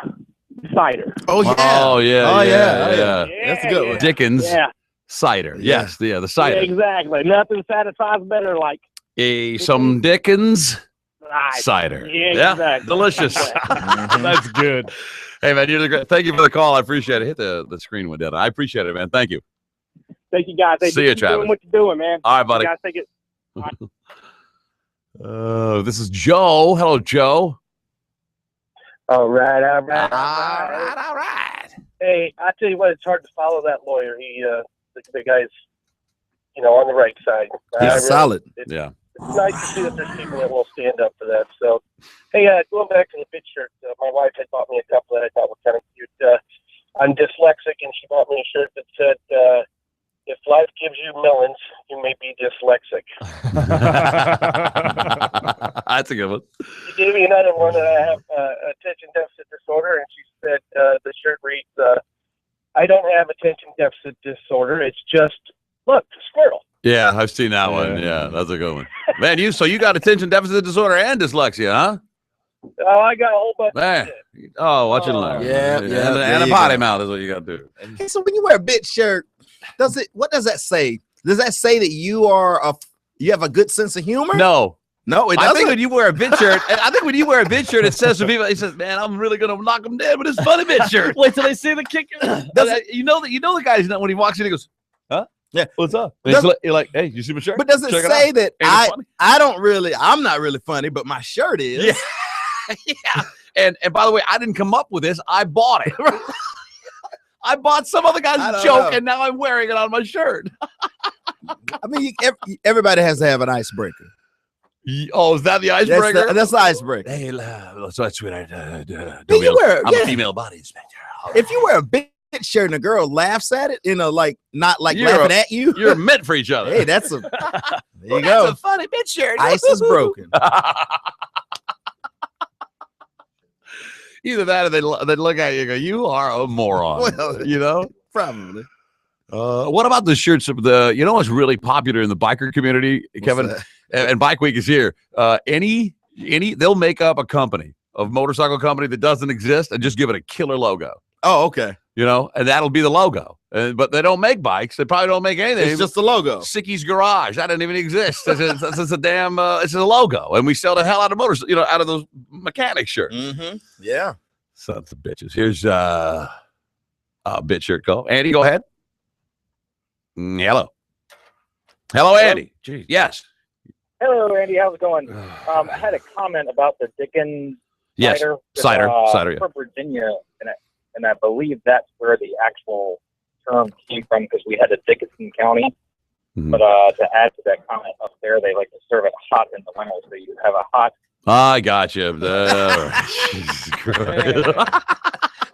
cider. Oh yeah. Oh yeah. Oh, yeah. yeah. That's a good one. Dickens Yeah. cider. Yeah. Yes. Yeah. The cider. Yeah, exactly. Nothing satisfies better like Some Dickens Right. cider. Yeah, exactly. Delicious. That's good. Hey, man, you're the great. Thank you for the call. I appreciate it. Hit the screen with that. I appreciate it, man. Thank you. Thank you, guys. See you, Keep Travis. doing what you're doing, man. All right, buddy. You guys take it. This is Joe. Hello, Joe. All right. All right. Hey, I tell you what, it's hard to follow that lawyer. He, the guy's, on the right side. He's solid. Yeah. It's nice to see that there's people that will stand up for that. So, hey, going back to the fit shirt, my wife had bought me a couple that I thought were kind of cute. I'm dyslexic, and she bought me a shirt that said, "If life gives you melons, you may be dyslexic." That's a good one. She gave me another one that I have attention deficit disorder, and she said the shirt reads, "I don't have attention deficit disorder. It's just, look, squirrel." Yeah, I've seen that one. Yeah, that's a good one. Man, you got attention deficit disorder and dyslexia, huh? Oh, I got a whole bunch Man. of shit. Oh, watch it learn. And a potty mouth is what you got to do. Hey, so when you wear a bitch shirt, what does that say? Does that say that you have a good sense of humor? No, it doesn't. I think when you wear a bitch shirt, it says to people, it says, "Man, I'm really gonna knock them dead with this funny bitch shirt." Wait till they see the kicker. You know the guy's not when he walks in, he goes, "Huh? Yeah, what's up?" And you're like, "Hey, you see my shirt?" But does it Check say out. that Ain't it funny? I'm not really funny, but my shirt is? Yeah. Yeah. And by the way, I didn't come up with this. I bought it. I bought some other guy's joke, and now I'm wearing it on my shirt. I mean, everybody has to have an icebreaker. Oh, is that the icebreaker? That's the icebreaker. Hey, love, so sweetheart. I'm a female body inspector. If you wear a bitch shirt and a girl laughs at it, not laughing at you, you're meant for each other. Hey, there you go. That's a funny bitch shirt. Ice is broken. Either that or they look at you and go, "You are a moron." Well, probably. What about the shirts of what's really popular in the biker community, Kevin? And Bike Week is here. They'll make up a motorcycle company that doesn't exist and just give it a killer logo. Oh, okay. And that'll be the logo. But they don't make bikes. They probably don't make anything. It's just the logo. Sicky's Garage. That doesn't even exist. It's a damn. It's a logo, and we sell the hell out of motors. Out of those mechanic shirts. Mm-hmm. Yeah. Sons of bitches. Here's a bit shirt call. Andy, go ahead. Hello. Hello, Andy. Jeez. Yes. Hello, Andy. How's it going? I had a comment about the Dickens cider. Cider. Yeah. From Virginia, and I believe that's where the actual term came from because we had a Dickinson County. Mm-hmm. But to add to that comment, up there they like to serve it hot in the winter, so you have a hot. I got you. I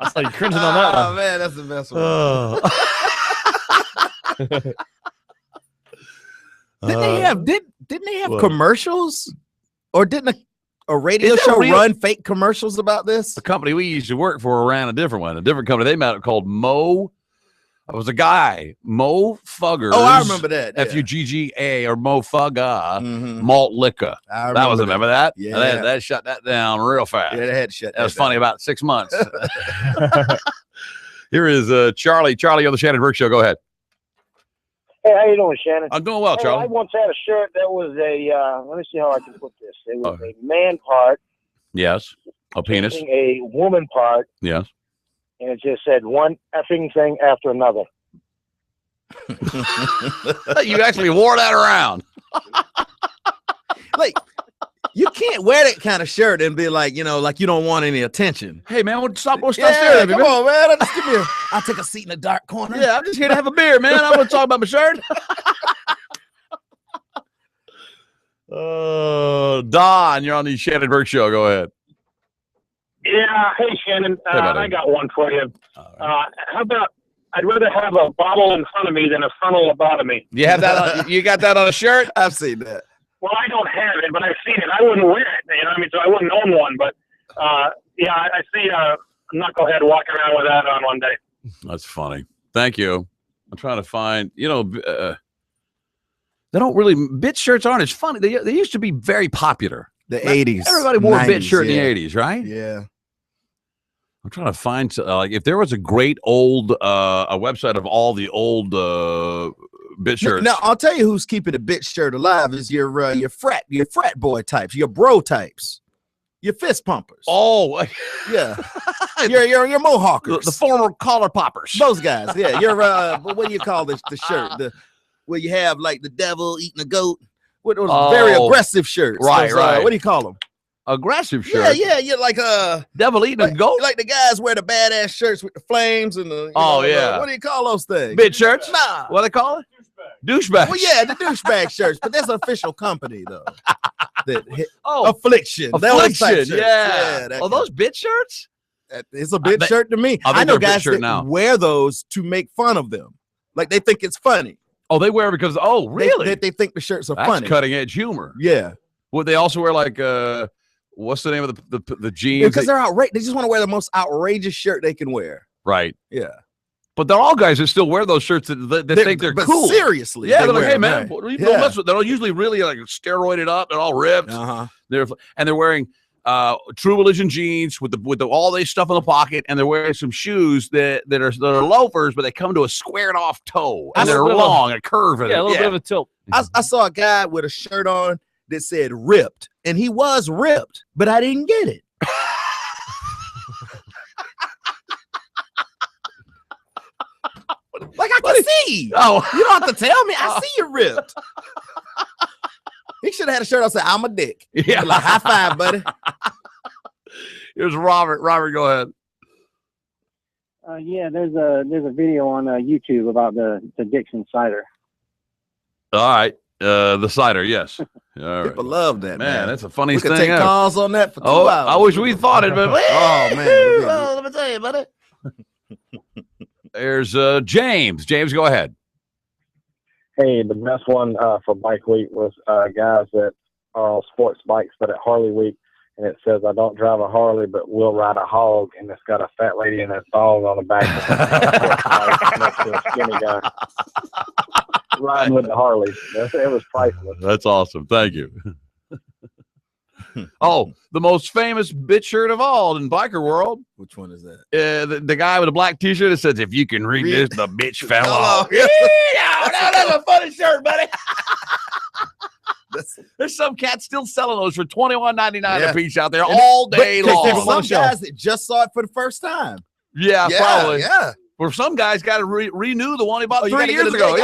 saw you cringing on that one. Oh man, that's the best one. Didn't they have commercials, or didn't a radio show run fake commercials about this? The company we used to work for ran a different company they met called Mo. It was a guy, Mo Fuggers. Oh, I remember that. Yeah. Fugga or Mo Fugga malt liquor. Remember that? Yeah, that shut that down real fast. Yeah, they had to shut that. That was funny about 6 months. Here is Charlie. Charlie on the Shannon Burke Show. Go ahead. Hey, how you doing, Shannon? I'm doing well, Charlie. I once had a shirt that was a. Let me see how I can put this. It was a man part. Yes. A penis. changing a woman part, Yes. and it just said one effing thing after another. You actually wore that around. Like, you can't wear that kind of shirt and be like, like you don't want any attention. Hey, man, stop staring Yeah, at me. come man. on, man. Just give me I'll take a seat in the dark corner. Yeah, I'm just here to have a beer, man. I want to talk about my shirt. Don, you're on the Shannon Burke Show. Go ahead. Yeah. Hey, Shannon. Hey, buddy. I got one for you. How about I'd rather have a bottle in front of me than a frontal lobotomy. You have that? On, you got that on a shirt? I've seen that. Well, I don't have it, but I've seen it. I wouldn't wear it. You know what I mean? So I wouldn't own one. But, yeah, I see a knucklehead walking around with that on one day. That's funny. Thank you. I'm trying to find, they don't really, bit shirts aren't as funny. They used to be very popular. The 80s. Everybody wore 90s, a bit shirt yeah. in the 80s, right? Yeah. I'm trying to find, like, if there was a great old, a website of all the old bit shirts. Now, I'll tell you who's keeping the bit shirt alive is your frat boy types, your bro types, your fist pumpers. Oh, yeah. your mohawkers. The former collar poppers. Those guys, yeah. Your what do you call this? The shirt, where you have like the devil eating a goat. What those very aggressive shirts? Right, those, right. What do you call them? Aggressive shirt. Yeah, like devil eating a goat. Like the guys wear the badass shirts with the flames and the. Yeah. What do you call those things? Bit shirts. Nah. What do they call it? Douchebag. Well, yeah, the douchebag shirts, but there's an official company though. Affliction. Those type shirts. Yeah. that Those bit shirts? It's a bit shirt to me. I know guys that wear those to make fun of them. Like they think it's funny. Oh, they wear it because, really? They think the shirts are That's funny. cutting edge humor. Yeah. Would they also wear like, what's the name of the jeans? Because they're outrageous. They just want to wear the most outrageous shirt they can wear. Right. Yeah. But they're all guys that still wear those shirts that think they're cool. Seriously. Yeah, they're like, hey, man, right. don't mess with. They're usually really like steroided up and all ripped. They're wearing True Religion jeans with all this stuff in the pocket, and they're wearing some shoes that are loafers, but they come to a squared off toe, and they're long and curving. Yeah, a little bit of a tilt. I saw a guy with a shirt on that said ripped, and he was ripped, but I didn't get it. Like I can see. Oh, you don't have to tell me. I see you ripped. He should have had a shirt on that said, "I'm a dick." Yeah, like high five, buddy. Here's Robert. Robert, go ahead. Yeah, there's a video on YouTube about the Dixon cider. All right, the cider, yes. All People love that, man. That's the funniest we thing. We could take calls on that for 2 hours. I wish we thought it, but oh man, let me tell you, buddy. There's James. James, go ahead. Hey, the best one for Bike Week was guys that are on sports bikes, but at Harley Week, and it says, "I don't drive a Harley, but will ride a hog," and it's got a fat lady in a thong on the back of next to a skinny guy riding with the Harley. It was priceless. That's awesome. Thank you. Oh, the most famous bit shirt of all in biker world. Which one is that? The guy with the black T-shirt that says, "If you can read this, the bitch fell off." Yeah. That's a funny shirt, buddy. There's some cat still selling those for $21.99 a piece out there all day long. There's some guys that just saw it for the first time. Yeah, probably. Yeah. Or some guys got to renew the one he bought 3 years ago. ago.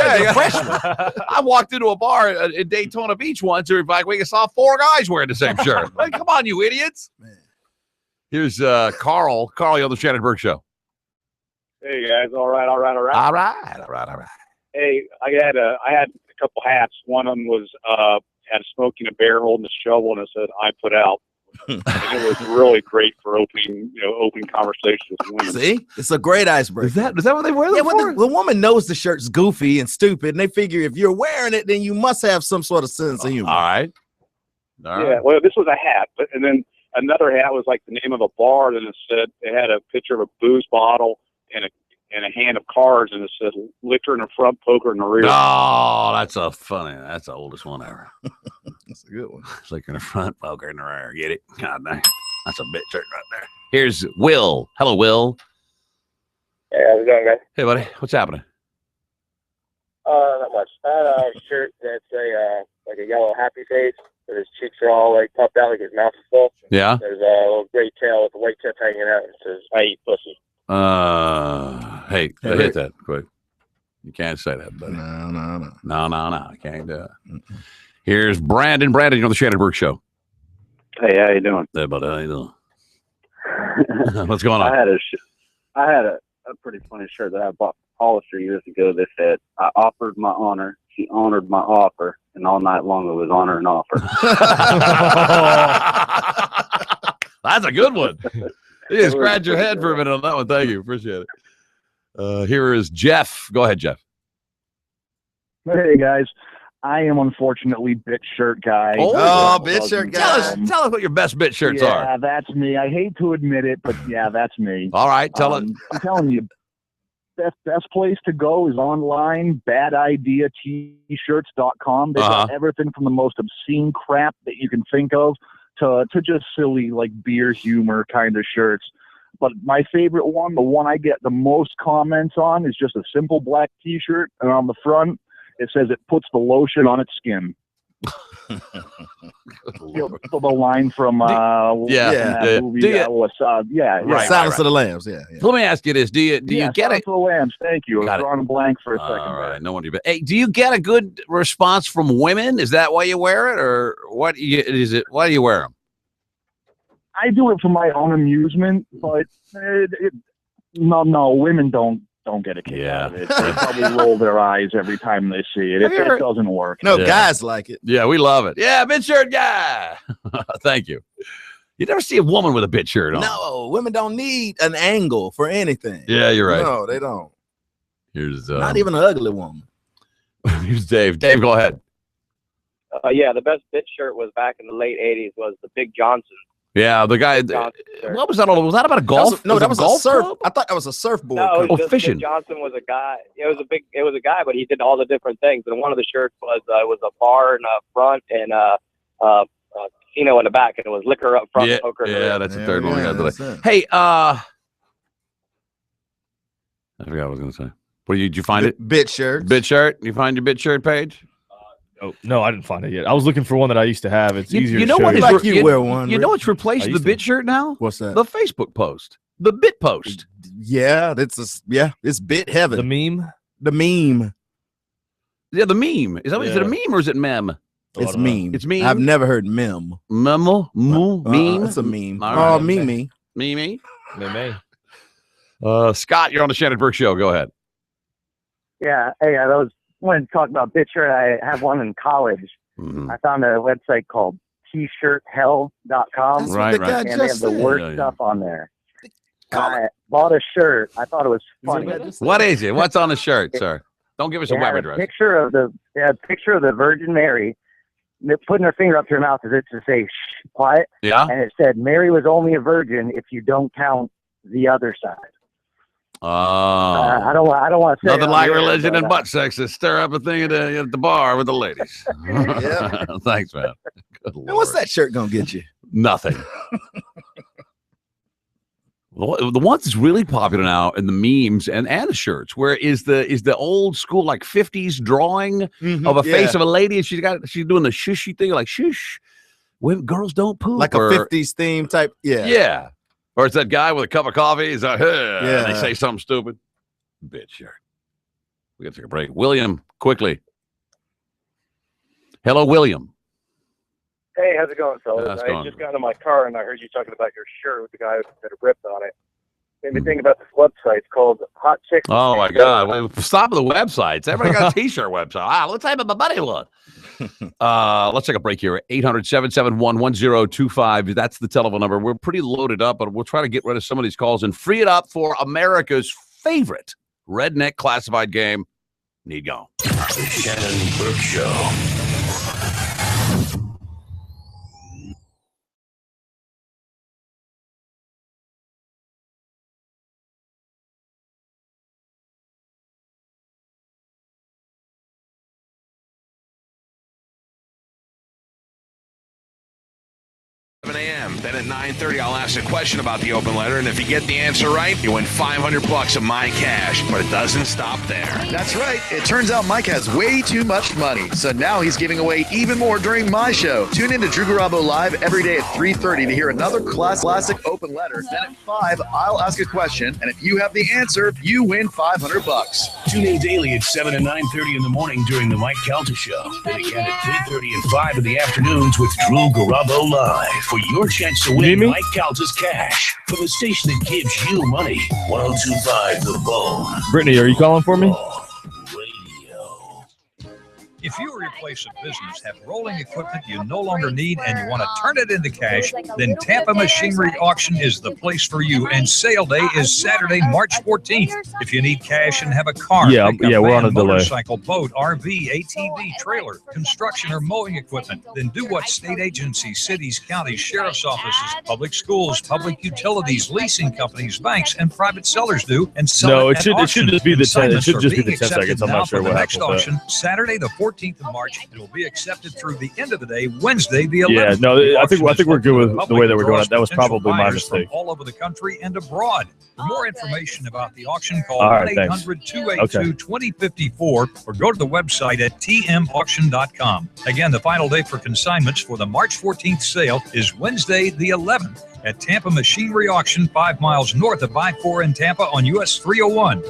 I walked into a bar in Daytona Beach once. Like we saw 4 guys wearing the same shirt. Like, come on, you idiots! Man. Here's Carl. Carl, you're on the Shannon Burke Show. Hey guys, all right. Hey, I had a couple hats. One of them was had a smoking a bear holding a shovel, and it said "I put out." And it was really great for opening conversations with women. See, it's a great icebreaker. Is that what they wear? Yeah, the woman knows the shirt's goofy and stupid, and they figure if you're wearing it, then you must have some sort of sense of humor. All right. Yeah. Well, this was a hat, and then another hat was like the name of a bar, and it had a picture of a booze bottle and a hand of cards, and it said "liquor in the front, poker in the rear." Oh, that's the oldest one ever. That's a good one. Liquor in the front, poker in the rear. Get it? God dang. That's a bit shirt right there. Here's Will. Hello, Will. Hey, how's it going, guys? Hey, buddy. What's happening? Not much. I had a shirt that's like a yellow happy face, but his cheeks are all like puffed out, like his mouth is full. Yeah. There's a little gray tail with a white tip hanging out. It says, "I eat pussy." Hey, Hey, hit that quick. You can't say that, buddy. No. No. I can't do it. Here's Brandon. Brandon, you're on the Shannon Burke Show. Hey, how you doing? Hey, buddy, how you doing? What's going on? I had a pretty funny shirt that I bought from Hollister years ago that said, "I offered my honor, she honored my offer, and all night long it was honor and offer." That's a good one. You just scratch your head for a minute on that one. Thank you. Appreciate it. Here is Jeff. Go ahead, Jeff. Hey, guys. I am unfortunately bit shirt guy. Bit shirt guy. Tell us what your best bit shirts are. Yeah, that's me. I hate to admit it, but yeah, that's me. All right, tell it. I'm telling you, best place to go is online, badideat-shirts.com. They've got everything from the most obscene crap that you can think of to just silly, like, beer humor kind of shirts. But my favorite one, the one I get the most comments on, is just a simple black T-shirt, and on the front, it says it puts the lotion on its skin. The line from movie. Silence of the Lambs. Yeah. Let me ask you this: Do you get Silence it? of the Lambs. Thank you. I Got was it. drawing a blank for a second. All right, no wonder. Hey, do you get a good response from women? Is that why you wear it, or what? Is it? Why do you wear them? I do it for my own amusement, but no, women don't get a kick out of it. They probably roll their eyes every time they see it. It doesn't work. No, guys like it. Yeah, we love it. Yeah, bit shirt guy. Thank you. You never see a woman with a bit shirt on. No, women don't need an angle for anything. Yeah, you're right. No, they don't. Here's not even an ugly woman. Here's Dave. Dave, go ahead. Yeah, the best bit shirt was back in the late '80s. Was the Big Johnson. Yeah, the guy. What was that? Was that about a golf? That was a golf surf. club? I thought that was a surfboard. No, fishing. Big Johnson was a guy. It was a guy, but he did all the different things. And one of the shirts was a bar in the front and casino in the back, and it was liquor up front. Yeah, Poker in the rear. that's the third one we got today. Hey, I forgot what I was going to say. What did you find it? Bit shirt. Bit shirt. You find your bit shirt page? Oh no, I didn't find it yet. I was looking for one that I used to have. It's easier. You know to what? show You wear one. You know what's replaced the bit shirt now? What's that? The Facebook post. The bit post. Yeah, it's bit heaven. The meme. The meme. Yeah, the meme. Is it a meme or is it meme? It's meme. It's meme. I've never heard meme. Meme? Meme? It's a meme. All right. Meme. Meme? Meme. Scott, you're on the Shannon Burke Show. Go ahead. Yeah. Hey, I wanted to talk about bit shirt. I have one in college. Mm-hmm. I found a website called tshirthell.com. Right. And they have the worst stuff on there. I bought a shirt. I thought it was funny. What is it? What's on the shirt, sir? Don't give us a web address. Picture of the Virgin Mary putting her finger up to her mouth as if to say, "Shh, quiet." Yeah. And it said, "Mary was only a virgin if you don't count the other side." I don't want to say nothing like religion and butt sex to stir up a thing at the bar with the ladies. Thanks, man. Good Lord. And what's that shirt gonna get you? Nothing. The one that's really popular now in the memes and the shirts, where is the old school like 50s drawing of a face of a lady, and she's doing the shushy thing like shush. Women, girls don't poop, like a 50s theme type. Yeah. Or it's that guy with a cup of coffee. He's like, and they say something stupid. Bit shirt. We got to take a break. William, quickly. Hello, William. Hey, how's it going, fellas? How's it I going? just got into my car and I heard you talking about your shirt with the guy that had ripped on it. Made me think about this website. It's called Hot Chicks. Oh, my God. Well, stop with the websites. Everybody got a T-shirt website. Let's have my buddy one. Let's take a break here. 800-771-1025. That's the telephone number. We're pretty loaded up, but we'll try to get rid of some of these calls and free it up for America's favorite redneck classified game, Need Gone. The Shannon Burke Show. a.m. Then at 9:30, I'll ask a question about the open letter, and if you get the answer right, you win $500 of my cash. But it doesn't stop there. That's right. It turns out Mike has way too much money, so now he's giving away even more during my show. Tune in to Drew Garabo Live every day at 3:30 to hear another classic open letter. Then at 5, I'll ask a question, and if you have the answer, you win $500. Tune in daily at 7 and 9:30 in the morning during the Mike Calta Show. Then again at 3:30 and 5 in the afternoons with Drew Garabo Live for your chance to win Mike Calta's cash from the station that gives you money. 102.5 The Bone. Brittany, are you calling for me? If you replace a business, have rolling equipment you no longer need, and you want to turn it into cash, then Tampa Machinery Auction is the place for you. And sale day is Saturday, March 14th. If you need cash and have a car, Yeah, we're on a delay. motorcycle, boat, RV, ATV, trailer, construction, or mowing equipment, then do what state agencies, cities, counties, sheriff's offices, public schools, public utilities, leasing companies, banks, and private sellers do, and sell It should just be the 10. It should just be the 10 seconds. I'm not sure what happened with auction, that. Saturday, the 14th of March. It will be accepted through the end of the day, Wednesday, the 11th. Yeah, no, I think we're good with the way that we're doing it. That was probably my mistake. All over the country and abroad. For more information about the auction, call All right, thanks. 1-800-282-2054 or go to the website at tmauction.com. Again, the final day for consignments for the March 14th sale is Wednesday, the 11th at Tampa Machinery Auction, 5 miles north of I-4 in Tampa on US 301.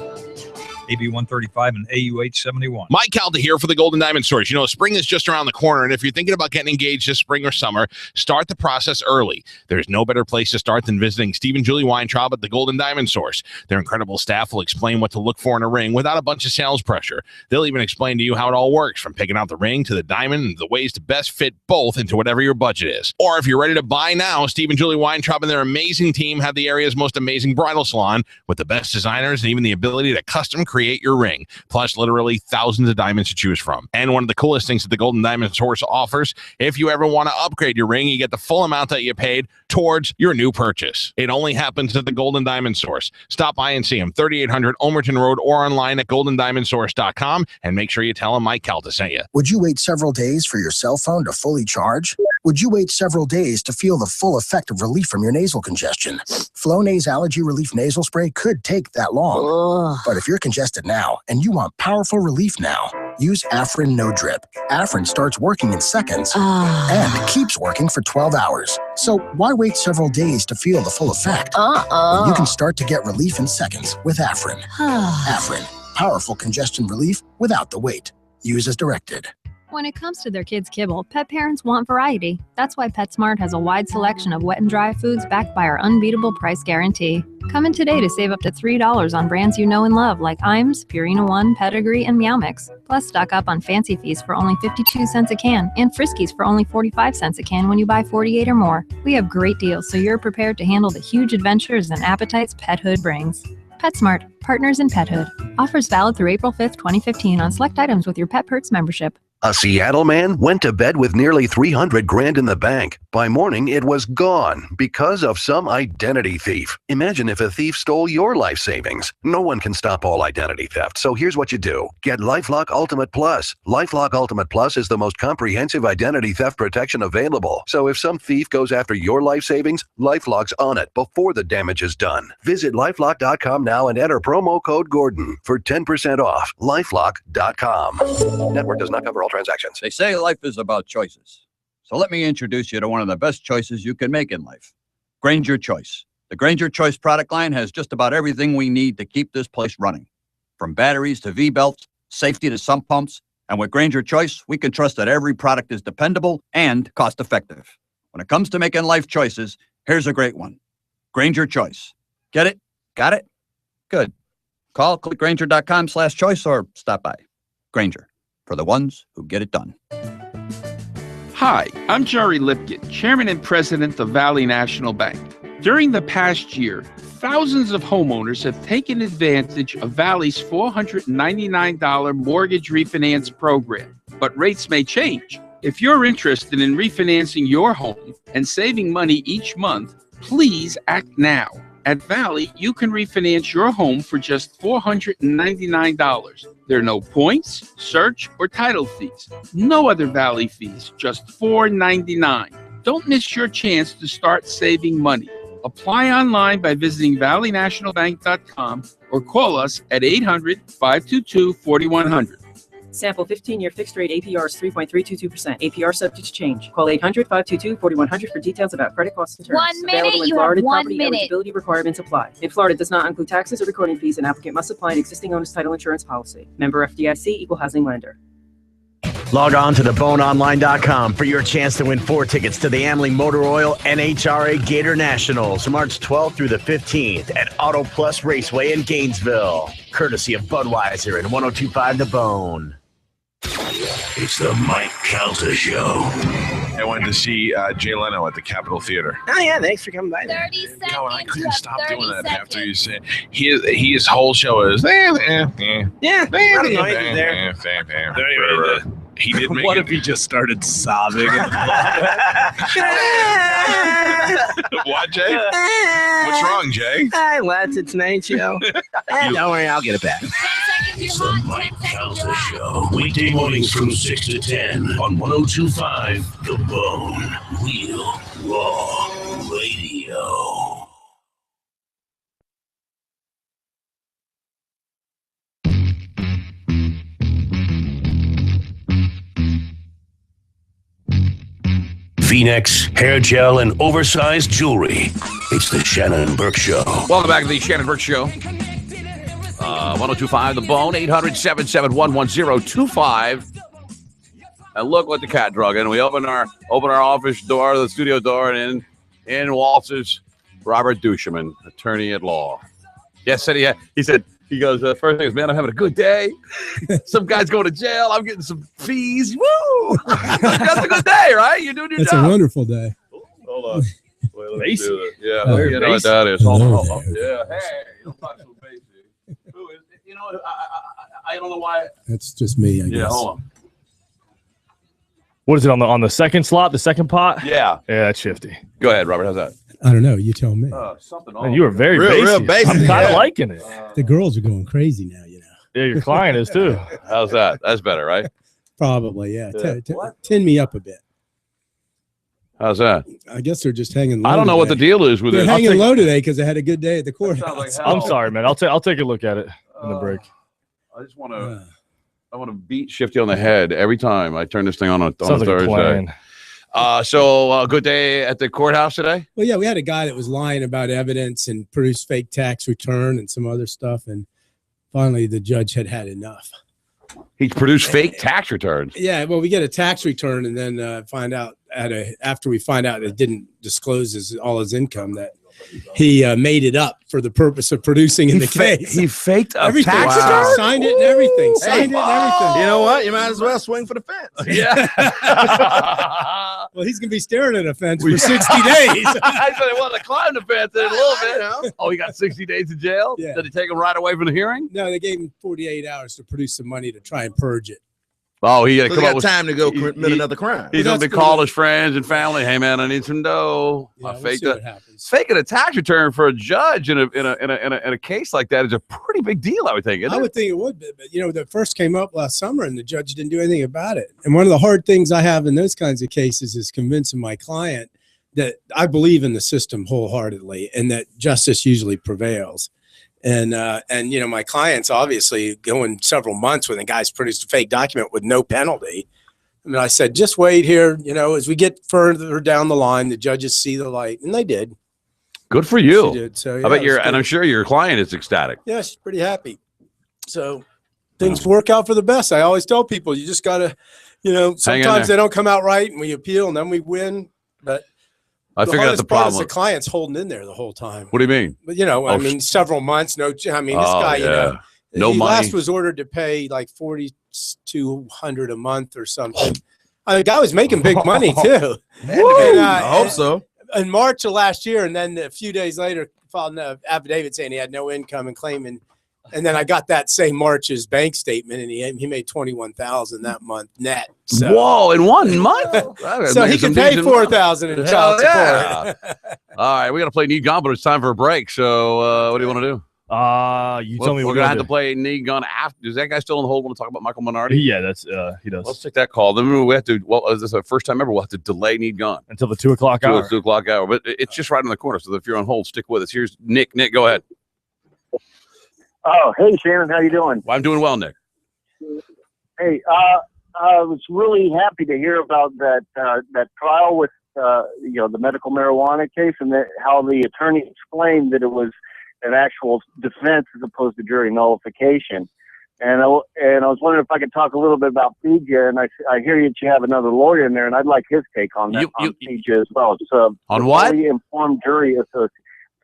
AB 135 and AU 871. Mike Calta here for the Golden Diamond Source. You know, spring is just around the corner, and if you're thinking about getting engaged this spring or summer, start the process early. There's no better place to start than visiting Steve and Julie Weintraub at the Golden Diamond Source. Their incredible staff will explain what to look for in a ring without a bunch of sales pressure. They'll even explain to you how it all works, from picking out the ring to the diamond and the ways to best fit both into whatever your budget is. Or if you're ready to buy now, Steve and Julie Weintraub and their amazing team have the area's most amazing bridal salon with the best designers and even the ability to custom create your ring, plus literally thousands of diamonds to choose from. And one of the coolest things that the Golden Diamond Source offers, if you ever want to upgrade your ring, you get the full amount that you paid towards your new purchase. It only happens at the Golden Diamond Source. Stop by and see them, 3800 Ulmerton Road, or online at goldendiamondsource.com, and make sure you tell them Mike Calta sent you. Would you wait several days for your cell phone to fully charge? Would you wait several days to feel the full effect of relief from your nasal congestion? Flonase Allergy Relief Nasal Spray could take that long. But if you're congested now and you want powerful relief now, use Afrin No Drip. Afrin starts working in seconds and keeps working for 12 hours. So why wait several days to feel the full effect? When you can start to get relief in seconds with Afrin. Afrin, powerful congestion relief without the wait. Use as directed. When it comes to their kids' kibble, pet parents want variety. That's why PetSmart has a wide selection of wet and dry foods backed by our unbeatable price guarantee. Come in today to save up to $3 on brands you know and love like Iams, Purina One, Pedigree, and Meow Mix. Plus, stock up on Fancy Feast for only 52 cents a can and Friskies for only 45 cents a can when you buy 48 or more. We have great deals so you're prepared to handle the huge adventures and appetites pethood brings. PetSmart, partners in pethood. Offers valid through April 5th, 2015 on select items with your Pet Perks membership. A Seattle man went to bed with nearly $300,000 in the bank. By morning, it was gone because of some identity thief. Imagine if a thief stole your life savings. No one can stop all identity theft, so here's what you do. Get LifeLock Ultimate Plus. LifeLock Ultimate Plus is the most comprehensive identity theft protection available. So if some thief goes after your life savings, LifeLock's on it before the damage is done. Visit LifeLock.com now and enter promo code Gordon for 10% off. LifeLock.com. Network does not cover all transactions. They say life is about choices. So let me introduce you to one of the best choices you can make in life. Grainger Choice. The Grainger Choice product line has just about everything we need to keep this place running. From batteries to V-belts, safety to sump pumps. And with Grainger Choice, we can trust that every product is dependable and cost-effective. When it comes to making life choices, here's a great one. Grainger Choice. Get it? Got it? Good. Call, click Grainger.com/choice or stop by. Grainger. For the ones who get it done. Hi, I'm Jerry Lipkin, Chairman and President of Valley National Bank. During the past year, thousands of homeowners have taken advantage of Valley's $499 mortgage refinance program, but rates may change. If you're interested in refinancing your home and saving money each month, please act now. At Valley, you can refinance your home for just $499. There are no points, search, or title fees. No other Valley fees, just $499. Don't miss your chance to start saving money. Apply online by visiting valleynationalbank.com or call us at 800-522-4100. Sample 15-year fixed rate APR is 3.322%. APR subject to change. Call 800-522-4100 for details about credit costs and terms. 1 minute, Available in you Florida. have 1 Property minute. eligibility requirements apply. In Florida, does not include taxes or recording fees. An applicant must apply an existing owner's title insurance policy. Member FDIC, Equal Housing Lender. Log on to theboneonline.com for your chance to win 4 tickets to the Amley Motor Oil NHRA Gator Nationals, March 12th through the 15th at Auto Plus Raceway in Gainesville, courtesy of Budweiser and 102.5 The Bone. It's the Mike Calta Show. I went to see Jay Leno at the Capitol Theater. Oh, yeah, thanks for coming by. 30 seconds. Colin, I couldn't stop doing that seconds. after you said his whole show is Yeah, a lot of noises there. He did make What it. if he just started sobbing? What, Jay? What's wrong, Jay? Hi, lads, it's night show. Don't worry, I'll get it back. It's the Mike Calta Show. Weekday mornings from 6 to 10 on 102.5 The Bone. Real Raw Radio. V-necks, hair gel, and oversized jewelry. It's the Shannon Burke Show. Welcome back to the Shannon Burke Show. 102.5 The Bone, 800-771-1025. And look what the cat drug in. We open our office door, the studio door, and in waltzes Robert Duchemin, attorney at law. Yes, said he said, he goes, first thing is, man, I'm having a good day. Some guy's going to jail. I'm getting some fees. Woo! That's a good day, right? You're doing your It's job. a wonderful day. Hold on. Wait, let me do it. Yeah, Oh, you know what that is. Yeah, hey, you'll talk to Basie. You know, I don't know why. That's just me, I guess. Yeah, hold on. What is it on the second slot, the second pot? Yeah. Yeah, that's shifty. Go ahead, Robert. How's that? I don't know. You tell me. Something Man, you are very Real basic. I'm kind of liking it. The girls are going crazy now, you know. Yeah, your client is too. How's that? That's better, right? Probably, yeah. Yeah. Tin me up a bit. How's that? I guess they're just hanging low. I don't know what the today. deal is with They're it. hanging low today because I had a good day at the courthouse. I'm sorry, man. I'll take a look at it in the break. I just want to. I want to beat Shifty on the head every time I turn this thing on a Sounds like a Thursday. plan. So good day at the courthouse today. Well, yeah, we had a guy that was lying about evidence and produced fake tax return and some other stuff. And finally, the judge had enough. He produced fake tax returns. Yeah, well, we get a tax return and then after we find out it didn't disclose all his income, that he made it up for the purpose of producing in the case. He faked a everything. tax Wow. return? Signed it and everything. Signed it and everything. You know what? You might as well swing for the fence. Yeah. Well, he's gonna be staring at a fence for 60 days. I said I wanted to climb the fence in a little bit. Oh, he got 60 days in jail? Yeah. Did he take him right away from the hearing? No, they gave him 48 hours to produce some money to try and purge it. Oh, he had So come they up got with time to go commit another crime. He's Well, gonna be that's calling good. his friends and family. Hey man, I need some dough. Yeah, I we'll faked see what it. happens. Faking a tax return for a judge in a case like that is a pretty big deal, I would think. Isn't I it? would think it would be, but that first came up last summer and the judge didn't do anything about it. And one of the hard things I have in those kinds of cases is convincing my client that I believe in the system wholeheartedly and that justice usually prevails. And my client's obviously going several months when the guy's produced a fake document with no penalty. I mean, I said, just wait here, as we get further down the line, the judges see the light, and they did. Good for you. She did, so, I yeah, bet it was and I'm sure your client is ecstatic. Yeah, she's pretty happy. So things work out for the best. I always tell people, you just got to, sometimes they don't come out right and we appeal and then we win. But I figured out the hardest part is problem. the client's holding in there the whole time. What do you mean? But, several months. This guy, no he money. last was ordered to pay like $4,200 a month or something. The guy was making big money too. I hope so. In March of last year, and then a few days later, filed an affidavit saying he had no income and claiming. And then I got that same March's bank statement, and he made $21,000 that month net. So. Whoa! In 1 month, So he can pay $4,000 in child support. All right, we got to play Need Gone, but it's time for a break. So, what do you want to do? You tell me we're gonna have to play Need Gun after. Is that guy still on the hold? Want to talk about Michael Minardi? Yeah, that's he does. Let's take that call. Then we have to. Well, is this the first time ever? We'll have to delay Need Gun until the 2 o'clock hour. 2 o'clock hour, but it's just right in the corner. So if you're on hold, stick with us. Here's Nick. Nick, go ahead. Oh, hey Shannon, how you doing? Well, I'm doing well, Nick. Hey, I was really happy to hear about that trial with the medical marijuana case, and how the attorney explained that it was an actual defense as opposed to jury nullification. And I was wondering if I could talk a little bit about FIJA, and I hear you have another lawyer in there, and I'd like his take on that on FIJA as well. It's on what? Fully Informed Jury Association.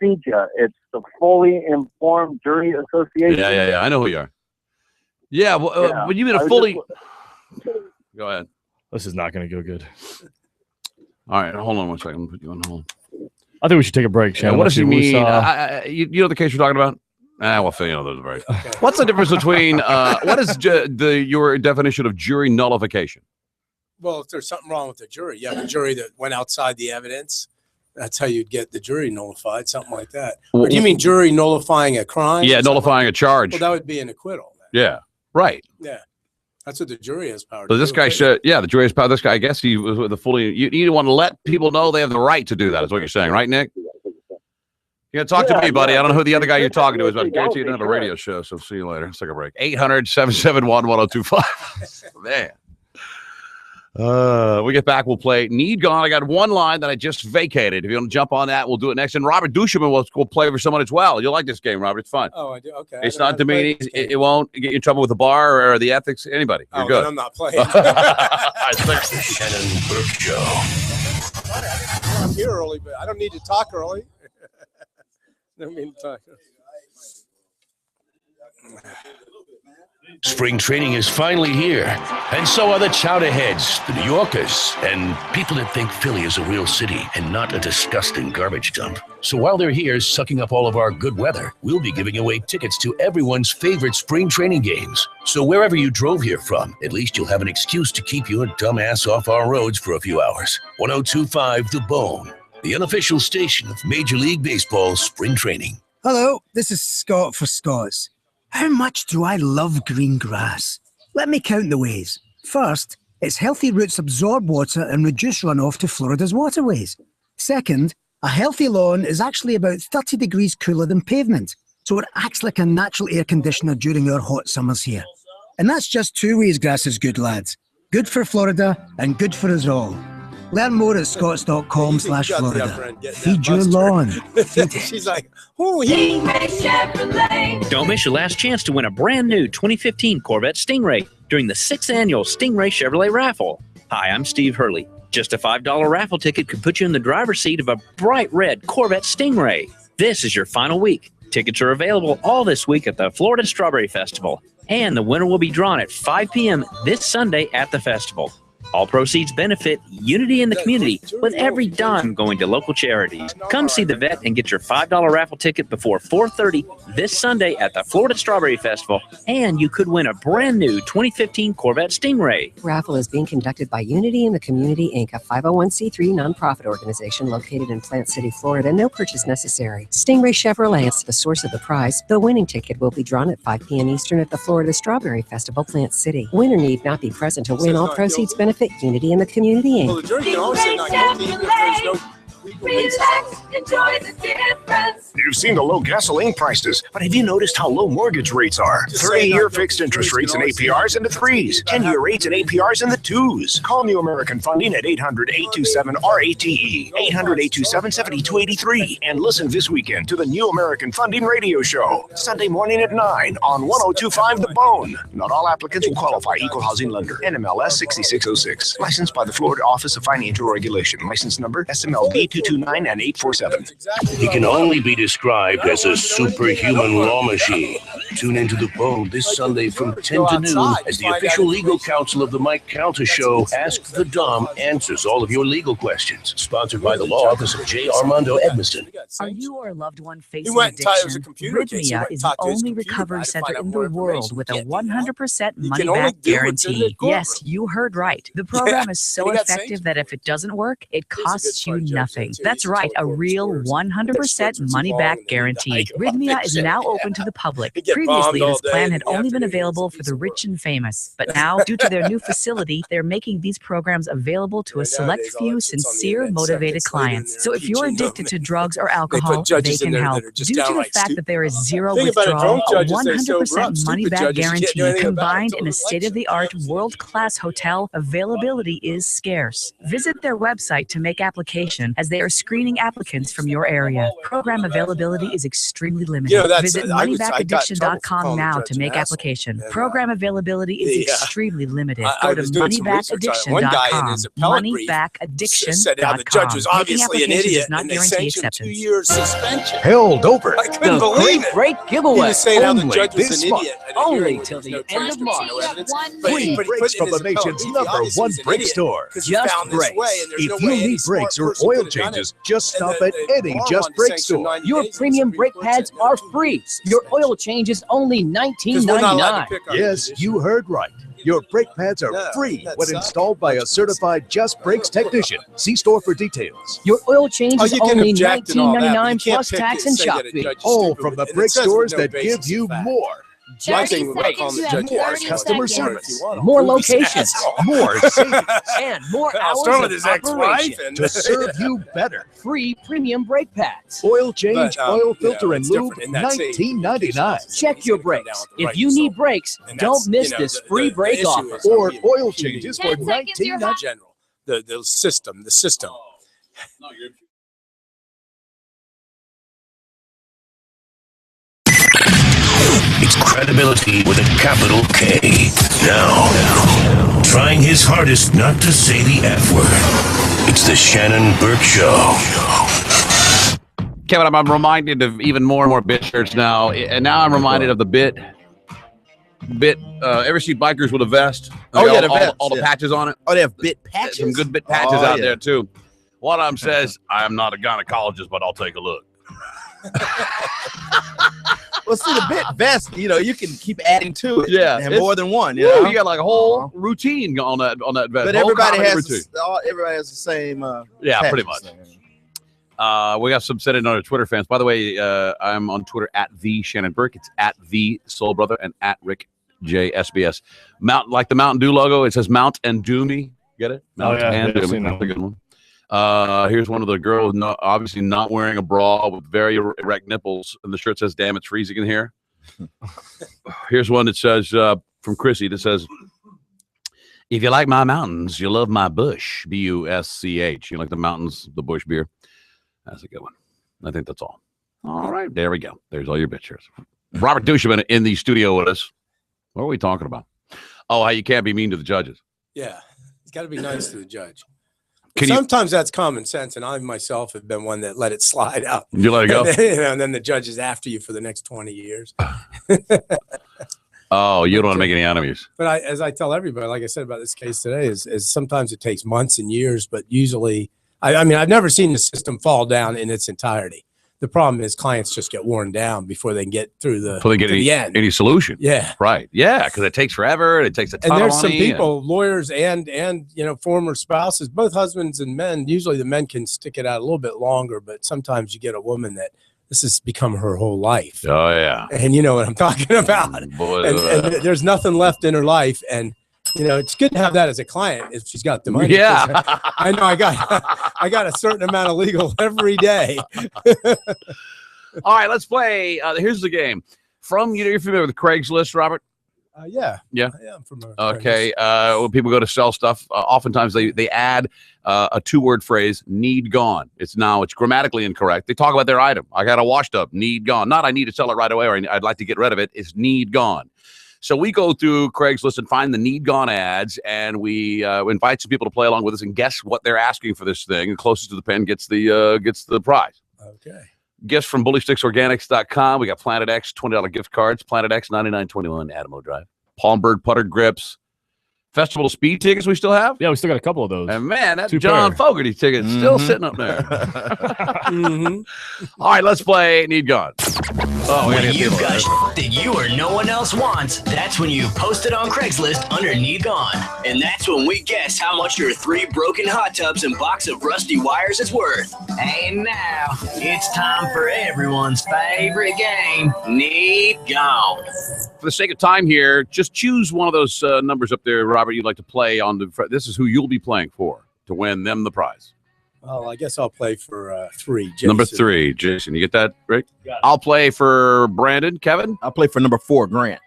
FIJA. It's the Fully Informed Jury Association. Yeah. I know who you are. Yeah. Well, when you mean a fully. Go ahead. This is not going to go good. All right, hold on 1 second. I'm gonna put you on hold. I think we should take a break, Shannon. What does he mean? You know the case we're talking about? Well, Phil, you know those are very. What's the difference between what is your definition of jury nullification? Well, if there's something wrong with the jury, you have a jury that went outside the evidence. That's how you'd get the jury nullified, something like that. Or do you mean jury nullifying a crime? Yeah, nullifying a charge. Well, that would be an acquittal. Yeah, right. Yeah. That's what the jury has power to So do. this guy said, the jury has power. This guy, I guess he was with the fully. You want to let people know they have the right to do that, is what you're saying, right, Nick? You're going to talk to me, buddy. I don't know who the other guy you're talking to is, but I guarantee you don't have a radio show, so see you later. Let's take a break. 800-771-1025. Man. We get back, we'll play Need Gone. I got one line that I just vacated. If you want to jump on that, we'll do it next. And Robert Duchemin will play for someone as well. You'll like this game, Robert. It's fun. Oh, I do. Okay. It's not demeaning. It won't get you in trouble with the bar or the ethics. Anybody. You're good. Then I'm not playing. The Shannon Burke Show. I'm here early, but I don't need to talk early. Don't mean to talk. Spring training is finally here, and so are the Chowderheads, the New Yorkers, and people that think Philly is a real city and not a disgusting garbage dump. So while they're here sucking up all of our good weather, we'll be giving away tickets to everyone's favorite spring training games. So wherever you drove here from, at least you'll have an excuse to keep your dumb ass off our roads for a few hours. 102.5 The Bone, the unofficial station of Major League Baseball spring training. Hello, this is Scott for Scots. How much do I love green grass? Let me count the ways. First, its healthy roots absorb water and reduce runoff to Florida's waterways. Second, a healthy lawn is actually about 30 degrees cooler than pavement, so it acts like a natural air conditioner during our hot summers here. And that's just 2 ways grass is good, lads. Good for Florida and good for us all. Learn more at scots.com/Florida. Feed your lawn. She's like, oh, Don't miss your last chance to win a brand new 2015 Corvette Stingray during the 6th annual Stingray Chevrolet Raffle. Hi, I'm Steve Hurley. Just a $5 raffle ticket could put you in the driver's seat of a bright red Corvette Stingray. This is your final week. Tickets are available all this week at the Florida Strawberry Festival, and the winner will be drawn at 5 p.m. this Sunday at the festival. All proceeds benefit Unity in the community, with every dime going to local charities. Come see the vet and get your $5 raffle ticket before 4:30 this Sunday at the Florida Strawberry Festival, and you could win a brand new 2015 Corvette Stingray. Raffle is being conducted by Unity in the Community, Inc., a 501c3 nonprofit organization located in Plant City, Florida. No purchase necessary. Stingray Chevrolet is the source of the prize. The winning ticket will be drawn at 5 p.m. Eastern at the Florida Strawberry Festival, Plant City. Winner need not be present to win. All proceeds benefit Unity in the Community, Inc. Well, the jury can also not guilty even if there's no Relax, enjoy the difference. You've seen the low gasoline prices, but have you noticed how low mortgage rates are? 30-year fixed interest rates and APRs in the 3s, 10-year rates and APRs in the 2s. Call New American Funding at 800-827-RATE, 800-827-7283, and listen this weekend to the New American Funding radio show, Sunday morning at 9 on 102.5 The Bone. Not all applicants will qualify. Equal housing lender. NMLS 6606. Licensed by the Florida Office of Financial Regulation. License number SMLB 229 and 847. He can only be described as a superhuman law machine. Tune into the Bone this Sunday from 10 to noon as the official legal counsel of the Mike Calta Show, Ask the Dom, answers all of your legal questions. Sponsored by the Law Office of J. Armando Edmiston. Are you or a loved one facing went and taught- it was a addiction? computer case. He Rhythmia went and is the talked to his only computer recovery guy to center find out in more the world information. with a You can't do that. 100% You can only money-back do what's in the guarantee. courtroom. Yes, you heard right. The program is so and he got effective sanctioned. that if it doesn't work, it costs you part of Judge nothing. too. That's He's right, a told real court 100% what's money-back wrong, guarantee. and then Rhythmia is now open to the public. He'd get Previously, bombed all this day, plan and had in the only been afternoon, available for the rich and famous. But now, due to their new facility, they're making these programs available to a select nowadays, all few that shit's on the sincere, internet motivated seconds later, and clients. they're So if you're impeaching them. addicted to drugs or They alcohol, put judges they in can there help. that are just Due to the downright fact that there is zero Think about it, withdrawal, drunk a judges, they sober up. 100% Stupid money-back judges, you can't do guarantee anything about it combined until in a the state-of-the-art, world-class hotel, availability is scarce. Visit their website to make application, as they are screening applicants from your area. Program availability is extremely limited. You know, that's- Visit I got in trouble for moneybackaddiction.com calling the now judge to an make asshole. application. And, Program availability is the, extremely limited. I Go to was doing some research on it. One guy in his appellate brief said how the judge was obviously an idiot, and they sanctioned 2 years suspension. Held over. I couldn't believe it. Break He giveaway. was saying how the Only judge was this an month. idiot. at a Only hearing where till there the was no end of transcripts, March. no evidence. Free But he breaks put from in the his appellate nation's brief, number obviously one he's an brick idiot, store. 'cause he Just found this Breaks. way, and there's If no you way any need smart brakes or person oil could have done it. changes, just And stop the- at the any bar Just wanted to Break sanction store. 90 Your days, and premium the brake Supreme Court pads said no, are 2 free. weeks Your suspension. oil change is only Because we're not allowed $19.99. to pick our Yes, position. you heard right. Your brake pads are No, free that when sucks. installed by a certified Just Brakes technician. See store for details. Your oil change Oh, is you can only object and all that, but you $19.99 can't plus pick tax it and say shop that a fee. judge is Oh, stupid from with the it. And brick it says stores with no that give basis you of fact. more. My thing with calling the judge More was customer if service. you want, More I'll prove he's an locations. asshole. More savings And more I'll hours start with of his ex-wife operation. and to serve you better. Free premium brake pads. Oil change, But, oil filter, it's and lube, different in that same $19.99. Check your brakes. If you need brakes, don't miss this free brake offer. Or oil changes for $19.99. General, the system. It's credibility with a capital K. Now, trying his hardest not to say the F word. It's the Shannon Burke Show. Kevin, I'm reminded of even more and more bit shirts now, and now I'm reminded of the bit. Ever see bikers with a vest? Oh, yeah, the all, vest, all the yeah. patches on it. Oh, they have bit patches. Some good bit patches Oh, out yeah. there too. One of them says, "I am not a gynecologist, but I'll take a look." Well, see, the bit vest, you can keep adding to it. Yeah, and it's- more than one. You got like a whole routine on that vest. But Whole everybody comedy has routine. everybody has the same. Yeah, pretty patches. much. We got some sent in on our Twitter fans. By the way, I'm on Twitter at the Shannon Burke. It's at the Soul Brother and at Rick J SBS. Like the Mountain Dew logo, it says Mount and Do Me. Get it? Mount and Do Me. That's a good one. Here's one of the girls, obviously not wearing a bra with very erect nipples, and the shirt says, "Damn, it's freezing in here." Here's one that says from Chrissy that says, "If you like my mountains, you love my bush." BUSCH. You like the mountains, the bush beer. That's a good one. I think that's all. All right, there we go. There's all your pictures. Robert Dushman in the studio with us. What are we talking about? Oh, how you can't be mean to the judges. Yeah, it's got to be nice to the judge. Can you- Sometimes that's common sense, and I myself have been one that let it slide out. You let it go? And then the judge is after you for the next 20 years. Oh, you don't want to make any enemies. But as I tell everybody, like I said about this case today, is sometimes it takes months and years, but usually, I mean, I've never seen the system fall down in its entirety. The problem is clients just get worn down before they can get through the, Before they get to the end. any solution. Yeah. Right. Yeah, because it takes forever. It takes a ton And there's of some money. people, lawyers and former spouses, both husbands and men. Usually the men can stick it out a little bit longer, but sometimes you get a woman that this has become her whole life. Oh, yeah. And you know what I'm talking about. Boy, And there's nothing left in her life. And it's good to have that as a client if she's got the money. Yeah. 'Cause I know I got a certain amount of legal every day. All right, let's play. Here's the game. You're familiar with Craigslist, Robert? Yeah. Yeah. Yeah, I'm familiar. Okay. When people go to sell stuff, oftentimes they add a 2-word phrase, need gone. It's grammatically incorrect. They talk about their item. I got a washed up, need gone. Not I need to sell it right away or I'd like to get rid of it. It's need gone. So we go through Craigslist and find the need gone ads, and we invite some people to play along with us and guess what they're asking for this thing. The closest to the pen gets the prize. Okay. Gifts from BullySticksOrganics.com. We got Planet X, $20 gift cards. Planet X, $99.21, Adamo Drive. Palmberg putter grips. Festival speed tickets we still have? Yeah, we still got a couple of those. And man, that 2 John pair. Fogerty ticket is still sitting up there. All right, let's play Need Gone. Oh, we When you've got that you or no one else wants, that's when you post it on Craigslist under Need Gone. And that's when we guess how much your 3 broken hot tubs and box of rusty wires is worth. And now, it's time for everyone's favorite game, Need Gone. For the sake of time here, just choose one of those numbers up there, Robert, you'd like to play on the. This is who you'll be playing for to win them the prize. Well, I guess I'll play for 3. Jason. Number 3, Jason. You get that, Rick? I'll play for Brandon. Kevin? I'll play for number 4, Grant.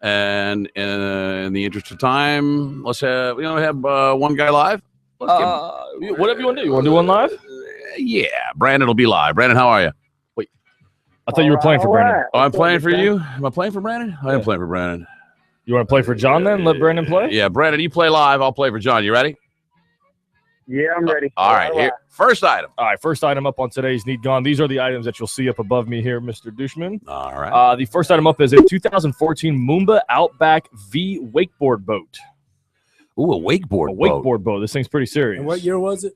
And in the interest of time, let's have one guy live. Whatever you want to do. You want to do one live? Yeah, Brandon will be live. Brandon, how are you? Wait, I thought you were playing for Brandon. Oh, I'm playing for you? Am I playing for Brandon? I am playing for Brandon. You want to play for John then? Let Brandon play? Yeah, Brandon, you play live. I'll play for John. You ready? Yeah, I'm ready. All right, here. First item. All right, first item up on today's Need Gone. These are the items that you'll see up above me here, Mr. Dushman. All right. The first item up is a 2014 Moomba Outback V wakeboard boat. Ooh, a wakeboard boat. This thing's pretty serious. And what year was it?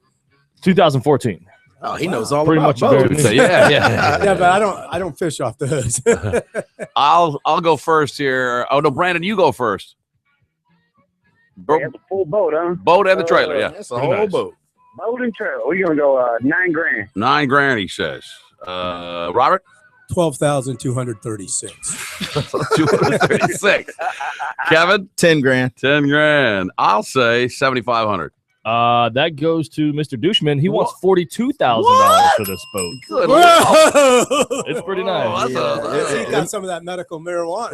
2014. Oh, he knows all Pretty about much boats. Yeah. Yeah, but I don't fish off those. I'll go first here. Oh no, Brandon, you go first. That's a full boat, huh? Boat and the trailer, yeah. That's a whole boat. Boat and trailer. We're gonna go $9,000. $9,000, he says. Robert? 12,236. 236. Kevin? 10 grand. 10 grand. I'll say 7,500. That goes to Mr. Dushman. He wants $42,000 for this boat. Good Whoa! It's pretty nice. He got some of that medical marijuana.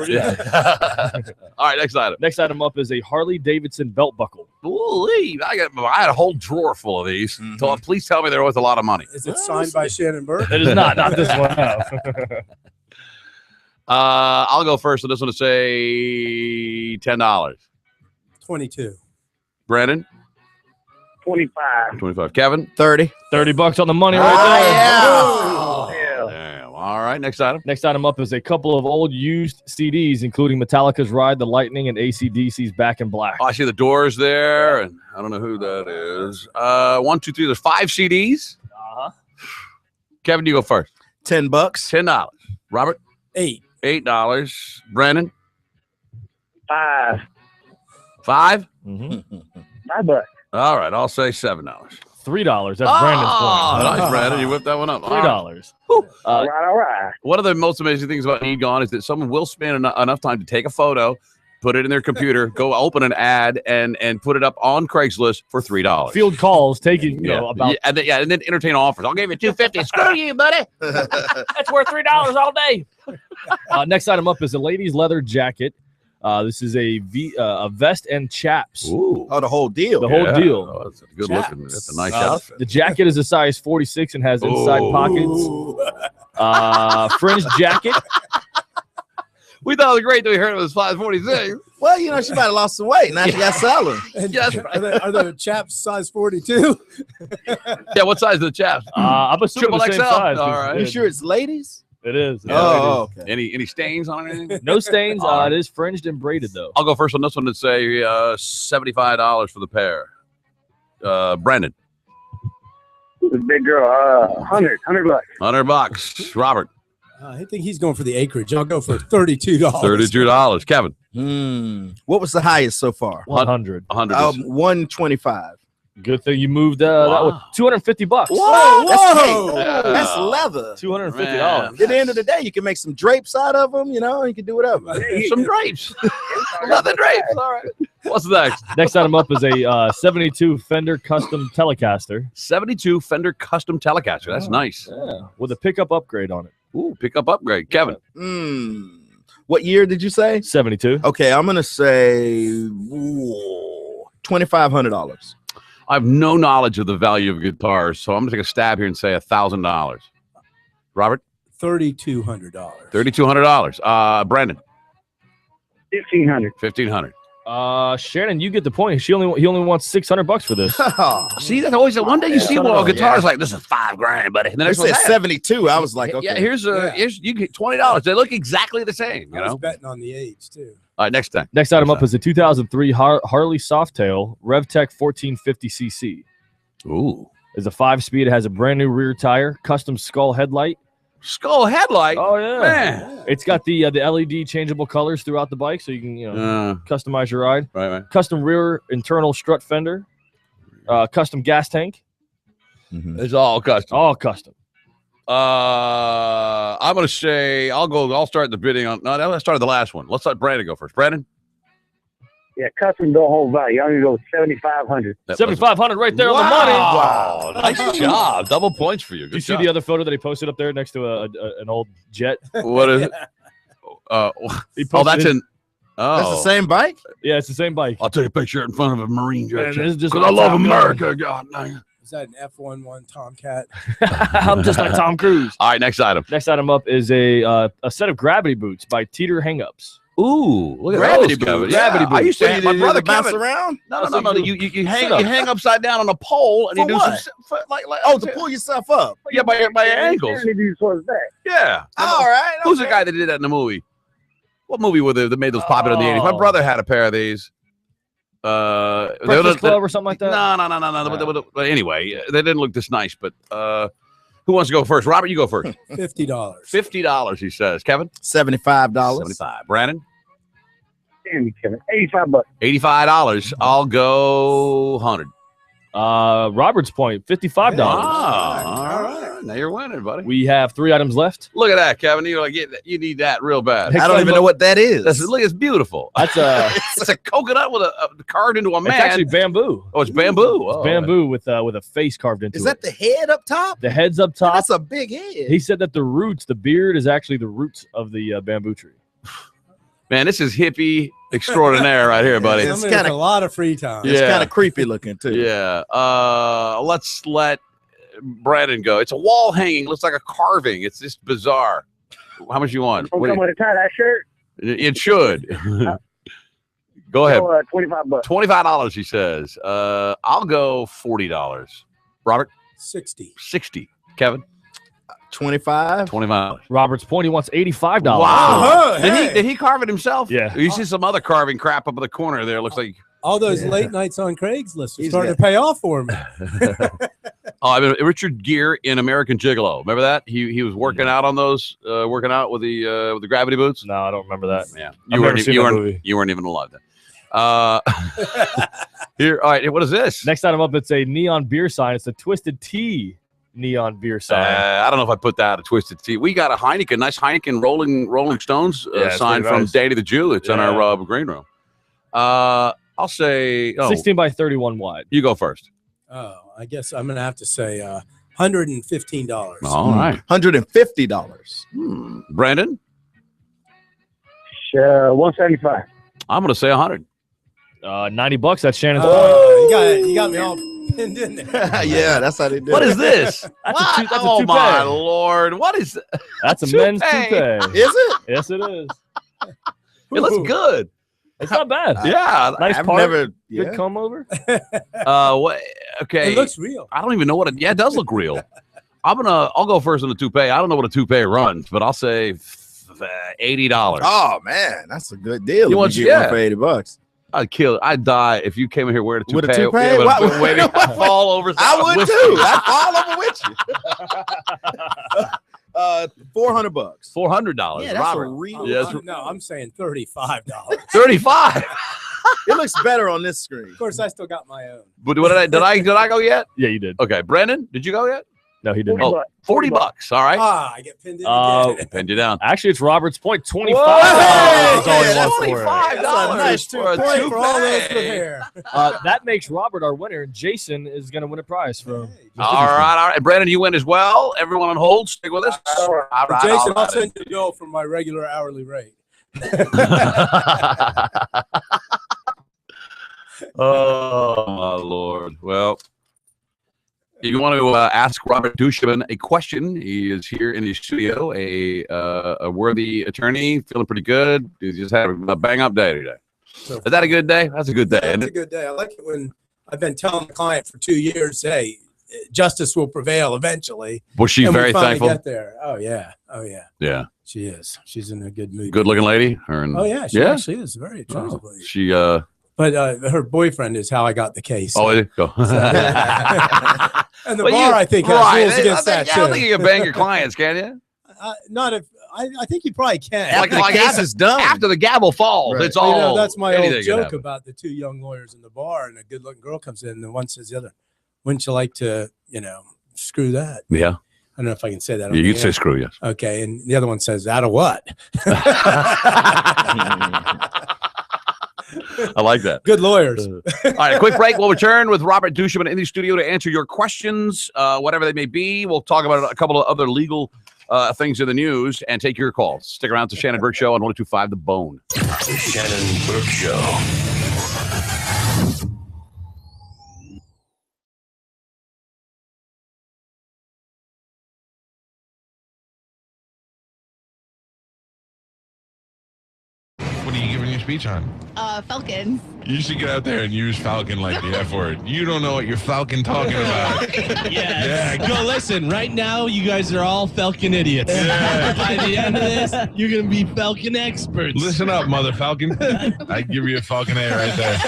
All right, next item. Next item up is a Harley Davidson belt buckle. Ooh-wee. I had a whole drawer full of these. So please tell me they're worth a lot of money. Is it signed by Shannon Burke? It is not this one. No. I'll go first on this one to say $10. 22. Brandon? 25. 25. Kevin? 30. $30 on the money right there. Yeah. Damn. All right, next item. Next item up is a couple of old used CDs, including Metallica's Ride the Lightning and AC/DC's Back in Black. Oh, I see the Doors there, and I don't know who that is. 1, 2, 3. There's 5 CDs. Kevin, you go first. $10. $10. Robert? 8. $8. Brandon? 5. 5? $5. All right, I'll say $7. $3. That's Brandon's point. Nice, Brandon. You whipped that one up. $3. All right. One of the most amazing things about Need Gone is that someone will spend enough time to take a photo, put it in their computer, go open an ad, and put it up on Craigslist for $3. Field calls taking about and then entertain offers. I'll give you $250. Screw you, buddy. that's worth $3 all day. Next item up is a ladies' leather jacket. This is a vest and chaps. Ooh. Oh, the whole deal. The whole deal. Oh, that's good looking. That's a nice outfit. The jacket is a size 46 and has inside pockets. Fringe jacket. We thought it was great that we heard it was 546. Well, she might have lost some weight. Now she got solid. Yes. Are the chaps size 42? Yeah, what size are the chaps? I'm assuming Triple the same XL. size. All right. You sure it's ladies? It is. Oh, okay. Any stains on anything? No stains. It is fringed and braided, though. I'll go first on this one and say $75 for the pair. Brandon. The big girl, $100. $100. Robert. I think he's going for the acreage. I'll go for $32. $32. Kevin. What was the highest so far? 100. 125. Good thing you moved that one. $250. Whoa! That's leather. $250. At the end of the day, you can make some drapes out of them. You can do whatever. Some drapes. Leather drapes. All right. What's next? Next item up is a 72 Fender Custom Telecaster. 72 Fender Custom Telecaster. That's nice. Yeah, with a pickup upgrade on it. Ooh, pickup upgrade. Kevin. What year did you say? 72. Okay, I'm going to say $2,500. I have no knowledge of the value of guitars, so I'm going to take a stab here and say $1,000. Robert? $3,200. $3,200. Brandon? $1,500. $1,500. Shannon, you get the point. He only wants $600 for this. See, that's always one day you see one on guitars like this is $5,000, buddy. And then They said 72. I was like, okay. Yeah, here's you get $20. They look exactly the same. You I was know. betting on the age too. All right, next time. Next item up is the 2003 Harley Softail RevTech 1450cc. Ooh, It's a 5-speed. It has a brand new rear tire, custom skull headlight. Skull headlight. Oh yeah, man. It's got the LED changeable colors throughout the bike, so you can customize your ride. Right. Custom rear internal strut fender, custom gas tank. It's all custom. All custom. I'm gonna say I'll start the bidding on. No, let's start the last one. Let's let Brandon go first. Brandon. Yeah, custom don't hold value. I'm gonna go 7,500. 7,500 right there on the money. Wow, nice job. Double points for you. Good Did you see job. the other photo that he posted up there next to an old jet? What is it? That's an. Oh, That's the same bike? Yeah, it's the same bike. I'll take a picture in front of a Marine jet. Man, this is just Because I like love Top Gun. America. God dang. Is that an F11 Tomcat? I'm just like Tom Cruise. All right, next item. Next item up is a set of gravity boots by Teeter Hangups. Ooh, look at Gravity those, Kevin. boots. Gravity I used to Wait, have my my brother brother bounce Kevin. around? No. You Sit up. hang upside down on a pole and For you do what? some like Oh, to pull yourself up. yeah by your ankles. Yeah. All right. Who's the guy that did that in the movie? What movie were they that made those popular in the 80s? My brother had a pair of these. Breakfast Club or something like that? No. But anyway, they didn't look this nice. But who wants to go first? Robert, you go first. $50. $50, he says. Kevin? $75. 75. Brandon? Damn, Kevin. $85. $85. I'll go 100. Robert's point, $55. All right. Now you're winning, buddy. We have 3 items left. Look at that, Kevin. You're like, you need that real bad. I don't even know what that is. Look, it's beautiful. That's it's a coconut with a carved into a man. It's actually bamboo. Oh, it's bamboo. It's bamboo with a face carved into it. Is that the head up top? The head's up top. That's a big head. He said that the beard is actually the roots of the bamboo tree. Man, this is hippie extraordinaire right here, buddy. It's kind of a lot of free time. It's kind of creepy looking too. Yeah. Let's let Brandon go. It's a wall hanging. Looks like a carving. It's just bizarre. How much you want? Don't come with a tie-dye shirt. It should. Go ahead. $25. $25, he says. I'll go $40. Robert? 60. 60. Kevin? 25. 25. Robert's point, he wants $85. Wow. Did he carve it himself? Yeah. You see some other carving crap up in the corner there. Looks like All those late nights on Craigslist are starting to pay off for me. I mean, Richard Gere in American Gigolo. Remember that? He was working out on those, working out with the gravity boots. No, I don't remember that. Yeah, You weren't even alive then. Here, all right. What is this? Next item up, it's a neon beer sign. It's a Twisted Tea neon beer sign. I don't know if I put that a Twisted Tea. We got a Heineken, nice Heineken Rolling Stones sign from nice. Danny the Jew. It's in our green room. I'll say 16 by 31 wide. You go first. Oh, I guess I'm going to have to say $115. All right. $150. Brandon? $175. I'm going to say 100. $90. That's Shannon's You got me all pinned in there. Yeah, that's how they do What it. is this? That's a Oh, toupee. my Lord. What is That's a men's toupee. Is it? Yes, it is. It looks good. It's not bad. Yeah. Nice I've part. never- Good comb over. What? Okay. It looks real. I don't even know what it. Yeah, it does look real. I'll go first on the toupee. I don't know what a toupee runs, but I'll say $80. Oh man, that's a good deal. You if want- you get yeah. one for $80. I'd kill it. I'd die if you came in here wearing a toupee. With a toupee? Yeah, What- waiting, I'd fall over. I would too. I'd fall over with you. $400. $400. Yeah, that's Robert. a real. Yes. No, I'm saying $35. 35. It looks better on this screen. Of course, I still got my own. But what did I go yet? Yeah, you did. Okay, Brendan, did you go yet? No, he didn't. Oh, $40. All right. I get pinned in again. Pinned you down. Actually, it's Robert's point. $25. Whoa! That's all he wants for it. $25 That's a nice for a $2 for all those with toupee. hair. That makes Robert our winner, and Jason is going to win a prize from. All right. Brandon, you win as well. Everyone on hold, stick with us. All right. Jason, I'll send you the bill for my regular hourly rate. Oh, my Lord. Well, if you want to ask Robert Dushman a question, he is here in the studio, a worthy attorney, feeling pretty good. He just had a bang-up day today. So Is that a good day? That's a good day. yeah, isn't it's a it? good day. I like it when I've been telling the client for 2 years, hey, justice will prevail eventually. Was she And we very finally thankful? Get there. Oh yeah. Yeah. She is. She's in a good mood. Good looking lady? Oh yeah, she actually is a very attractive lady. She But her boyfriend is how I got the case. Oh, there you go. And the bar, I think, has rules against that I too. don't think you can bang your clients, can you? Not if I think you probably can. Like the case is done. After the gavel falls, it's You all. know, that's my old anything can joke happen. about the two young lawyers in the bar, and a good-looking girl comes in, and the one says to the other, "Wouldn't you like to, screw that?" Yeah. I don't know if I can say that. On Yeah, the you'd say air. screw, yes. Okay, and the other one says, "Out of what?" I like that. Good lawyers. All right, a quick break. We'll return with Robert Dushman in the studio to answer your questions, whatever they may be. We'll talk about a couple of other legal things in the news and take your calls. Stick around to Shannon Burke Show on 102.5 The Bone. The Shannon Burke Show. What are you giving your speech on? Falcons. You should get out there and use Falcon like the F word. You don't know what you're Falcon talking about. Yeah, go listen. Right now, you guys are all Falcon idiots. By the end of this, you're going to be Falcon experts. Listen up, Mother Falcon. I give you a Falcon A right there.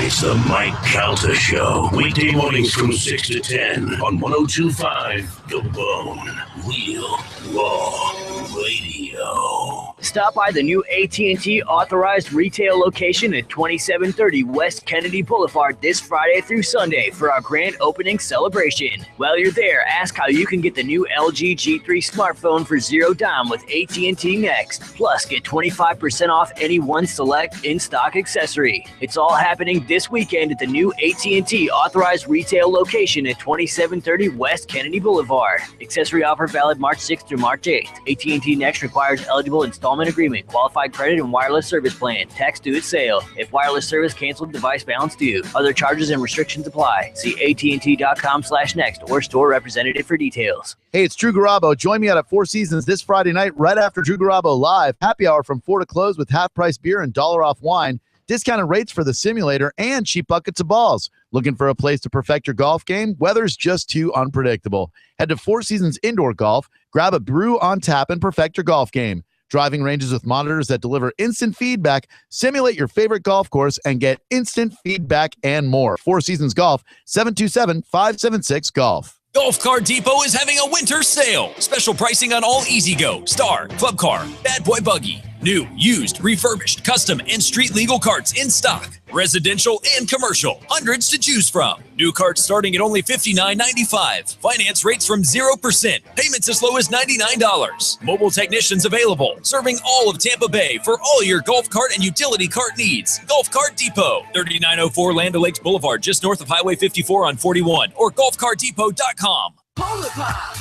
It's the Mike Calta Show. Weekday mornings from 6 to 10 on 102.5 The Bone. Real Raw Radio. Stop by the new AT&T authorized retail location at 2730 West Kennedy Boulevard this Friday through Sunday for our grand opening celebration. While you're there, ask how you can get the new LG G3 smartphone for $0 with AT&T Next. Plus, get 25% off any one select in-stock accessory. It's all happening this weekend at the new AT&T authorized retail location at 2730 West Kennedy Boulevard. Accessory offer valid March 6th through March 8th. AT&T Next requires eligible installment agreement, qualified credit, and wireless service plan. Tax due at sale. If wireless service canceled, device balance due. Other charges and restrictions apply. See AT&T.com/next or store representative for details. Hey, it's Drew Garabo. Join me out at Four Seasons this Friday night right after Drew Garabo Live. Happy hour from 4 to close with half-price beer and $1 off wine. Discounted rates for the simulator and cheap buckets of balls. Looking for a place to perfect your golf game? Weather's just too unpredictable. Head to Four Seasons Indoor Golf, grab a brew on tap, and perfect your golf game. Driving ranges with monitors that deliver instant feedback, simulate your favorite golf course, and get instant feedback and more. Four Seasons Golf, 727-576-GOLF. Golf Car Depot is having a winter sale. Special pricing on all E-Z-Go, Star, Club Car, Bad Boy Buggy. New, used, refurbished, custom, and street legal carts in stock. Residential and commercial. Hundreds to choose from. New carts starting at only $59.95. Finance rates from 0%. Payments as low as $99. Mobile technicians available. Serving all of Tampa Bay for all your golf cart and utility cart needs. Golf Cart Depot. 3904 Land O'Lakes Boulevard, just north of Highway 54 on 41. Or golfcartdepot.com. Polar Pop.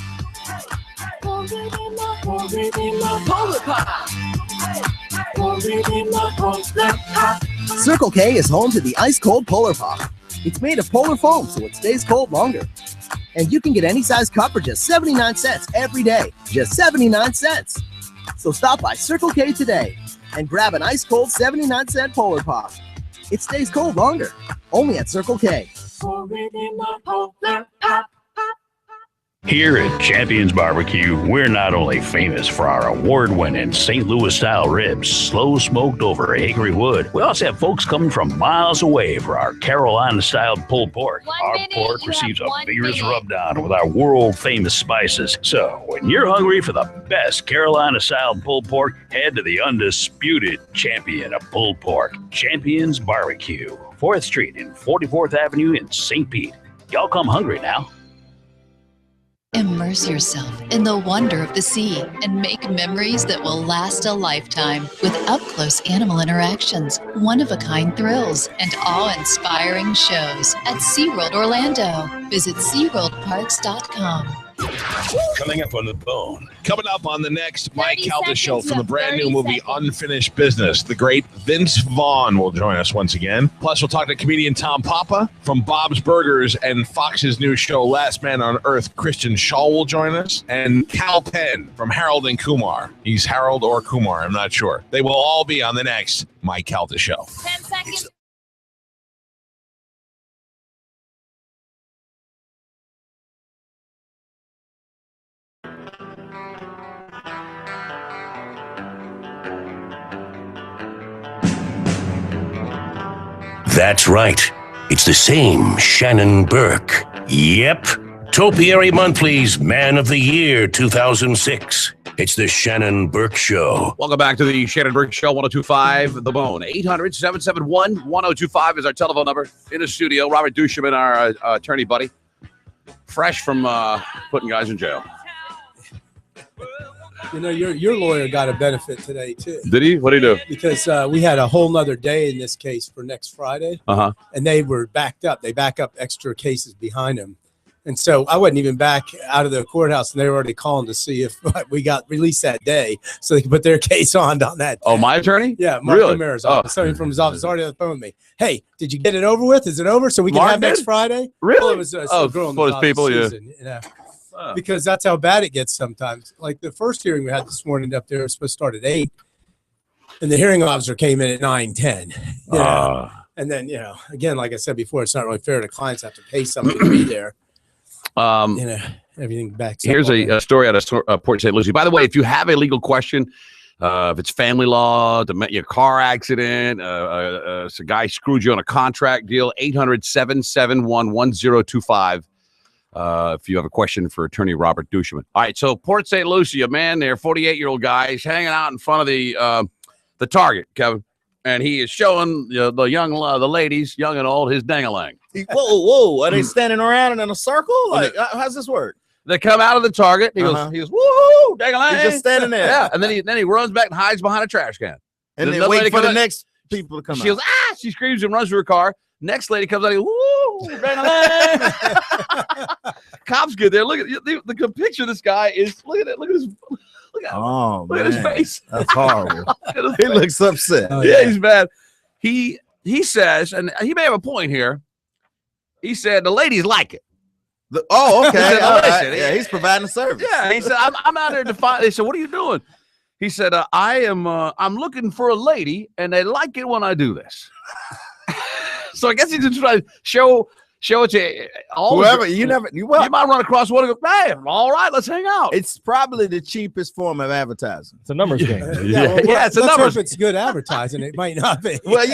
Polar Pop. Circle K is home to the ice-cold Polar Pop. It's made of polar foam, so it stays cold longer. And you can get any size cup for just 79 cents every day. Just 79 cents. So stop by Circle K today and grab an ice-cold 79-cent Polar Pop. It stays cold longer. Only at Circle K. Here at Champions Barbecue, we're not only famous for our award-winning St. Louis-style ribs, slow-smoked over hickory wood, we also have folks coming from miles away for our Carolina-style pulled pork. Our pork receives a vigorous rub-down with our world-famous spices. So, when you're hungry for the best Carolina-style pulled pork, head to the undisputed champion of pulled pork, Champions Barbecue, 4th Street and 44th Avenue in St. Pete. Y'all come hungry now. Immerse yourself in the wonder of the sea and make memories that will last a lifetime with up-close animal interactions, one-of-a-kind thrills, and awe-inspiring shows at SeaWorld Orlando. Visit SeaWorldParks.com. Coming up on the bone. Coming up on the next Mike Calta show from the brand new movie Unfinished Business, the great Vince Vaughn will join us once again. Plus, we'll talk to comedian Tom Papa from Bob's Burgers and Fox's new show Last Man on Earth. Christian Shaw will join us. And Cal Penn from Harold and Kumar. He's Harold or Kumar, I'm not sure. They will all be on the next Mike Calta show. 10 seconds. That's right. It's the same Shannon Burke. Yep. Topiary Monthly's Man of the Year 2006. It's the Shannon Burke Show. Welcome back to the Shannon Burke Show, 1025 The Bone. 800-771-1025 is our telephone number. In the studio, Robert Duchemin, our attorney buddy. Fresh from putting guys in jail. You know, your lawyer got a benefit today, too. Did he? What did he do? Because we had a whole nother day in this case for next Friday. Uh-huh. And they were backed up. They back up extra cases behind them. And so I wasn't even back out of the courthouse, and they were already calling to see if we got released that day so they could put their case on that day. Oh, my attorney? Yeah, Mark Really? O'Mara's office. Somebody from his office already on the phone with me. Hey, did you get it over with? Is it over so we can Mark have next did? Friday? Really? Well, it was some girl in the for his office, people, yeah. Susan, you know. Because that's how bad it gets sometimes. Like the first hearing we had this morning up there was supposed to start at 8, and the hearing officer came in at 9:10. You know? And then, you know, again, like I said before, it's not really fair to clients have to pay somebody to be there. You know, everything backs up. Here's a story out of Port St. Lucie. By the way, if you have a legal question, if it's family law, your car accident, a guy screwed you on a contract deal, 800-771-1025. If you have a question for attorney Robert Duchemin. All right, so Port St. Lucie, a man there, 48-year-old guy, is hanging out in front of the Target, Kevin, and he is showing the ladies, young and old, his dang-a-lang. Whoa! Are they standing around in a circle? Like, how's this work? They come out of the Target. He goes, woohoo, dang-a-lang. He's just standing there. Yeah, and then he runs back and hides behind a trash can. And then wait for the next people to come out. She goes, she screams and runs to her car. Next lady comes out, woo, dang-a-lang. Cops get there. Look at the picture of this guy is. Look at it. Look at his. Look at his face. That's horrible. He looks upset. He's mad. He says, and he may have a point here. He said the ladies like it. Okay. Said, Yeah, he's providing a service. Yeah, he said, I'm out there to find. They said, what are you doing? He said, I'm looking for a lady, and they like it when I do this. So I guess he's just trying to show it to all whoever. You might run across one and go, hey, all right, let's hang out. It's probably the cheapest form of advertising. It's a numbers game. It's a numbers. If it's good advertising, it might not be. Well,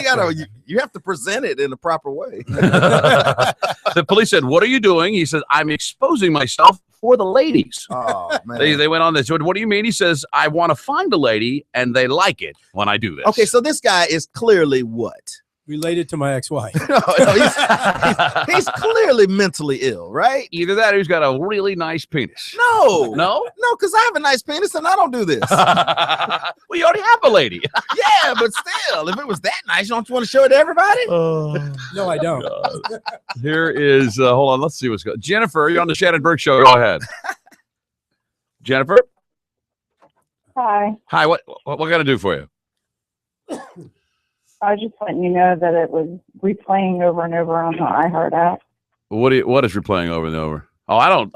you have to present it in the proper way. The police said, what are you doing? He says, I'm exposing myself for the ladies. Oh, man. They went on this. What do you mean? He says, I want to find a lady, and they like it when I do this. Okay, so this guy is clearly what? Related to my ex-wife. No, he's clearly mentally ill, right? Either that or he's got a really nice penis. No, No, because I have a nice penis and I don't do this. well, you already have a lady. Yeah, but still, if it was that nice, don't you want to show it to everybody? No, I don't. Here is, hold on, let's see what's going on. Jennifer, you're on the Shannon Burke Show. Go ahead. Jennifer? Hi. Hi, what can I do for you? I was just letting you know that it was replaying over and over on the iHeart app. What is replaying over and over? Oh, I don't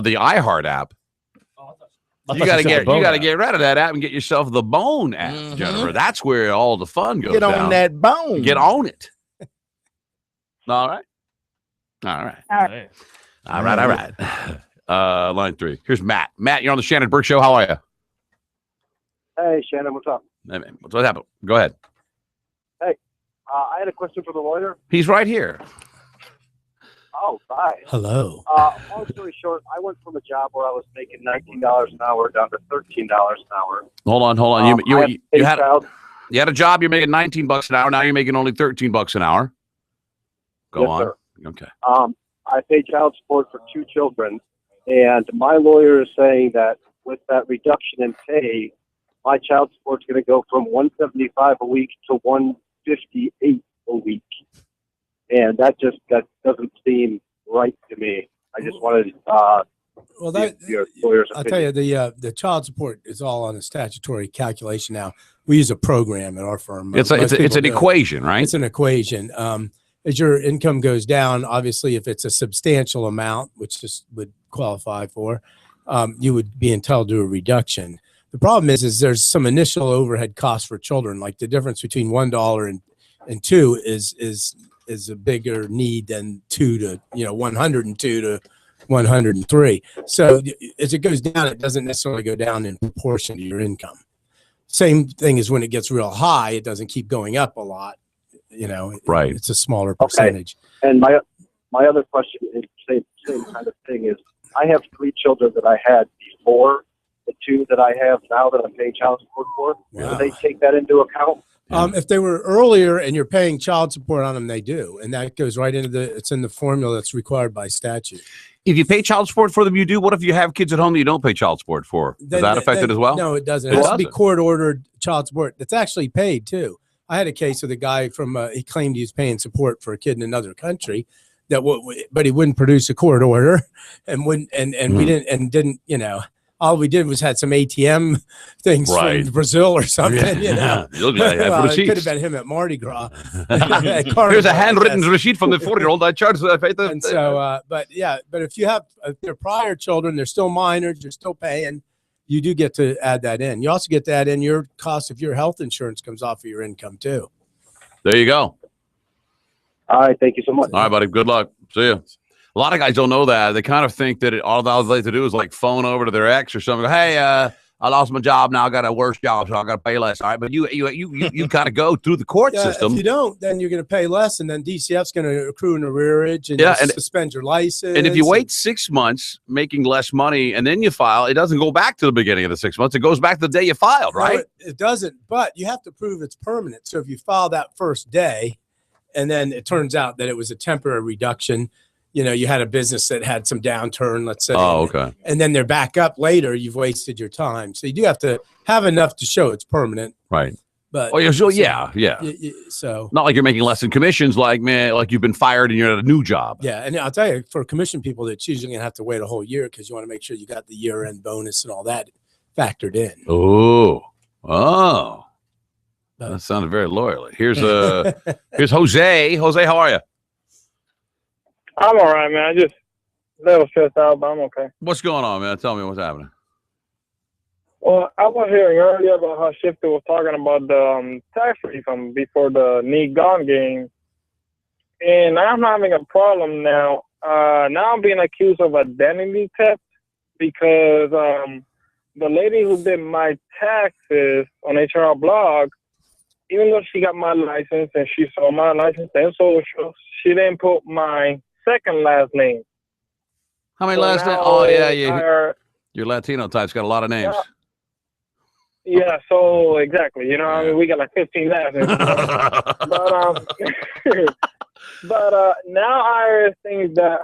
the iHeart app. You gotta get rid of that app and get yourself the Bone app, Jennifer. That's where all the fun goes. Get on down. that bone. Get on it. All right. Line 3. Here's Matt. Matt, you're on the Shannon Burke Show. How are you? Hey, Shannon, what's up? Hey, man, what happened? Go ahead. Hey, I had a question for the lawyer. He's right here. Oh, hi. Hello. Long story short, I went from a job where I was making $19 an hour down to $13 an hour. Hold on. You had a job. You're making $19 an hour. Now you're making only $13 an hour. Go on. Sir. Okay. I pay child support for 2 children, and my lawyer is saying that with that reduction in pay, my child support is going to go from $175 a week to $158 a week, and that doesn't seem right to me. I just wanted Well, that your lawyer's I'll tell you, the child support is all on a statutory calculation now. We use a program at our firm. It's Most an people do it. equation, right? It's an equation. As your income goes down, obviously, if it's a substantial amount, which this would qualify for, you would be entitled to a reduction. The problem is there's some initial overhead costs for children, like the difference between $1 and $2 is a bigger need than 102 to 103. So as it goes down, it doesn't necessarily go down in proportion to your income. Same thing as when it gets real high, it doesn't keep going up a lot. Right. It's a smaller percentage. And my other question is same kind of thing is I have 3 children that I had before the 2 that I have now that I'm paying child support for. Wow. Do they take that into account? If they were earlier and you're paying child support on them, they do. And that goes right into it's in the formula that's required by statute. If you pay child support for them, you do. What if you have kids at home that you don't pay child support for? Does that affect it as well? No, it doesn't. It has to be court-ordered child support. That's actually paid, too. I had a case with a guy from, he claimed he was paying support for a kid in another country, but he wouldn't produce a court order and wouldn't, and we didn't, all we did was had some ATM things from Brazil or something, It could have been him at Mardi Gras. Here's a handwritten receipt from the 4-year-old. I charged. And so, but if you have their prior children, they're still minors, you're still paying. You do get to add that in. You also get to add in your cost of your health insurance comes off of your income too. There you go. All right. Thank you so much. All right, buddy. Good luck. See you. A lot of guys don't know that. They kind of think that all they have to do is like phone over to their ex or something. Hey, I lost my job. Now I got a worse job, so I got to pay less. All right, but you kind of go through the court system. If you don't, then you're going to pay less, and then DCF's going to accrue an arrearage and suspend your license. And if you wait 6 months making less money and then you file, it doesn't go back to the beginning of the 6 months. It goes back to the day you filed, right? No, it doesn't, but you have to prove it's permanent. So if you file that first day, and then it turns out that it was a temporary reduction, you had a business that had some downturn, let's say. Oh, okay. And then they're back up later. You've wasted your time. So you do have to have enough to show it's permanent. Right. But so not like you're making less in commissions, like you've been fired and you're at a new job. Yeah, and I'll tell you, for commission people, it's usually going to have to wait a whole year because you want to make sure you got the year-end bonus and all that factored in. Oh, that sounded very loyal. Here's Jose. Jose, how are you? I'm all right, man. I just a little stressed out, but I'm okay. What's going on, man? Tell me what's happening. Well, I was hearing earlier about how Shifter was talking about the tax refund before the Need Gone game, and I'm having a problem now. Now I'm being accused of identity theft because the lady who did my taxes on HR Blog, even though she got my license and she saw my license and social, she didn't put my second last name. How many last names? Oh, yeah. Your Latino type's got a lot of names. Yeah, so exactly. I mean, we got like 15 last names. But now IRS thinks that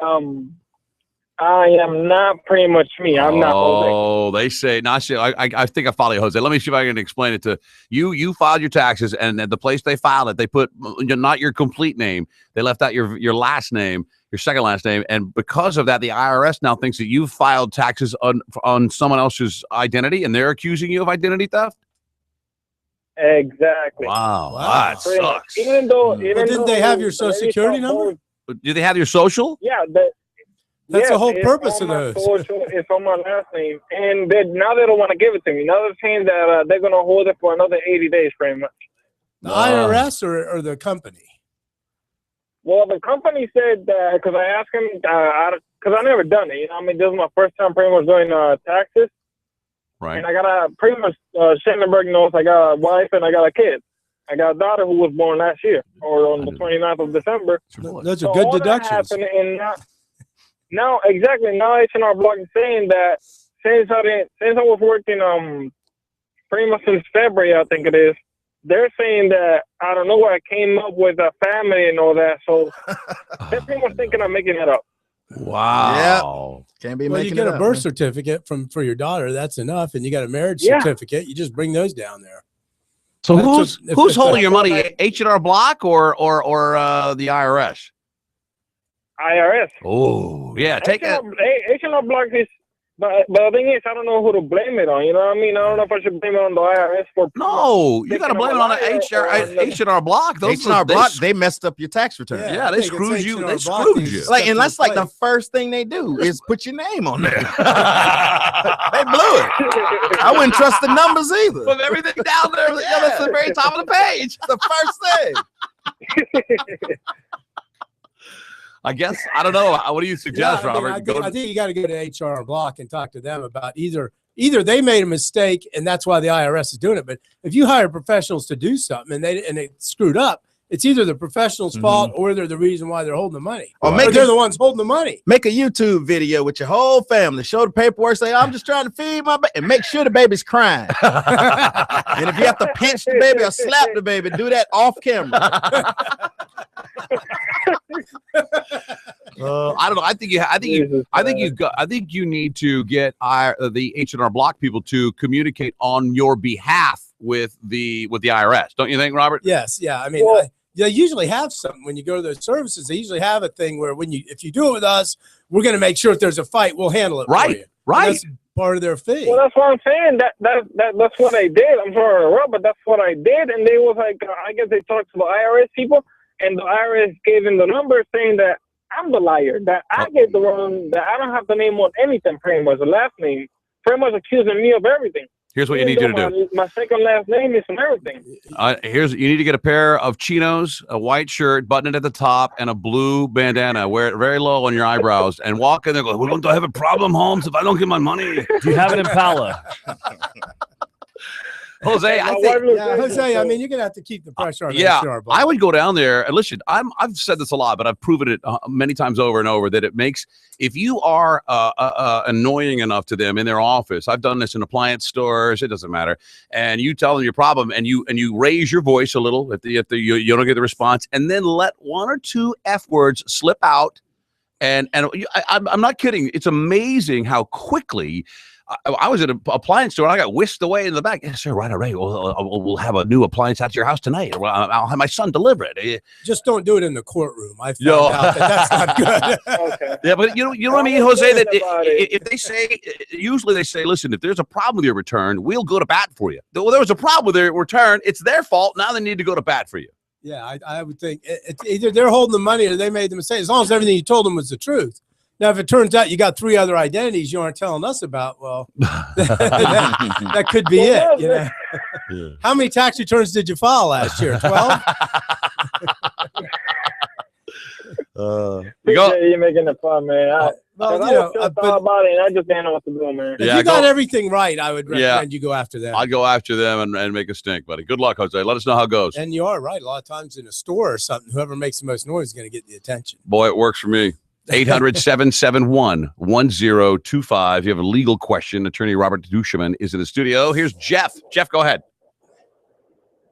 I am not pretty much me. I'm not Jose. Oh, they say not. I think I follow you, Jose. Let me see if I can explain it to you. You filed your taxes, and at the place they filed it, they put not your complete name. They left out your last name, your second last name, and because of that, the IRS now thinks that you filed taxes on someone else's identity, and they're accusing you of identity theft. Exactly. Wow, that sucks. Even though didn't they have your social security number? Do they have your social? Yeah. That's the whole purpose of those. It's on my last name, and now they don't want to give it to me. Now they're saying that they're going to hold it for another 80 days, pretty much. The IRS or the company? Well, the company said that because I asked him because I never done it. I mean, this is my first time pretty much doing taxes. Right. And I got pretty much Shannon Burke knows I got a wife and I got a kid. I got a daughter who was born last year or on the 29th of December. Those are good deductions. Now, exactly. Now H&R Block is saying that since I was working pretty much since February, I think it is, they're saying that I don't know where I came up with a family and all that. So they're pretty much thinking I'm making it up. Wow. Yep. Can't be well, making you get it a up, birth man. certificate for your daughter. That's enough. And you got a marriage certificate. You just bring those down there. So who's holding your money? H&R Block or the IRS? IRS. Oh, yeah. Take it. H&R Block is But the thing is, I don't know who to blame it on. You know what I mean? I don't know if I should blame it on the IRS for. No, you got to blame it on the H&R Block. Those H&R Block, they messed up your tax return. Yeah, they screwed you. They screwed you. Like, and that's like the first thing they do is put your name on there. They blew it. I wouldn't trust the numbers either. Put everything down there. Yeah, that's the very top of the page. The first thing. I guess I don't know. What do you suggest, Robert? I think you got to go to HR Block and talk to them about either they made a mistake and that's why the IRS is doing it. But if you hire professionals to do something and they screwed up, it's either the professional's fault or they're the reason why they're holding the money. Or they're the ones holding the money. Make a YouTube video with your whole family. Show the paperwork. Say, I'm just trying to feed my baby. And make sure the baby's crying. And if you have to pinch the baby or slap the baby, do that off camera. I don't know. I think you need to get the H&R Block people to communicate on your behalf with the IRS. Don't you think, Robert? Yes. Yeah. I mean, they usually have something when you go to those services. They usually have a thing where if you do it with us, we're going to make sure if there's a fight, we'll handle it. Right. For you. Right. And that's part of their fee. Well, that's what I'm saying. That's what I did. I'm sorry to interrupt, but that's what I did. And they was like, I guess they talked to the IRS people, and the IRS gave them the number saying that I'm the liar, that I gave the wrong, that I don't have the name on anything, pretty much, the last name, pretty much accusing me of everything. Here's what you need you to do. My second last name is and everything. You need to get a pair of chinos, a white shirt, button it at the top, and a blue bandana. Wear it very low on your eyebrows, and walk in there. Go, well, don't I have a problem, Holmes? If I don't get my money, do you have an Impala? Jose, Jose, I mean, you're gonna have to keep the pressure on. HR, I would go down there and listen. I've said this a lot, but I've proven it many times over and over that it makes, if you are annoying enough to them in their office. I've done this in appliance stores. It doesn't matter, and you tell them your problem, and you raise your voice a little if you don't get the response, and then let one or two F words slip out, and I'm not kidding. It's amazing how quickly. I was at an appliance store and I got whisked away in the back. Yes, sir, right away. We'll have a new appliance out to your house tonight. I'll have my son deliver it. Just don't do it in the courtroom. I found out that's not good. Okay. Yeah, but you know what I mean, Jose? That if they say, usually they say, listen, if there's a problem with your return, we'll go to bat for you. Well, there was a problem with their return. It's their fault. Now they need to go to bat for you. Yeah, I would think it's either they're holding the money or they made the mistake. As long as everything you told them was the truth. Now, if it turns out you got 3 other identities you aren't telling us about, well, that could be it. You know? Yeah. How many tax returns did you file last year? 12? You're making it fun, man. I was about it, and I just didn't know what to do, man. If you got everything right, I would recommend you go after them. I'd go after them and make a stink, buddy. Good luck, Jose. Let us know how it goes. And you are right. A lot of times in a store or something, whoever makes the most noise is going to get the attention. Boy, it works for me. 800-771-1025. You have a legal question. Attorney Robert Duchemin is in the studio. Here's Jeff. Jeff, go ahead.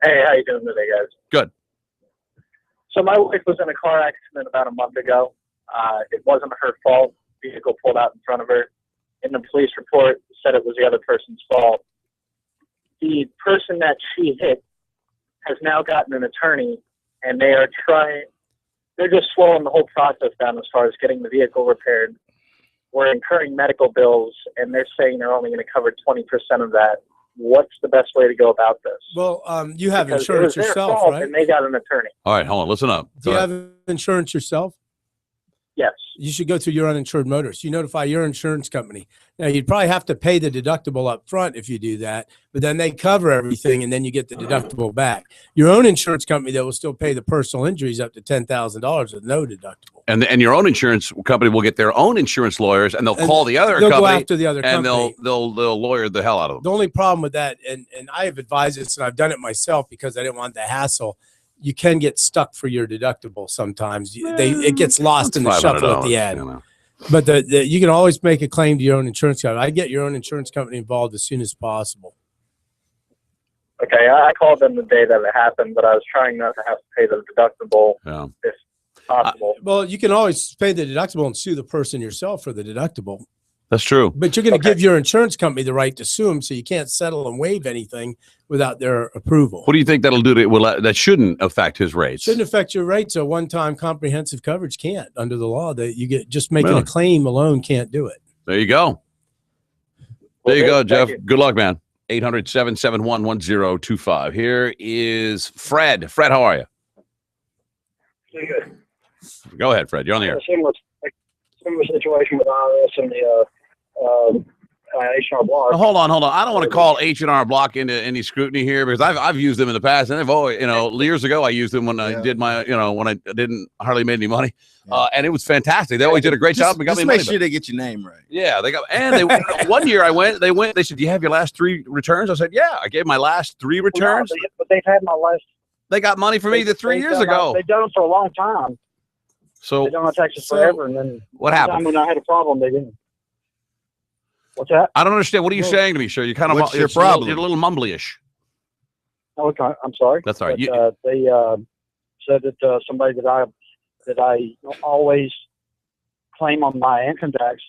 Hey, how you doing today, guys? Good. So my wife was in a car accident about a month ago. It wasn't her fault. The vehicle pulled out in front of her. In the police report, said it was the other person's fault. The person that she hit has now gotten an attorney, and they're just slowing the whole process down as far as getting the vehicle repaired. We're incurring medical bills, and they're saying they're only going to cover 20% of that. What's the best way to go about this? Well, you have Because insurance it was their yourself, fault, right? And they got an attorney. All right, hold on. Listen up. Do you have insurance yourself? Yes. You should go through your uninsured motorist. You notify your insurance company. Now, you'd probably have to pay the deductible up front if you do that, but then they cover everything, and then you get the deductible back. Your own insurance company, though, will still pay the personal injuries up to $10,000 with no deductible. And your own insurance company will get their own insurance lawyers, and they'll call the other company. They'll go after the other and company. they'll lawyer the hell out of them. The only problem with that, and I have advised this, and I've done it myself because I didn't want the hassle. You can get stuck for your deductible sometimes. It gets lost in the shuffle at the end. You know. But you can always make a claim to your own insurance company. I get your own insurance company involved as soon as possible. Okay, I called them the day that it happened, but I was trying not to have to pay the deductible if possible. Well, you can always pay the deductible and sue the person yourself for the deductible. That's true. But you're going to give your insurance company the right to sue them, so you can't settle and waive anything without their approval. What do you think that'll do that shouldn't affect his rates? Shouldn't affect your rates. A one-time comprehensive coverage can't under the law. That you get just making a claim alone can't do it. There you go. There you go, Jeff. you. Good luck, man. 800-771-1025. Here is Fred. Fred, how are you? Pretty good. Go ahead, Fred. You're on the air. Similar situation with IRS and the H&R Block. Hold on. I don't want to call H&R Block into any scrutiny here because I've used them in the past, and they've always, years ago I used them when I did my, when I didn't hardly made any money, and it was fantastic. They always did a great job and got me Just money. make sure they get your name right. Yeah, they got, and they one year they said, "Do you have your last 3 returns?" I said, "Yeah, I gave my last 3 returns." No, but they've had my last. They got money from me 3 years ago. They've done it for a long time. So they've done it Texas forever, and then what happened? When I had a problem, they didn't. What's that? I don't understand. What are you saying to me, sir? You kind of What's your problem? You're a little mumbly-ish. Okay, I'm sorry. That's all right. But, they said that somebody that I always claim on my income tax,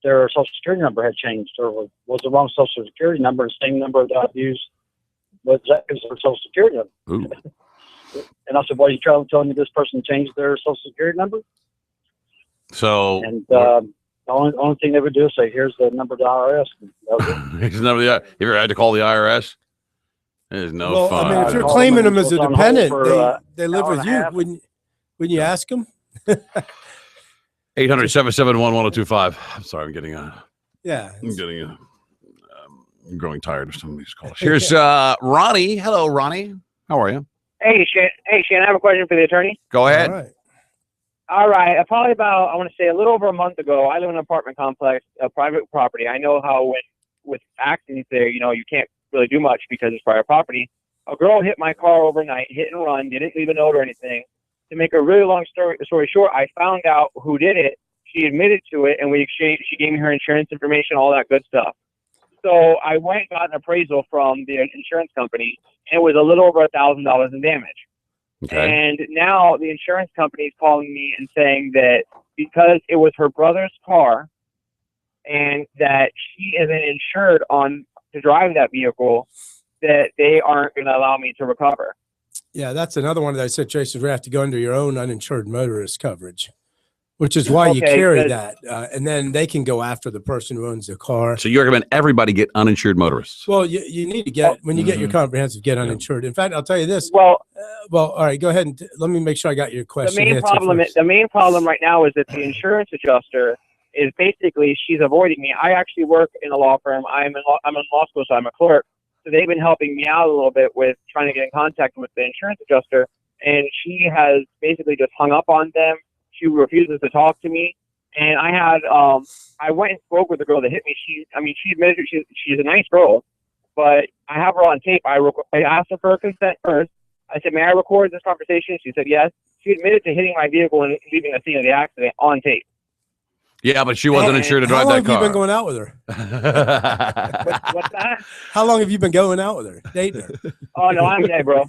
their Social Security number had changed, or was the wrong Social Security number, the same number that I've used was their Social Security number. Ooh. And I said, "Well, you telling me this person changed their Social Security number?" So and the only thing they would do is say, "Here's the number to the IRS." Here's the number. Have you ever had to call the IRS? There's no fun. I mean, if you're claiming them as a dependent, they live with you. Wouldn't you ask them? 800-771-1025. I'm sorry, I'm getting Yeah. I'm growing tired of some of these calls. Here's Ronnie. Hello, Ronnie. How are you? Hey, Shannon, I have a question for the attorney. Go ahead. All right. Probably about, I want to say a little over a month ago, I live in an apartment complex, a private property. I know how with accidents there, you can't really do much because it's private property. A girl hit my car overnight, hit and run, didn't leave a note or anything. To make a really long story short, I found out who did it. She admitted to it, and we exchanged. She gave me her insurance information, all that good stuff. So I went and got an appraisal from the insurance company, and it was a little over $1,000 in damage. Okay. And now the insurance company is calling me and saying that because it was her brother's car and that she isn't insured to drive that vehicle, that they aren't going to allow me to recover. Yeah, that's another one of those situations where you have to go under your own uninsured motorist coverage, which is why you carry that. And then they can go after the person who owns the car. So you recommend everybody get uninsured motorists? Well, you need to get, when you get your comprehensive, get uninsured. In fact, I'll tell you this. Well, all right, go ahead and let me make sure I got your question. The main problem right now is that the insurance adjuster is basically, she's avoiding me. I actually work in a law firm. I'm in law school, so I'm a clerk. So they've been helping me out a little bit with trying to get in contact with the insurance adjuster. And she has basically just hung up on them. She refuses to talk to me. And I went and spoke with the girl that hit me. She admitted she's a nice girl, but I have her on tape. I asked her for her consent first. I said, "May I record this conversation?" She said yes. She admitted to hitting my vehicle and leaving the scene of the accident on tape. Yeah, but she wasn't insured to drive that car. How long have you been going out with her? What's that? How long have you been going out with her? Dating her? Oh, no, I'm gay, bro.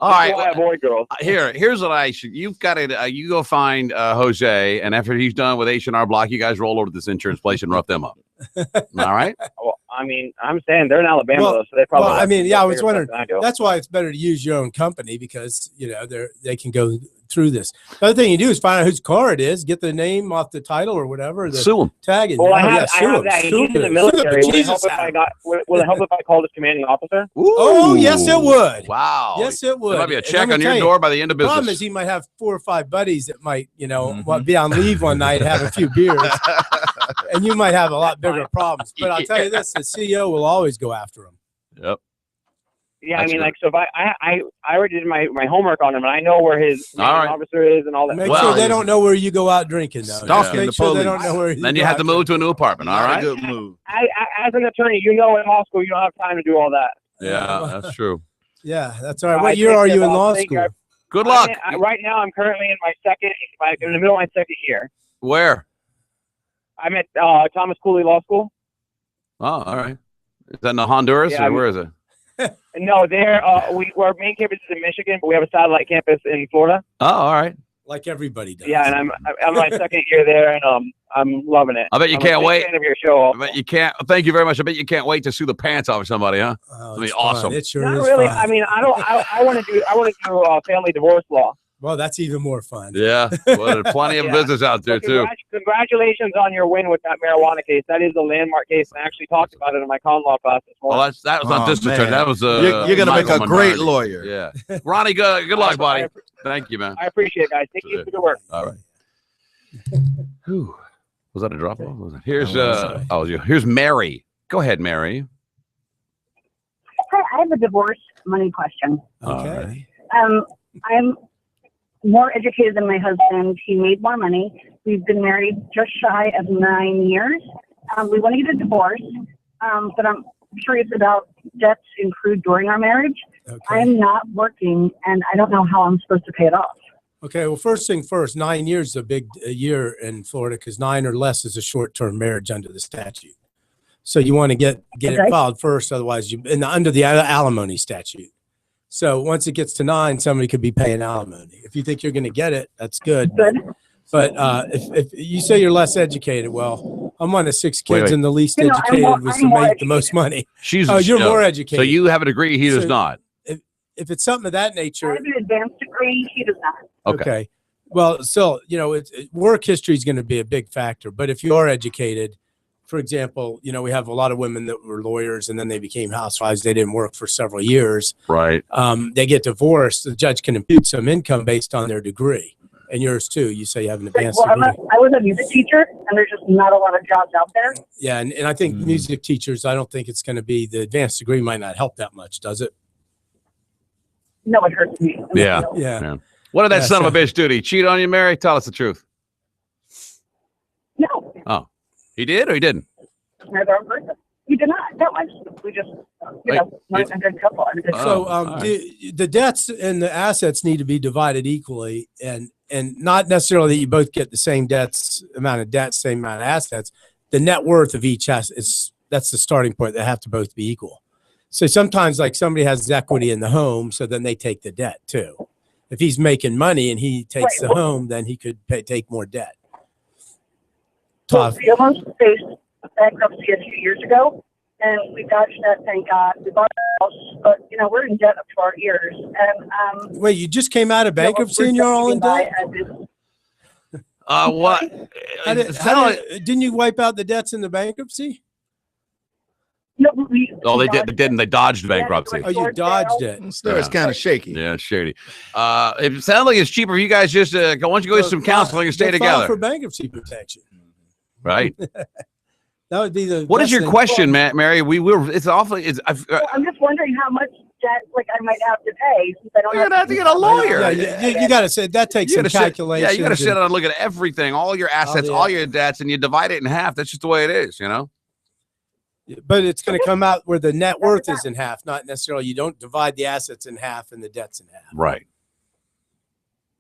All right. I avoid girls. Here's what you've got to, you go find Jose, and after he's done with H&R Block, you guys roll over to this insurance place and rough them up. All right? Well, I'm saying they're in Alabama, though, so they probably. Well, I was wondering. That's why it's better to use your own company because they can go through this. The other thing you do is find out whose car it is, get the name off the title or whatever. Sue him. Tag it. Well, I have that. He's in the military. Will it help if I call this commanding officer? Oh, yes, it would. Wow. Yes, it would. There might be a check on your door by the end of business. The problem is he might have 4 or 5 buddies that might, be on leave one night and have a few beers. And you might have a lot bigger problems. But I'll tell you this, the CEO will always go after him. Yep. Yeah, so if I already did my homework on him, and I know where his officer is and all that. Make sure they don't know where you go out drinking, though. Make sure they don't know where then you have to move to a new apartment, all right? Good move. As an attorney, in law school, you don't have time to do all that. Yeah, that's true. Yeah, that's all right. What year are you in law school? Good luck. Right now, I'm currently in in the middle of my second year. Where? I'm at Thomas Cooley Law School. Oh, all right. Is that in Honduras or where is it? No, our main campus is in Michigan, but we have a satellite campus in Florida. Oh, all right. Like everybody does. Yeah, and I'm my second year there, and I'm loving it. I bet you can't wait. Fan of your show. I bet you can't. Thank you very much. I bet you can't wait to sue the pants off of somebody, huh? Oh, It'll be awesome. It sure Not is really. fun. I mean, I want to do family divorce law. Well, that's even more fun. Yeah, well, there's plenty of business out there too. Congratulations on your win with that marijuana case. That is a landmark case. I actually talked about it in my con law class this morning. Well, that was not this attorney. That was You're gonna make Michael a great Minardi. lawyer. Yeah, Ronnie, good luck, buddy. Thank you, man. I appreciate it, guys. Thank you for the work. All right. Whew. Was that a drop off? Here's here's Mary. Go ahead, Mary. Hi, I have a divorce money question. Okay. I'm more educated than my husband. He made more money. We've been married just shy of 9 years. We want to get a divorce, but I'm curious about debts accrued during our marriage. Okay. I'm not working, and I don't know how I'm supposed to pay it off. Okay, well, first thing first, 9 years is a big year in Florida because 9 or less is a short-term marriage under the statute. So you want to get it filed first, otherwise under the alimony statute. So once it gets to 9, somebody could be paying alimony. If you think you're going to get it, that's good. But if you say you're less educated, well, I'm one of 6 kids, and the least educated was to make the most money. You're more educated. So you have a degree, he does not. If it's something of that nature, I have an advanced degree. He does not. Okay. Well, still, work history is going to be a big factor. But if you are educated, for example, we have a lot of women that were lawyers and then they became housewives. They didn't work for several years. Right. They get divorced. The judge can impute some income based on their degree. And yours too. You say you have an advanced degree. I was a music teacher, and there's just not a lot of jobs out there. Yeah, and I think music teachers, I don't think it's going to be, the advanced degree might not help that much, does it? No, it hurts me. Yeah. What did that son of a bitch do? Did he cheat on you, Mary? Tell us the truth. No. Oh. He did or he didn't? Neither person. He did not. No, we just, not a good couple. So the debts and the assets need to be divided equally, and not necessarily that you both get the same amount of debt, same amount of assets. The net worth of each asset that's the starting point. They have to both be equal. So sometimes, like, somebody has equity in the home, so then they take the debt too. If he's making money and he takes the home, then he could take more debt. We almost faced bankruptcy a few years ago, and we dodged that, thank God. We bought a house, but we're in debt up to our ears. And wait, you just came out of bankruptcy and you're all in debt? What? Didn't you wipe out the debts in the bankruptcy? No, they didn't. They dodged bankruptcy. Oh, you dodged it. It's kind of shaky. Yeah, it's shady. It sounds like it's cheaper for you guys just why don't you go to some counseling and stay together for bankruptcy protection. Right. That would be the. What is your question, Mary? It's awfully. I'm just wondering how much debt, I might have to pay since I don't. You're gonna have to get a lawyer. Yeah, you got to say that takes some calculation. Yeah, you got to sit down and look at everything, all your assets, all your debts, and you divide it in half. That's just the way it is, But it's going to come out where the net worth is in half, not necessarily. You don't divide the assets in half and the debts in half. Right.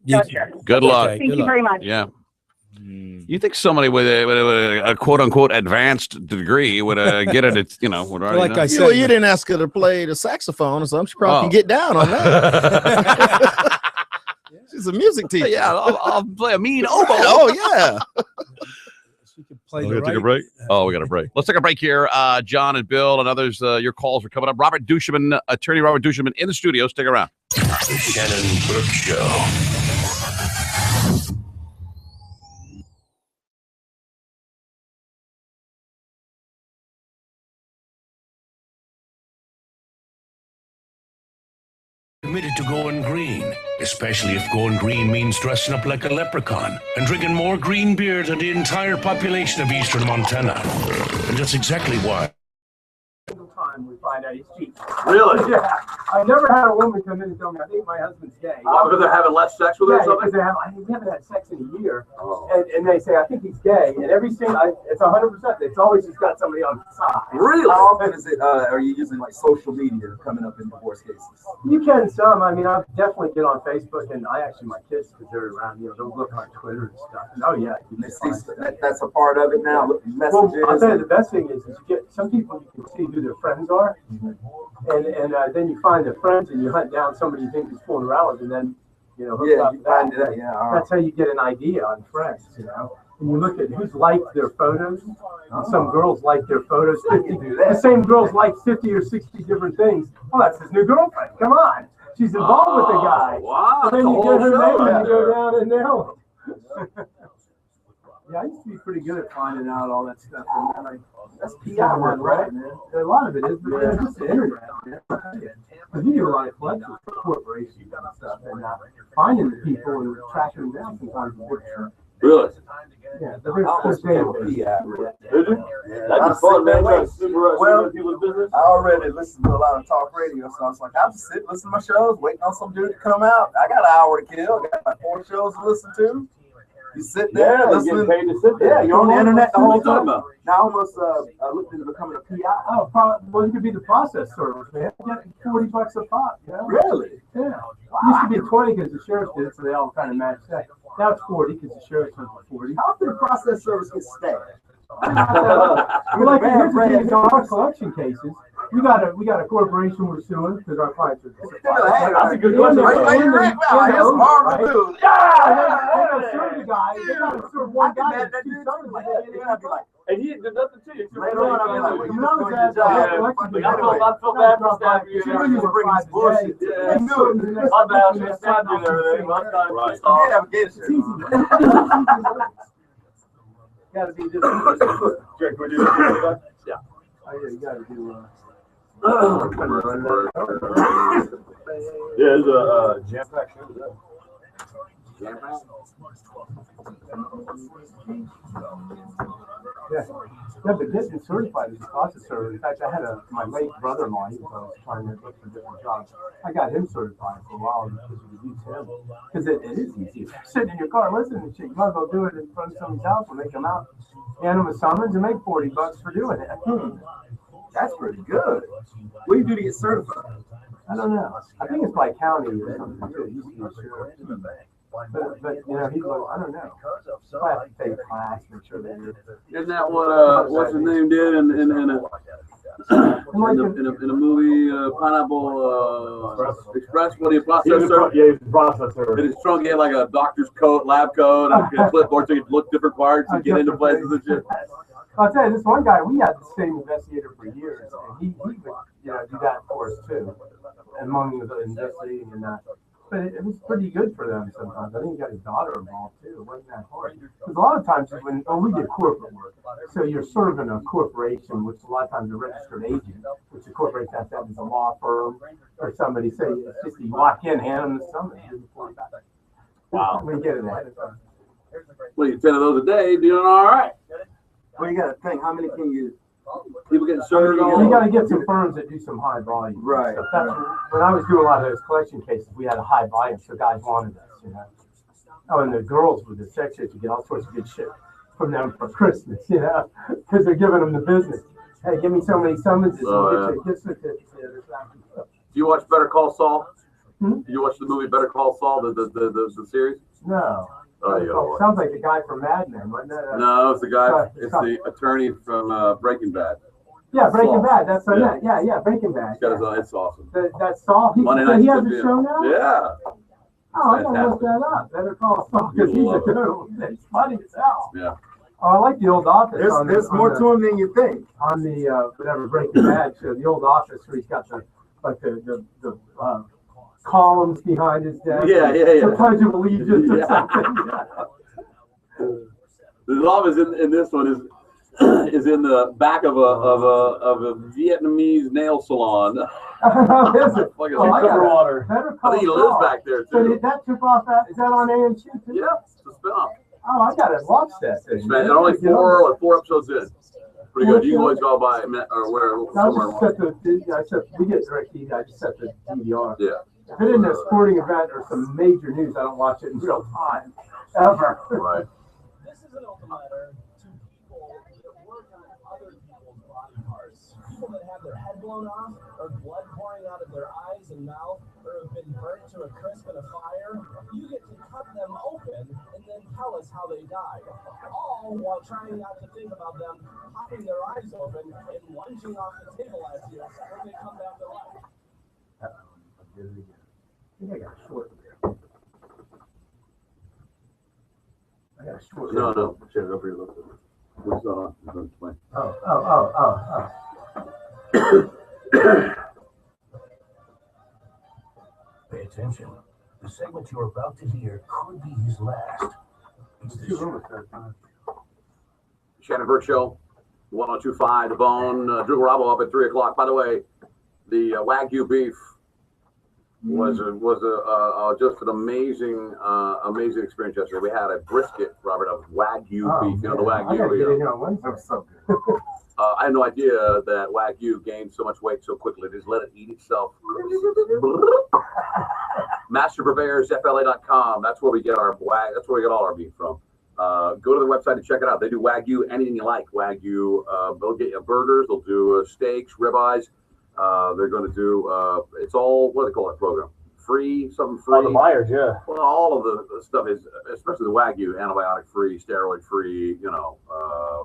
Gotcha. Good luck. Thank you very much. Yeah. You think somebody with a quote unquote advanced degree would get it? Would already like I said, you didn't ask her to play the saxophone or something. She probably can get down on that. She's a music teacher. Yeah, I'll play a mean oboe. Oh yeah. Play we take a break. Oh, we got a break. Let's take a break here. John and Bill and others, your calls are coming up. Robert Duchemin, attorney Robert Duchemin in the studio. Stick around. The Shannon Burke Show. Committed to going green, especially if going green means dressing up like a leprechaun and drinking more green beer than the entire population of eastern Montana. And that's exactly why. Time we find out he's cheating. Really? Yeah. I never had a woman come in and tell me, I think my husband's gay. Because they're having less sex with her or something? Because we haven't had sex in a year. Oh. And they say, I think he's gay. And every single, it's 100%. It's always just got somebody on the side. Really? How often is it, are you using like social media coming up in divorce cases? You can some. I mean, I definitely get on Facebook, and I actually, my kids, because they're around, they'll look on Twitter and stuff. And, oh, yeah. That's a part of it now. Messages. Well, I'll tell you, the best thing is you get some people, you can see who their friends are. And then you find the friends and you hunt down somebody you think is fooling around with, and then hook up that. That's how you get an idea on friends. And you look at who's liked their photos. And some girls like their photos 50. The same girls like 50 or 60 different things. Well, that's his new girlfriend. Come on. She's involved with the guy. Wow. And then the you whole get her show name right and you go there. down and nail it. Yeah, I used to be pretty good at finding out all that stuff. And then that's PI work, right? Man. A lot of it is, but yeah, just the internet. Because you do a lot of collections for corporations and stuff, and finding the people and tracking them down sometimes is difficult. Really? Yeah, but there's databases. Did you? That'd be fun, man. I already listen to a lot of talk radio, so I was like, I'll just sit, listen to my shows, waiting on some dude to come out. I got an hour to kill. I got like 4 shows to listen to. You sit there listening. Paid to sit there. Yeah, you're on the internet the whole time. Now I almost looked into becoming a PI. Oh, well, you could be the process service, man. Get $40 a pop. You know? Really? Yeah. It used to be 20 because the sheriff did it, so they all kind of matched that. Now it's 40 because the sheriff said 40. How often the process service get staffed? Like here's the thing, on our collection cases, we got a corporation we're suing because our clients are. That's a good question. Here's Marvin Booth. The guy, they gotta serve one guy. And he did nothing to you. Later on, I'll be like, you know, I feel bad for staff. You were bringing this bullshit. I knew it. My bad. I stabbed you and everything. Right. Gotta be just. Jack, would you do that? Yeah. Oh, yeah, you gotta do. Yeah, it's a jam-packed show. Yeah, but getting certified as a process server. In fact, I had my late brother-in-law. He was trying to look for different jobs. I got him certified for a while because we use him. Because it is easy. If you're sitting in your car listening to shit, you might as well do it in front of somebody's house when they come out. Hand them a summons and make $40 for doing it. That's pretty good. What do you do to get certified? I don't know. I think it's by county or something too. It used to be sure. But you know, he's like, I don't know. I have to take a class, make sure they do. Isn't that what what's his name did in a movie, Pineapple Express? What do you process? Yeah, he's a processor. In his trunk, he had like a doctor's coat, lab coat, and a clipboard so he could look different parts and get into places and shit. I'll tell you, this one guy, we had the same investigator for years, and he would, you know, do that for us too, among the investigating and that. But it was pretty good for them sometimes. I think he got his daughter involved too. It wasn't that hard. Because a lot of times when we did corporate work, so you're serving a corporation, which a lot of times a registered agent, which the corporation has to have as a law firm or somebody. Say it's just you walk in, hand them the summons. Wow. We get it ahead of time. Well, you 10 of those a day, doing all right. Well, you got to think, how many can you? People getting served. You got to get some firms that do some high volume. Right. So that's when I was doing a lot of those collection cases, we had a high volume, so guys wanted us, you know. Oh, and the girls with the sex shit, you get all sorts of good shit from them for Christmas, you know, because they're giving them the business. Hey, give me so many summonses and get certificates. Do you watch Better Call Saul? Did you watch the movie Better Call Saul, the series? No. Oh, sounds like the guy from Mad Men, wasn't it? No, it's the guy. It's the attorney from Breaking Bad. Yeah, Breaking Bad. That's what yeah. Yeah, Breaking Bad. It's awesome. That's Saul. He has a show now. Yeah. Oh, I gotta look that up. Better Call Saul because he's a dude. It's funny as hell. Yeah. Oh, I like the old Office. There's more to him than you think. On the whatever Breaking Bad show, the old Office where he's got the columns behind his desk. Yeah. The Pledge of Allegiance or something. The office in this one is in the back of a Vietnamese nail salon. Is it? Like water. I think he lives back there too. So did that took off? Is that on AMC too? Yeah, it's a spinoff. Oh, I gotta watch that thing. They're only four episodes in. Pretty good. You can always go by or where somewhere. We get DirecTV. I just set the DVR. Yeah. If it isn't a sporting event or some major news, I don't watch it in real time, ever. Right. This isn't a letter to people that work on other people's body parts. People that have their head blown off, or blood pouring out of their eyes and mouth, or have been burnt to a crisp in a fire. You get to cut them open and then tell us how they died. All while trying not to think about them popping their eyes open and lunging off the table at you when they come back to life. I think I got a short there. I got a short. No. Share it over here. What's on? Oh. Pay attention. The segment you're about to hear could be his last. It's the Shannon Burke Show, 102.5 The Bone. Drew Garabo up at 3 o'clock. By the way, the Wagyu beef was just an amazing experience yesterday. We had a brisket, Robert, of Wagyu beef. You know the Wagyu. That's so good. I had no idea that Wagyu gained so much weight so quickly. Just let it eat itself. MasterPurveyorsFLA.com. That's where we get our That's where we get all our beef from. Go to the website and check it out. They do Wagyu, anything you like. Wagyu. They'll get you burgers. They'll do steaks, ribeyes. They're going to do. It's all, what do they call that program? Free, something free. Oh, the buyers, yeah. Well, all of the stuff is, especially the Wagyu, antibiotic free, steroid free,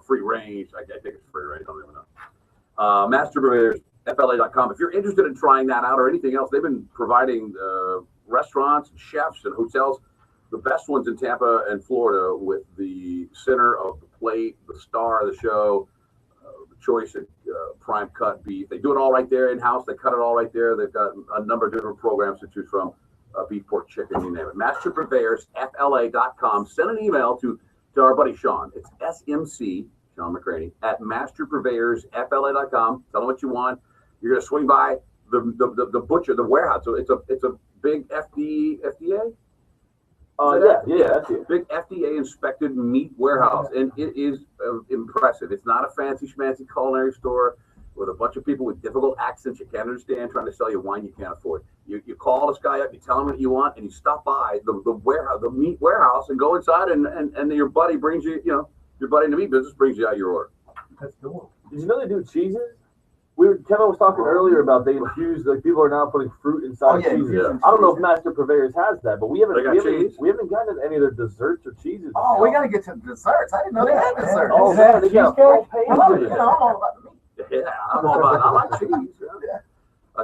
free range. I think it's free range. I don't even know. MasterPurveyorsFLA.com. If you're interested in trying that out or anything else, they've been providing restaurants, and chefs, and hotels, the best ones in Tampa and Florida, with the center of the plate, the star of the show, the choice of prime cut beef. They do it all right there in-house. They cut it all right there. They've got a number of different programs to choose from, beef, pork, chicken, you name it. MasterPurveyorsFLA.com. Send an email to our buddy Sean. It's SMC, Sean McCraney, at MasterPurveyorsFLA.com. Tell them what you want. You're going to swing by the butcher, the warehouse. So it's a big FDA? That's it. Big FDA inspected meat warehouse, and it is impressive. It's not a fancy schmancy culinary store with a bunch of people with difficult accents you can't understand trying to sell you wine you can't afford. You call this guy up, you tell him what you want, and you stop by the warehouse, the meat warehouse, and go inside, and your buddy brings you, your buddy in the meat business brings you out your order. That's cool. Did you know they do cheeses? Kevin was talking earlier about they infuse, like people are now putting fruit inside cheeses. Yeah. I don't know if Master Purveyors has that, but we haven't gotten any of their desserts or cheeses. Oh, we got to get to the desserts. I didn't know they had desserts. Oh, man, they got all I'm all about the meat. Yeah, I'm all about it. I like cheese. Yeah.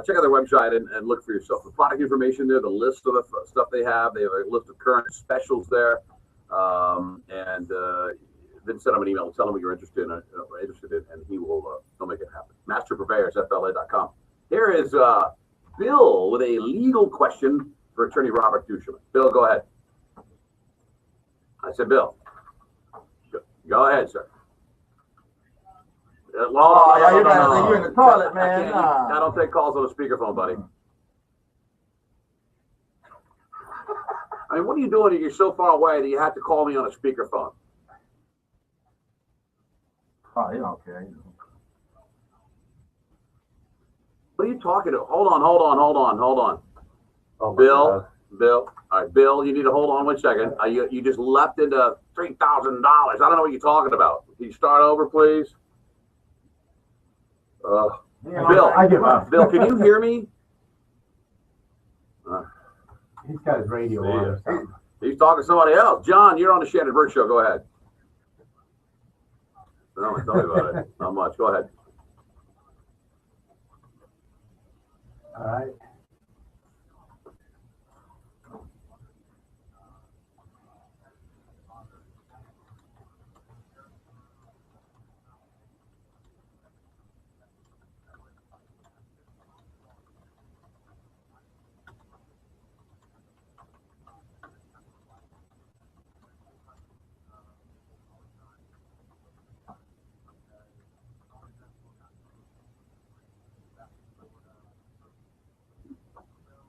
Check out their website and look for yourself. The product information there, the list of the stuff they have. They have a list of current specials there. Then send him an email and tell him what you're interested in, and he'll make it happen. MasterPurveyorsFLA.com. Here is Bill with a legal question for Attorney Robert Dushman. Bill, go ahead. I said, Bill. Go ahead, sir. You're in the toilet, man. I don't take calls on a speakerphone, buddy. I mean, what are you doing? You're so far away that you have to call me on a speakerphone. Oh, you don't care. What are you talking to? Hold on. Oh, Bill. All right, Bill, you need to hold on 1 second. You just leapt into $3,000. I don't know what you're talking about. Can you start over, please? Bill, I give up. Bill, can you hear me? He's got his radio on. He's talking to somebody else. John, you're on the Shannon Burke Show. Go ahead. No, tell me about it. Not much. Go ahead. All right.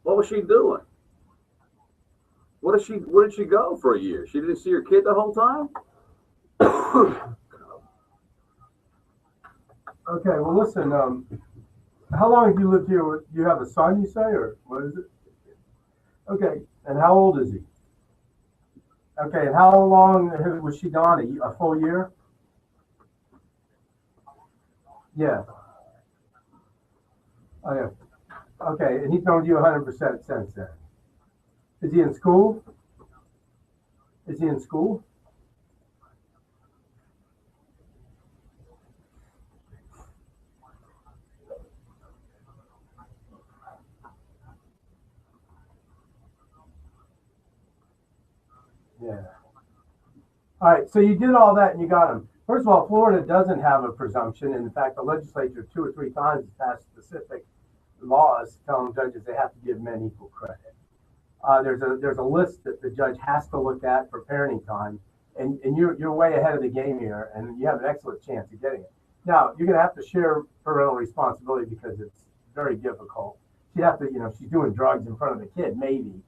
What was she doing? Where did she go for a year? She didn't see her kid the whole time? Okay, well, listen, how long have you lived here? You have a son, you say, or what is it? Okay, and how old is he? Okay, and how long was she gone? A full year? Yeah. Oh, yeah. Okay, and he's known you 100% since then. Is he in school? Is he in school? Yeah. All right, so you did all that and you got him. First of all, Florida doesn't have a presumption. In fact, the legislature 2 or 3 times has passed specific laws telling judges they have to give men equal credit. there's a list that the judge has to look at for parenting time, and you're way ahead of the game here, and you have an excellent chance of getting it. Now you're going to have to share parental responsibility because it's very difficult. She'd have to, she's doing drugs in front of the kid, maybe.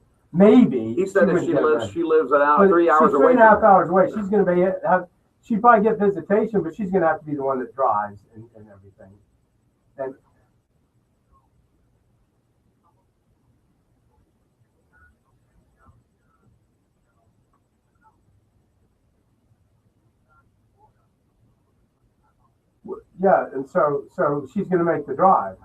He said that she lives an hour, 3 hours away. 3.5 hours away. She's going to she'd probably get visitation, but she's going to have to be the one that drives and everything. And yeah, and so she's going to make the drive.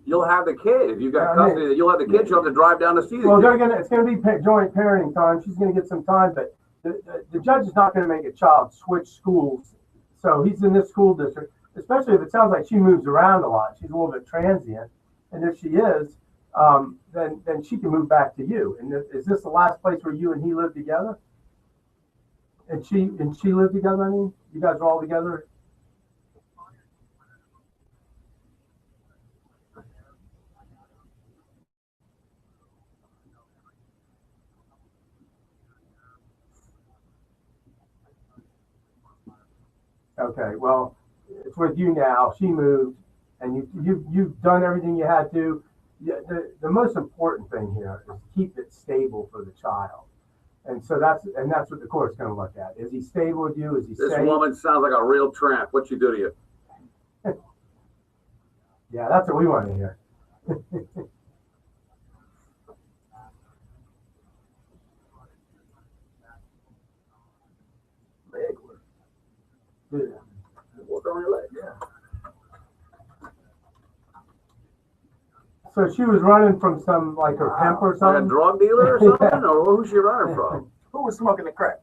You'll have the kid if you got custody. You'll have the kid. You'll have to drive down to see the kid. It's going to be joint parenting time. She's going to get some time, but the judge is not going to make a child switch schools. So he's in this school district, especially if it sounds like she moves around a lot. She's a little bit transient, and if she is, then she can move back to you. And is this the last place where you and he live together? And she lived together. I mean, you guys are all together. Okay, well, it's with you now. She moved, and you've done everything you had to. The most important thing here is keep it stable for the child, and so that's what the court's going to look at. Is he stable with you? Is he safe? This woman sounds like a real tramp. What'd she do to you? Yeah, that's what we want to hear. Work on your leg, yeah. So she was running from some, like her pimp or something? Like a drug dealer or something? Or who's she running from? Who was smoking the crack?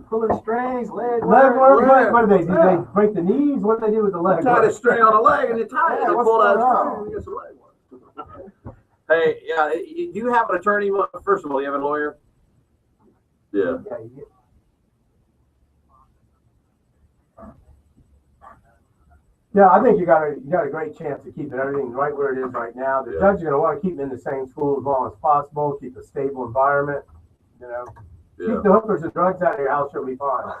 Pulling strings, leg work. What did they do? They break the knees? What did they do with the leg? Tie the string on the leg and you tie it. You pull out the string and get some leg work. Hey, yeah, do you have an attorney? First of all, you have a lawyer? Yeah. Yeah, I think you got a great chance of keeping everything right where it is right now. The judge is going to want to keep them in the same school as long as possible, keep a stable environment, Keep the hookers and drugs out of your house, you'll be fine.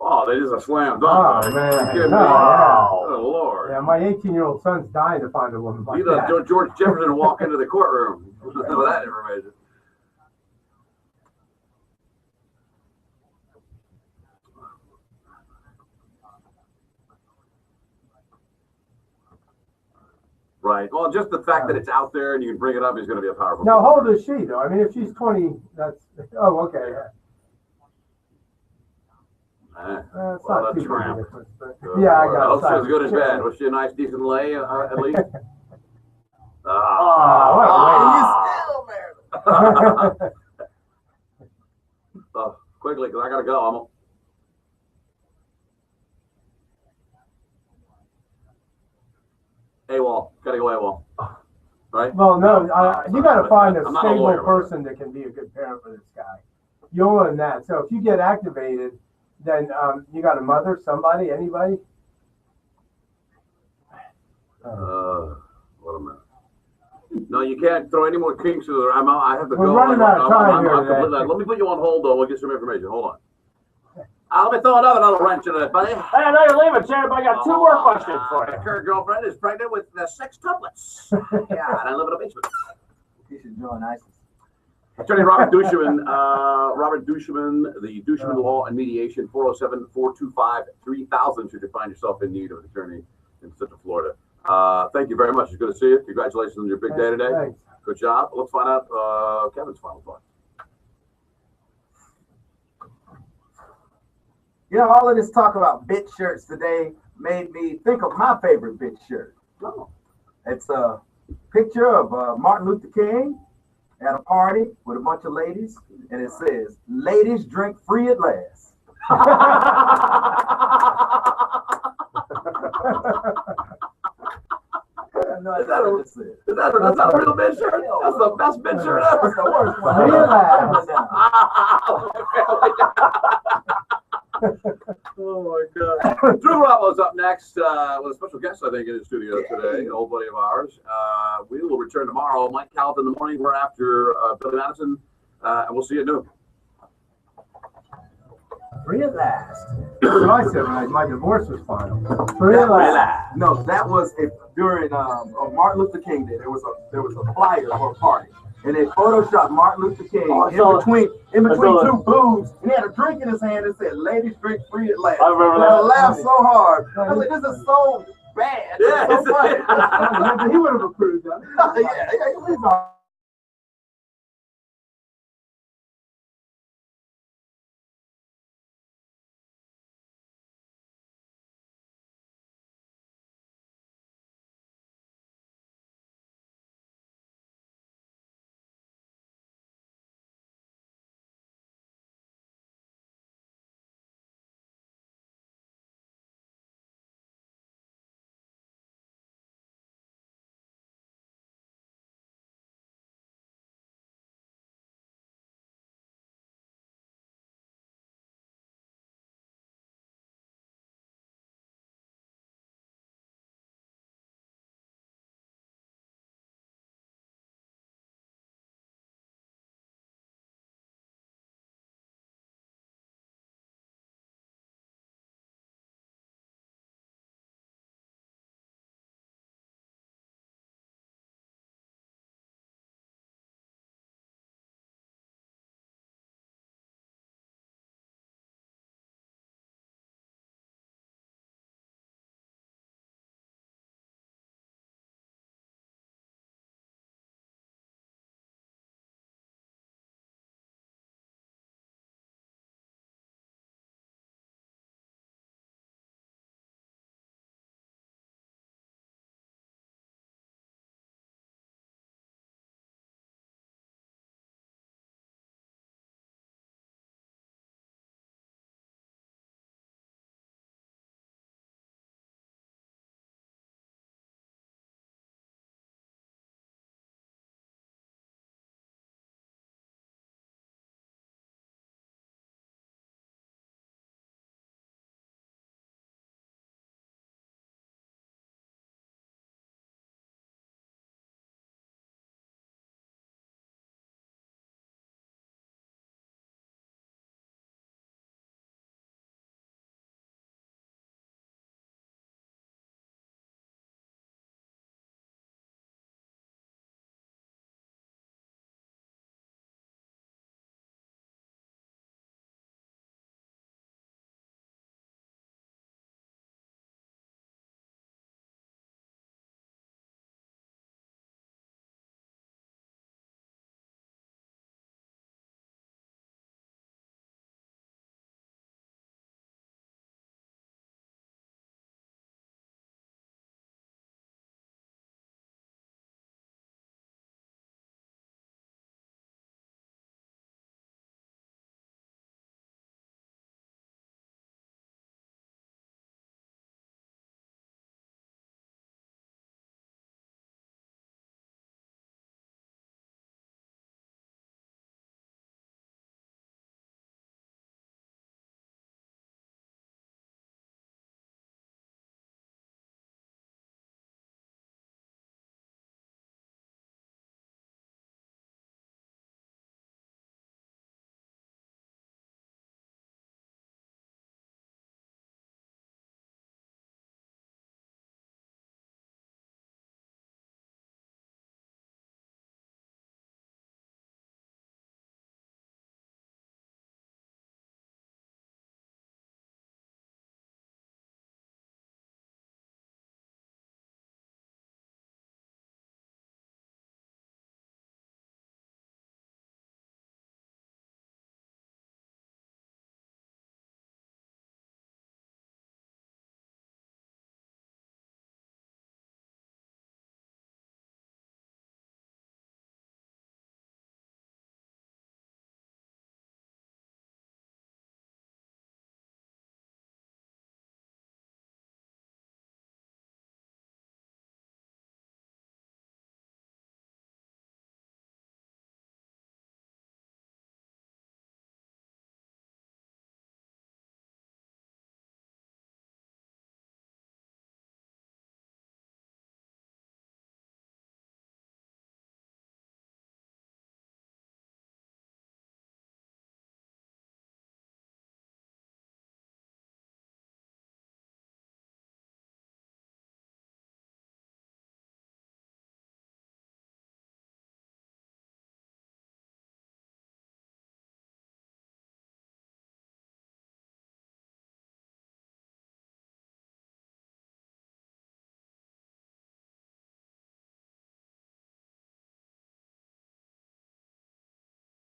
Oh, they just slammed dunk. Oh, man. Wow. Oh, Lord. Yeah, my 18-year-old son's dying to find a woman like you that. let George Jefferson walk into the courtroom with that information. Right. Well, just the fact that it's out there and you can bring it up is going to be a powerful. Now, how old is she, though? I mean, if she's 20, that's... Oh, okay. It's well, not too tramp. Difference, but, yeah, I got it. I hope she was good in bed. Was she a nice, decent lay, at least? Quickly, because I got to go. AWOL. Got to go AWOL. Right? Well, no, you got to find a I'm stable lawyer, person that can be a good parent for this guy. You'll learn that. So if you get activated, then you got a mother, somebody, anybody? What a mess. No, you can't throw any more kinks through there. I have to go. We're running out of time here. Let me put you on hold, though. We'll get some information. Hold on. Let me throw another wrench in it, buddy. Hey, I know you're leaving, Shannon, but I got two more questions for you. Her girlfriend is pregnant with 6 tuplets. Yeah, and I live in a basement. You should join ISIS. Attorney Robert Dushman, the Dushman Law and Mediation, 407-425-3000 should you find yourself in need of an attorney in Central Florida. Thank you very much. It's good to see you. Congratulations on your big day today. Thanks. Good job. Let's find out Kevin's final thoughts. All of this talk about bitch shirts today made me think of my favorite bitch shirt. Oh. It's a picture of Martin Luther King at a party with a bunch of ladies, and it says, "Ladies drink free at last." said. That's not a real Ben shirt. That's the best Ben shirt ever. That's the worst one. Oh my God. Drew Garavo's up next with a special guest, I think, in the studio today, an old buddy of ours. We will return tomorrow. Mike Calvin in the morning. We're after Billy Madison, and we'll see you at noon. Realized. That's what I said when my divorce was final. Realized. No, that was during Martin Luther King Day. There was a flyer for a party. And they photoshopped Martin Luther King in between two booths, and he had a drink in his hand and said, "Ladies drink free at last." I remember that. that. I laughed so hard. I was like, "This is so bad." Yeah, it's so funny. He would have approved that. Yeah, he's all